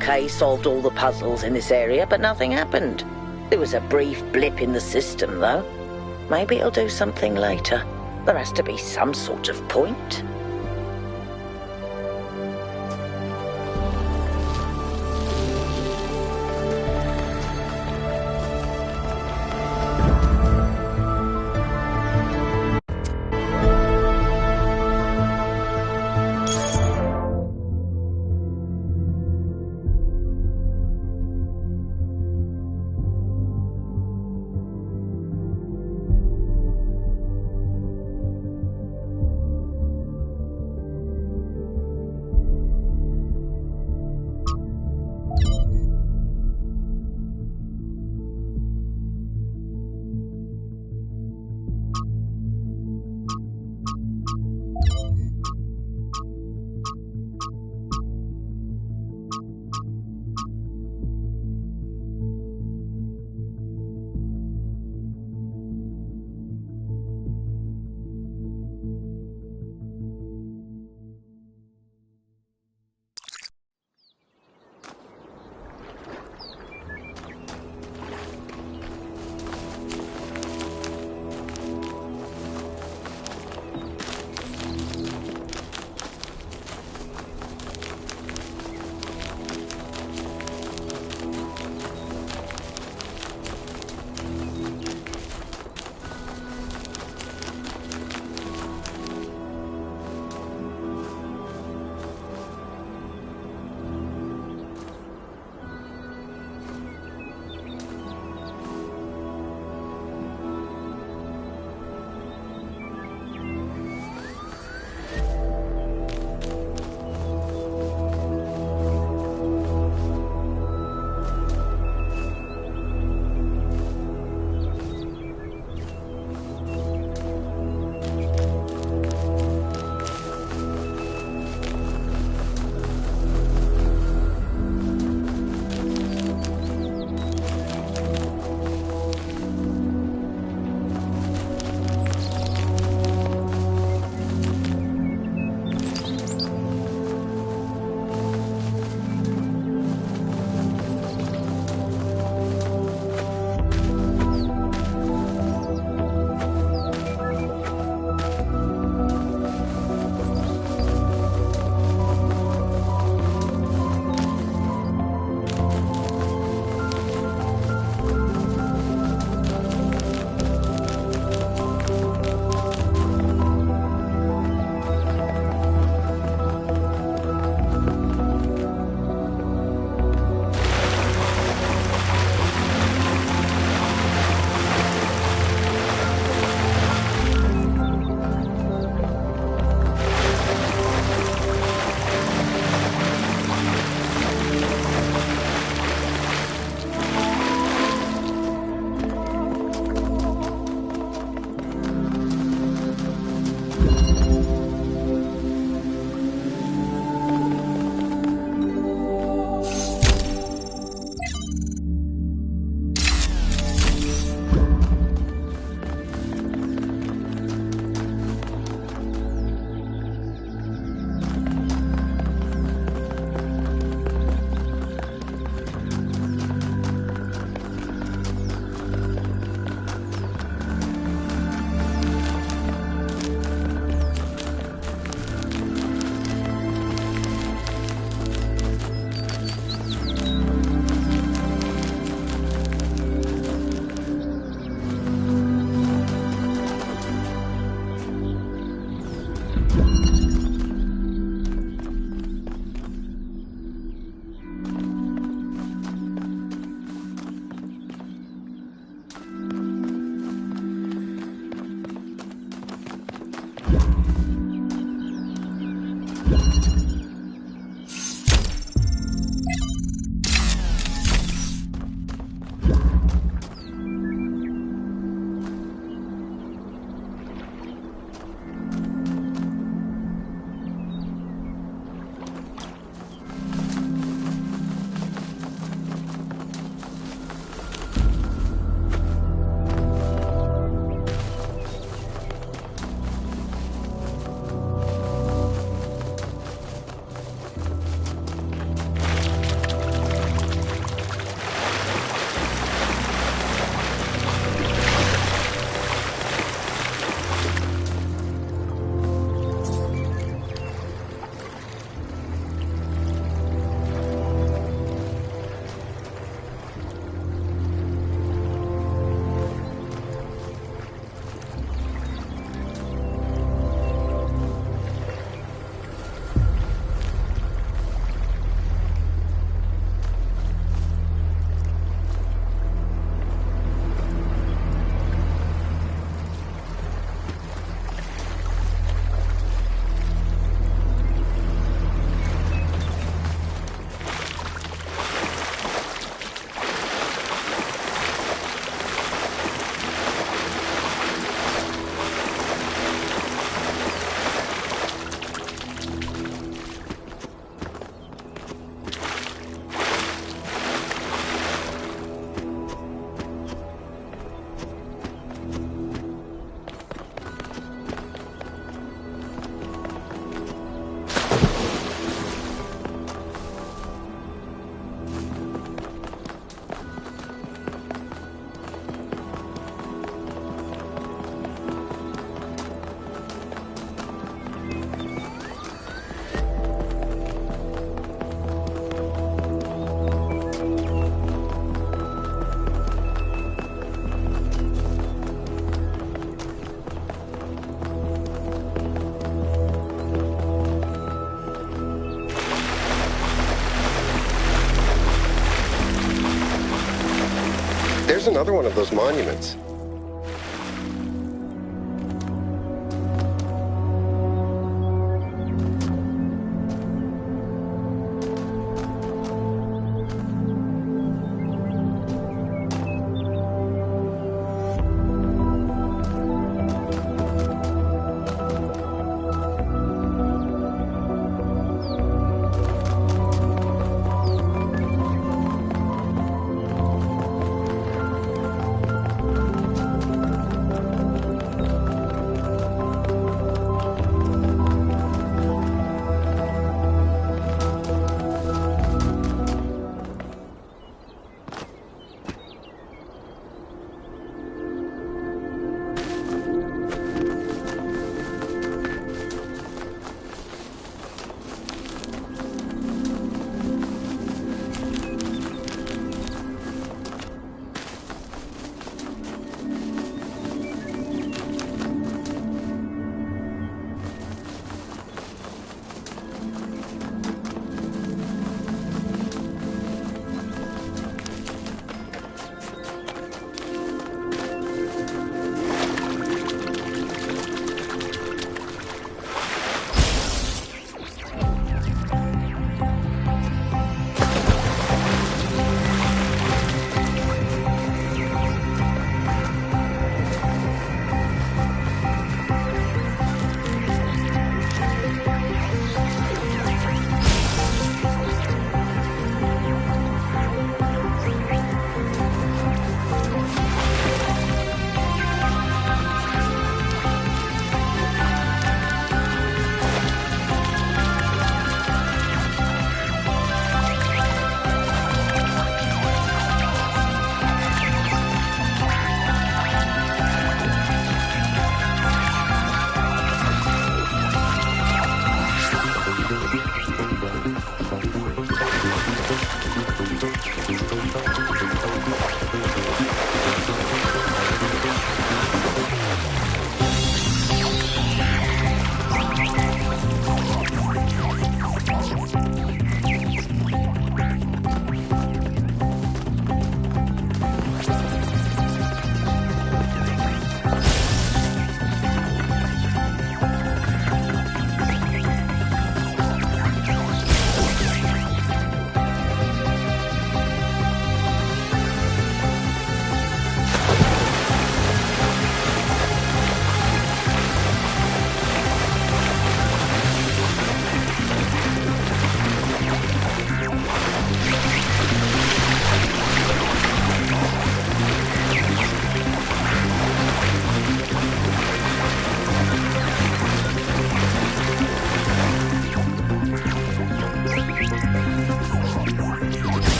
1K solved all the puzzles in this area, but nothing happened. There was a brief blip in the system, though. Maybe it'll do something later. There has to be some sort of point. There's another one of those monuments.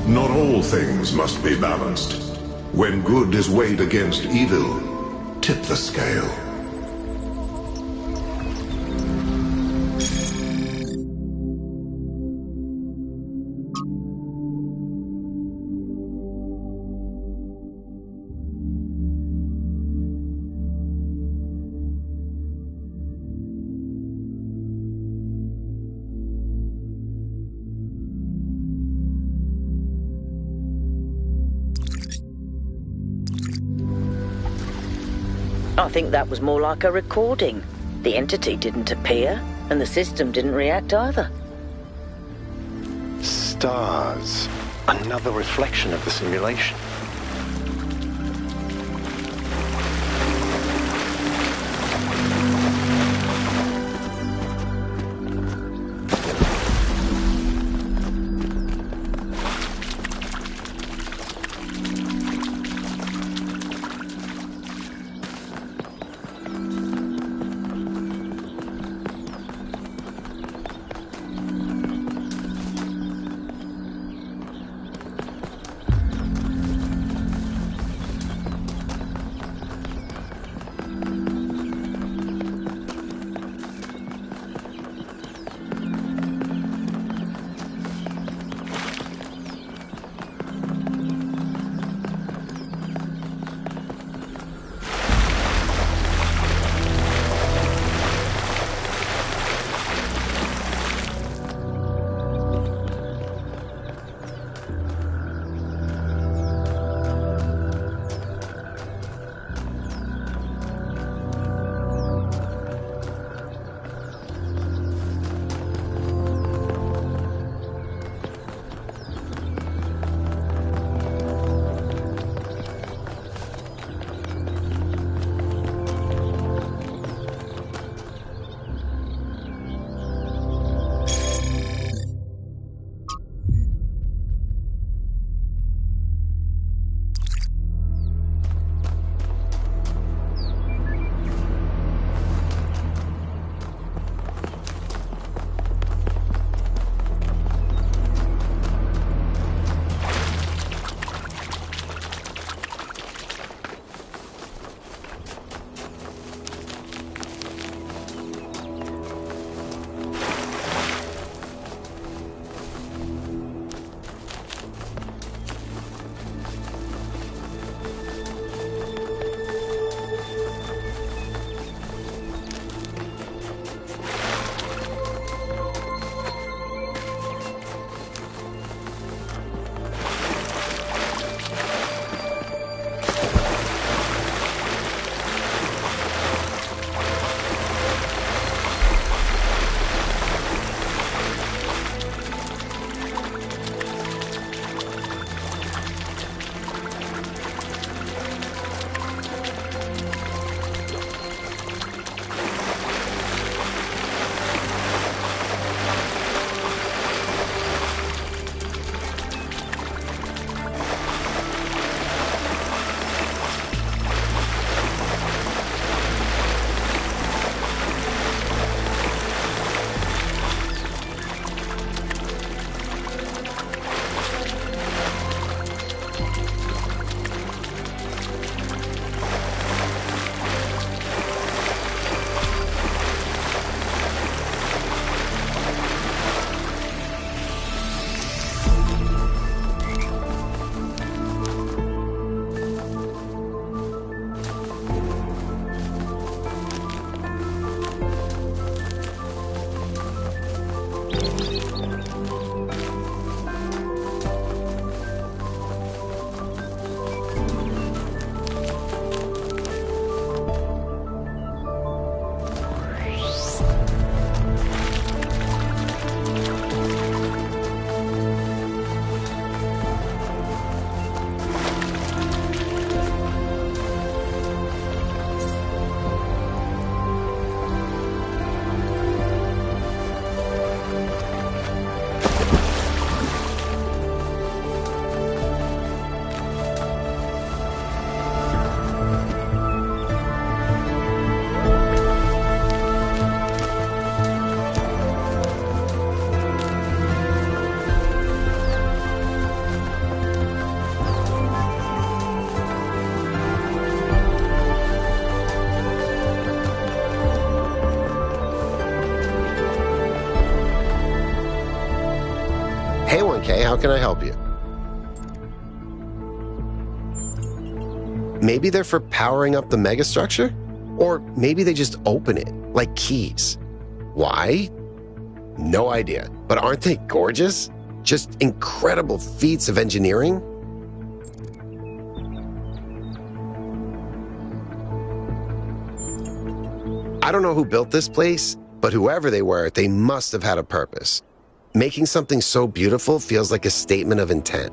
Not all things must be balanced. When good is weighed against evil, tip the scale. I think that was more like a recording. The entity didn't appear, and the system didn't react either. Stars. Another reflection of the simulation. 1K. How can I help you? Maybe they're for powering up the megastructure? Or maybe they just open it, like keys. Why? No idea. But aren't they gorgeous? Just incredible feats of engineering? I don't know who built this place, but whoever they were, they must have had a purpose. Making something so beautiful feels like a statement of intent.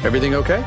Everything okay?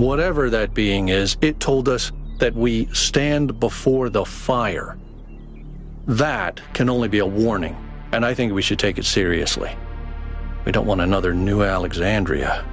Whatever that being is, it told us that we stand before the fire. That can only be a warning, and I think we should take it seriously. We don't want another New Alexandria.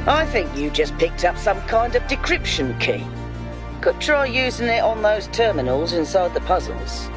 I think you just picked up some kind of decryption key. Could try using it on those terminals inside the puzzles.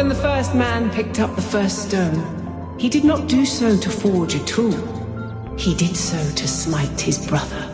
When the first man picked up the first stone, he did not do so to forge a tool. He did so to smite his brother.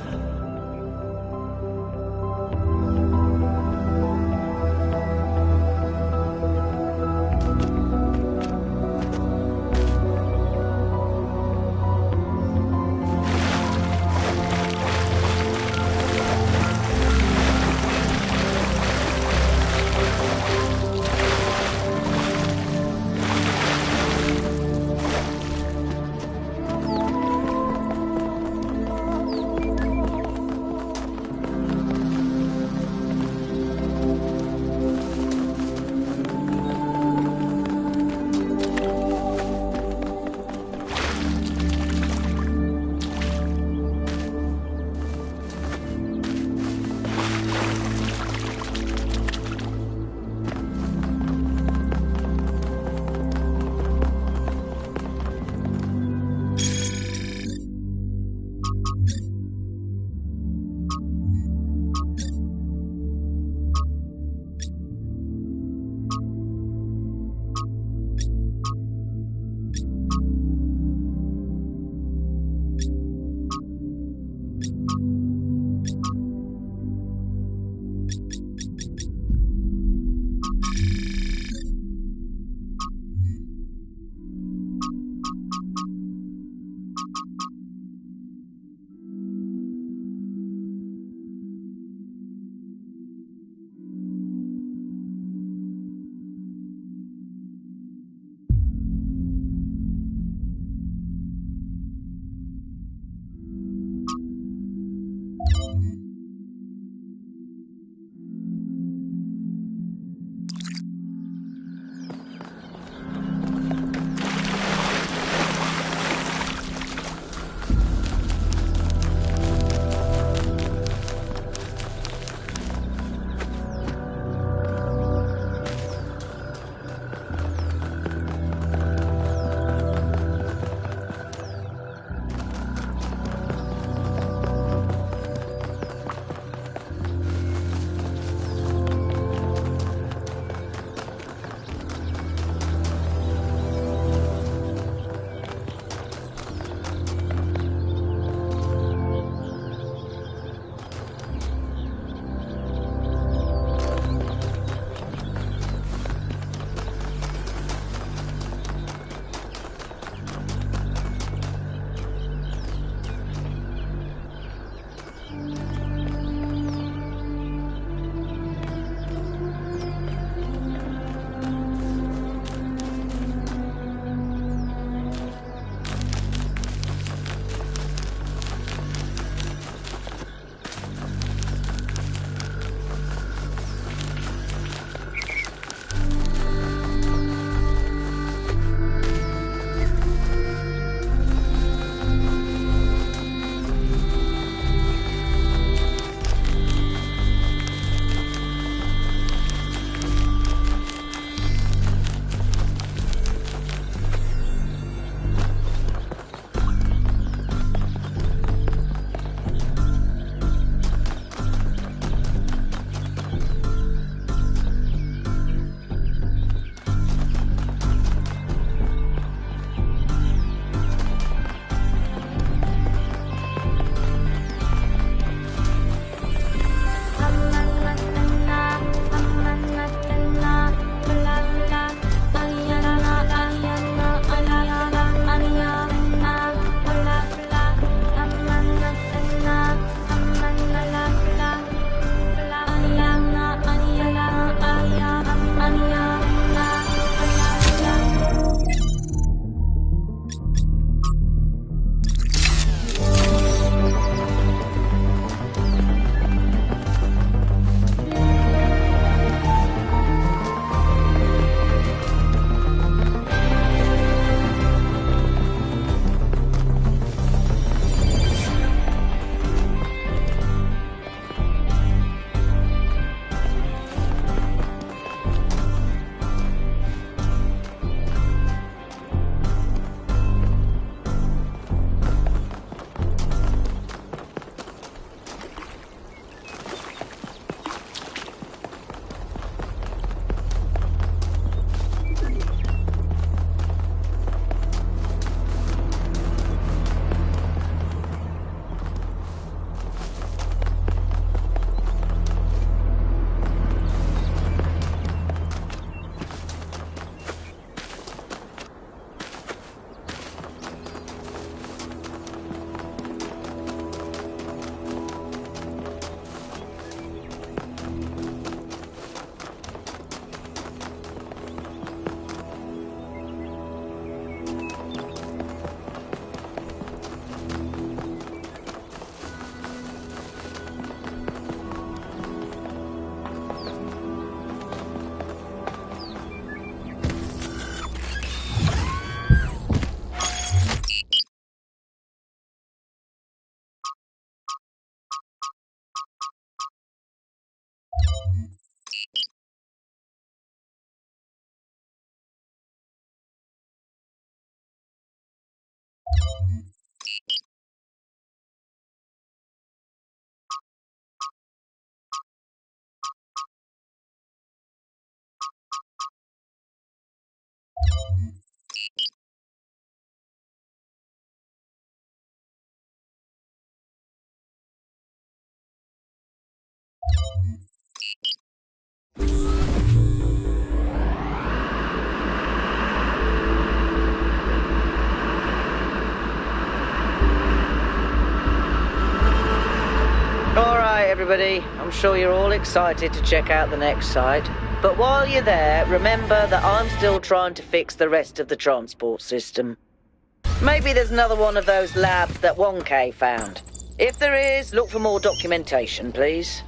Everybody, I'm sure you're all excited to check out the next site. But while you're there, remember that I'm still trying to fix the rest of the transport system. Maybe there's another one of those labs that 1K found. If there is, look for more documentation, please.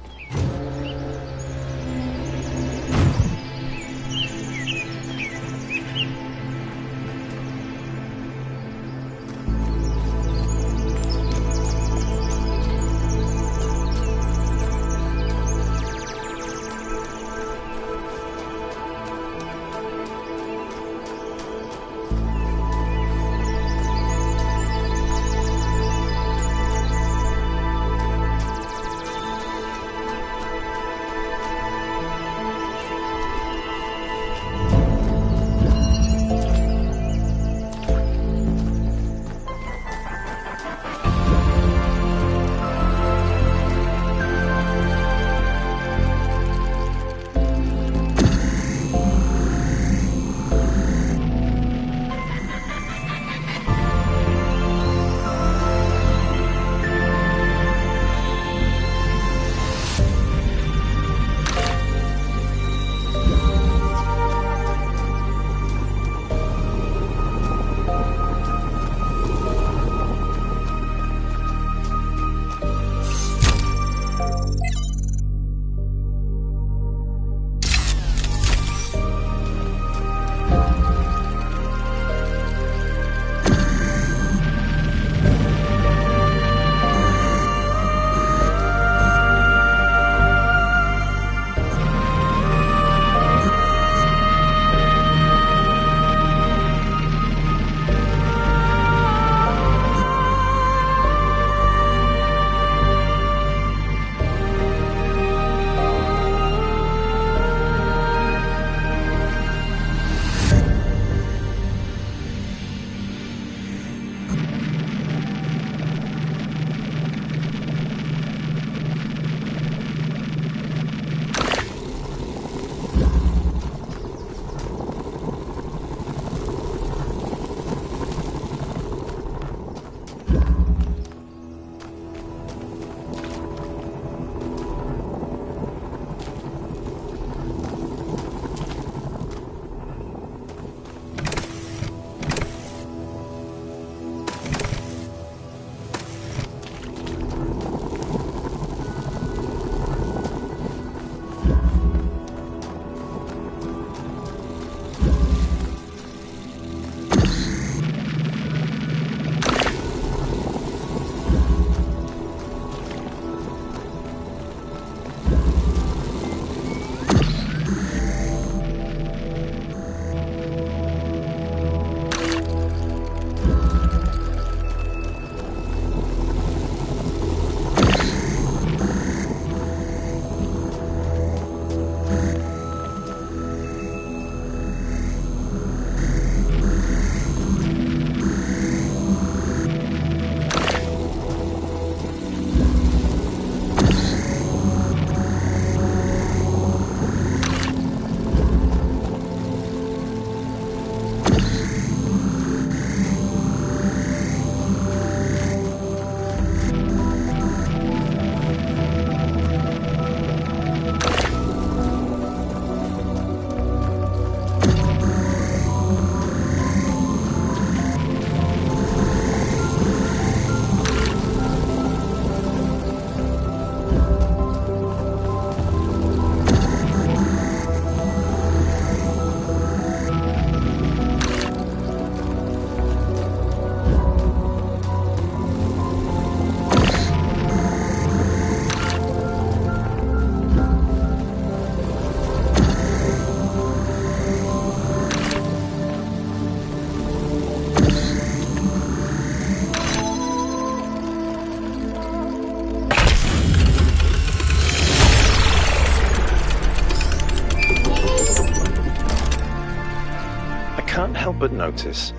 but notice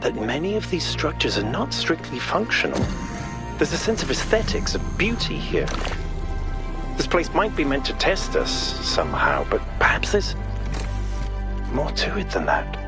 that many of these structures are not strictly functional. There's a sense of aesthetics, of beauty here. This place might be meant to test us somehow, but perhaps there's more to it than that.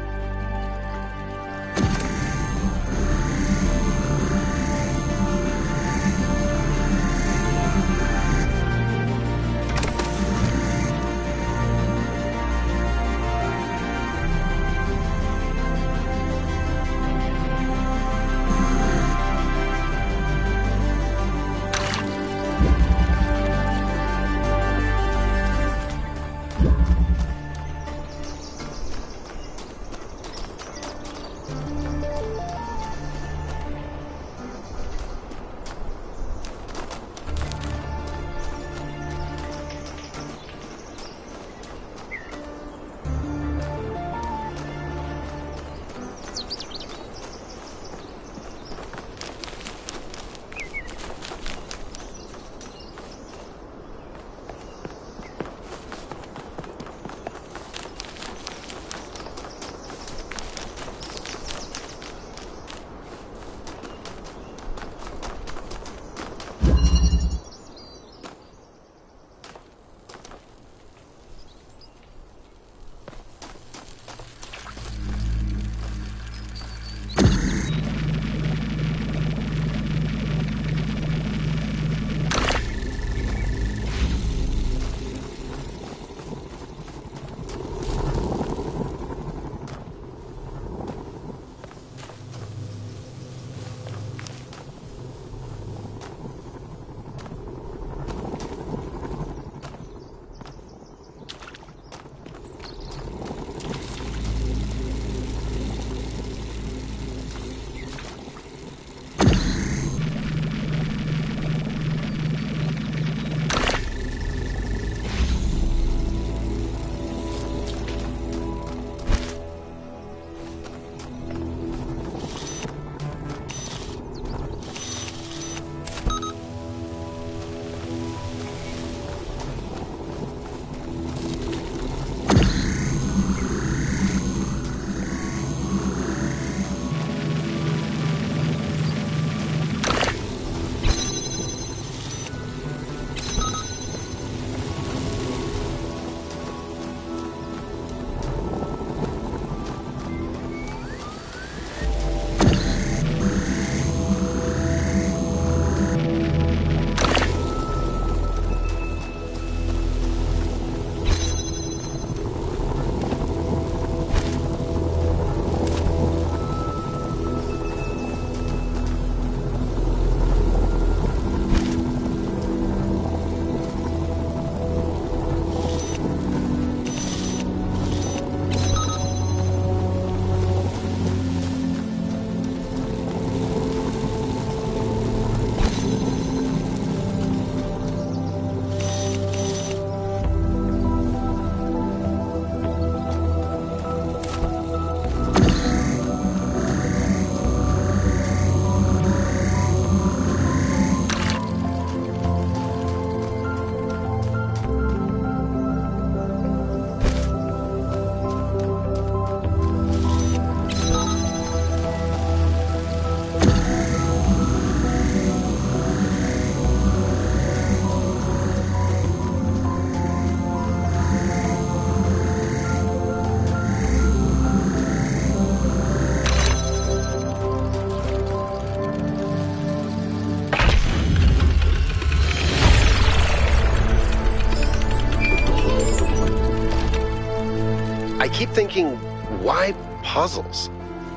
I keep thinking, why puzzles?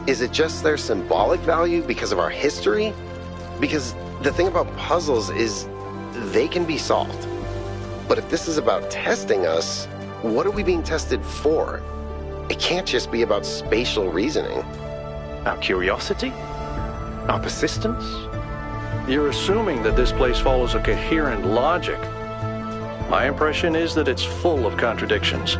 Is it just their symbolic value because of our history? Because the thing about puzzles is they can be solved. But if this is about testing us, what are we being tested for? It can't just be about spatial reasoning. Our curiosity? Our persistence? You're assuming that this place follows a coherent logic. My impression is that it's full of contradictions.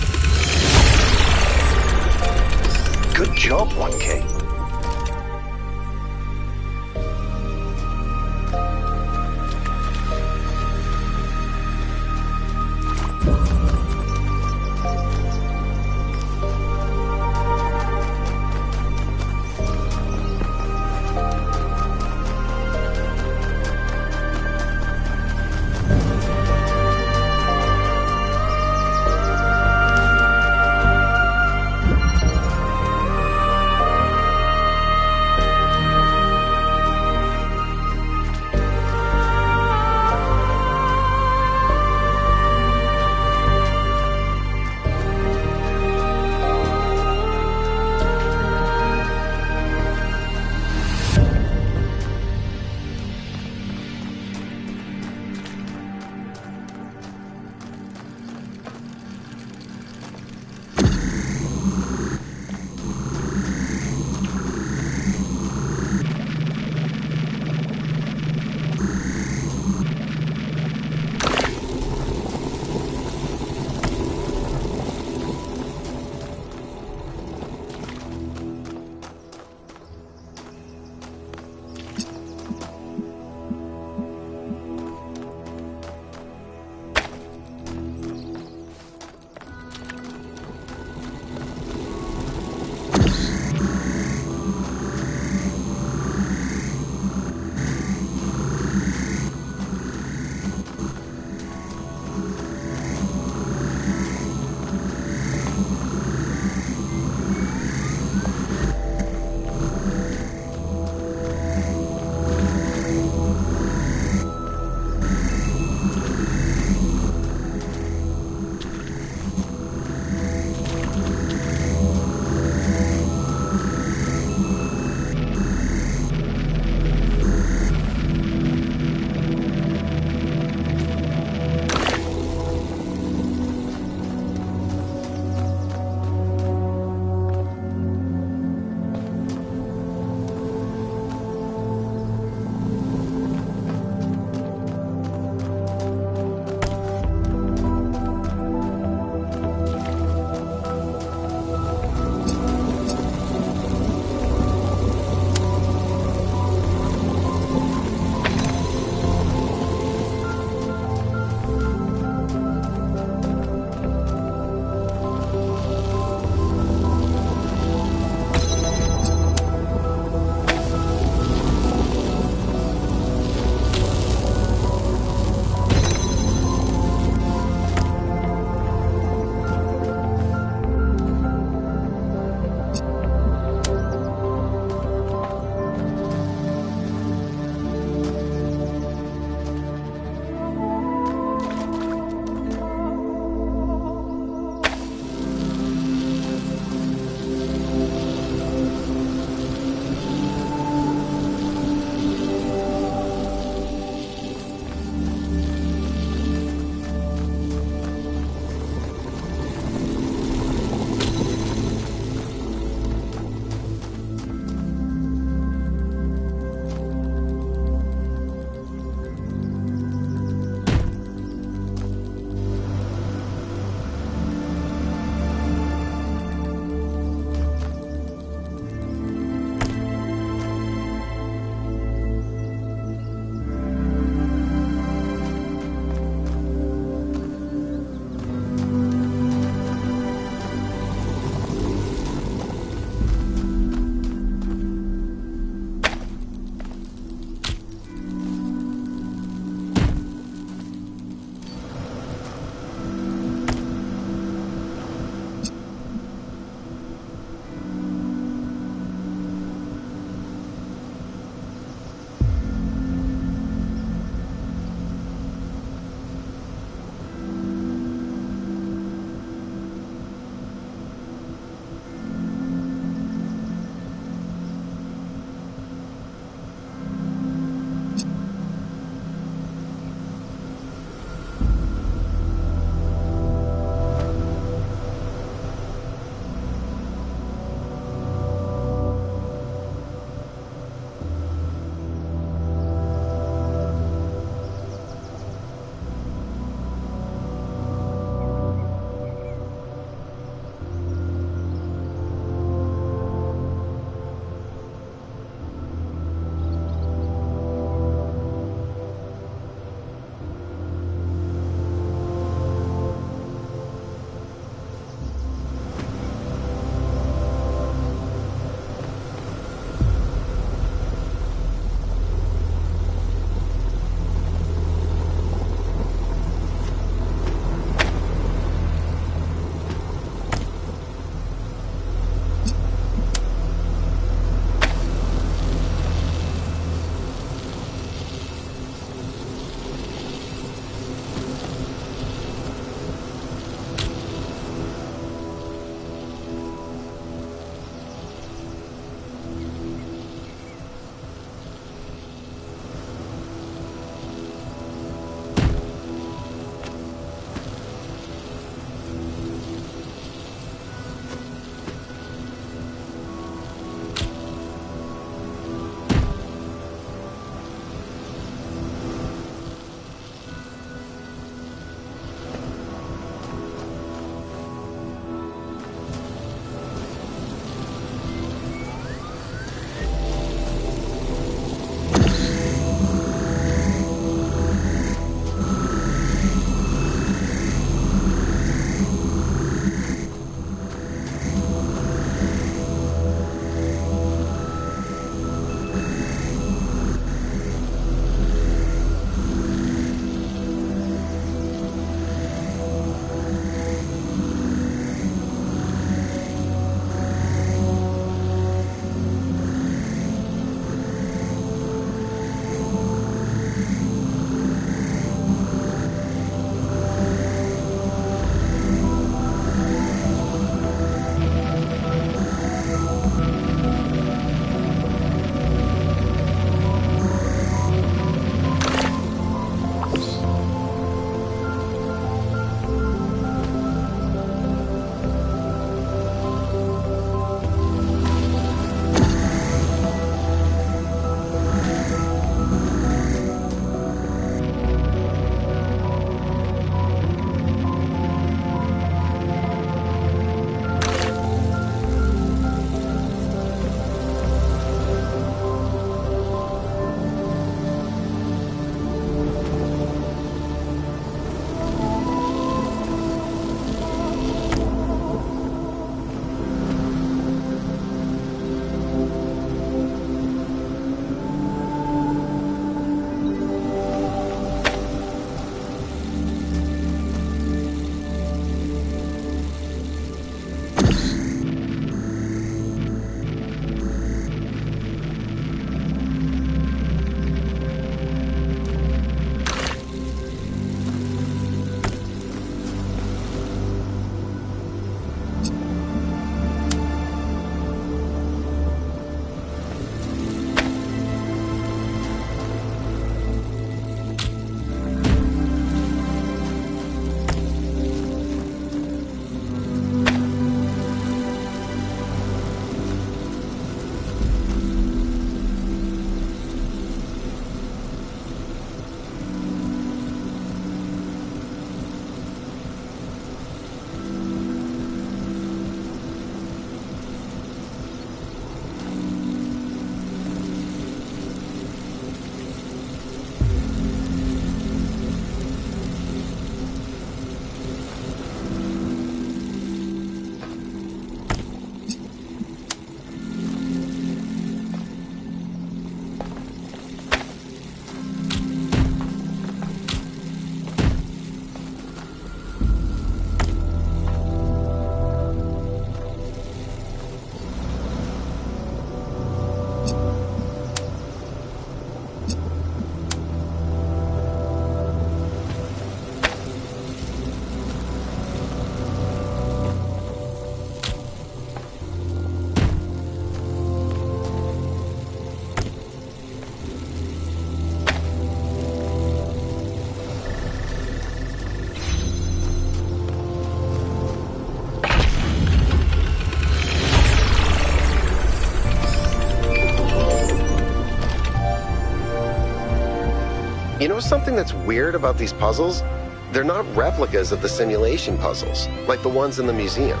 You know something that's weird about these puzzles? They're not replicas of the simulation puzzles, like the ones in the museum.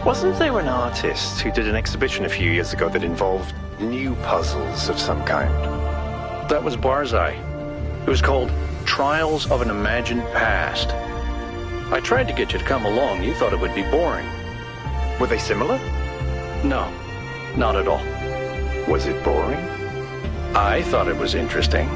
Wasn't there an artist who did an exhibition a few years ago that involved new puzzles of some kind? That was Barzai. It was called Trials of an Imagined Past. I tried to get you to come along. You thought it would be boring. Were they similar? No, not at all. Was it boring? I thought it was interesting.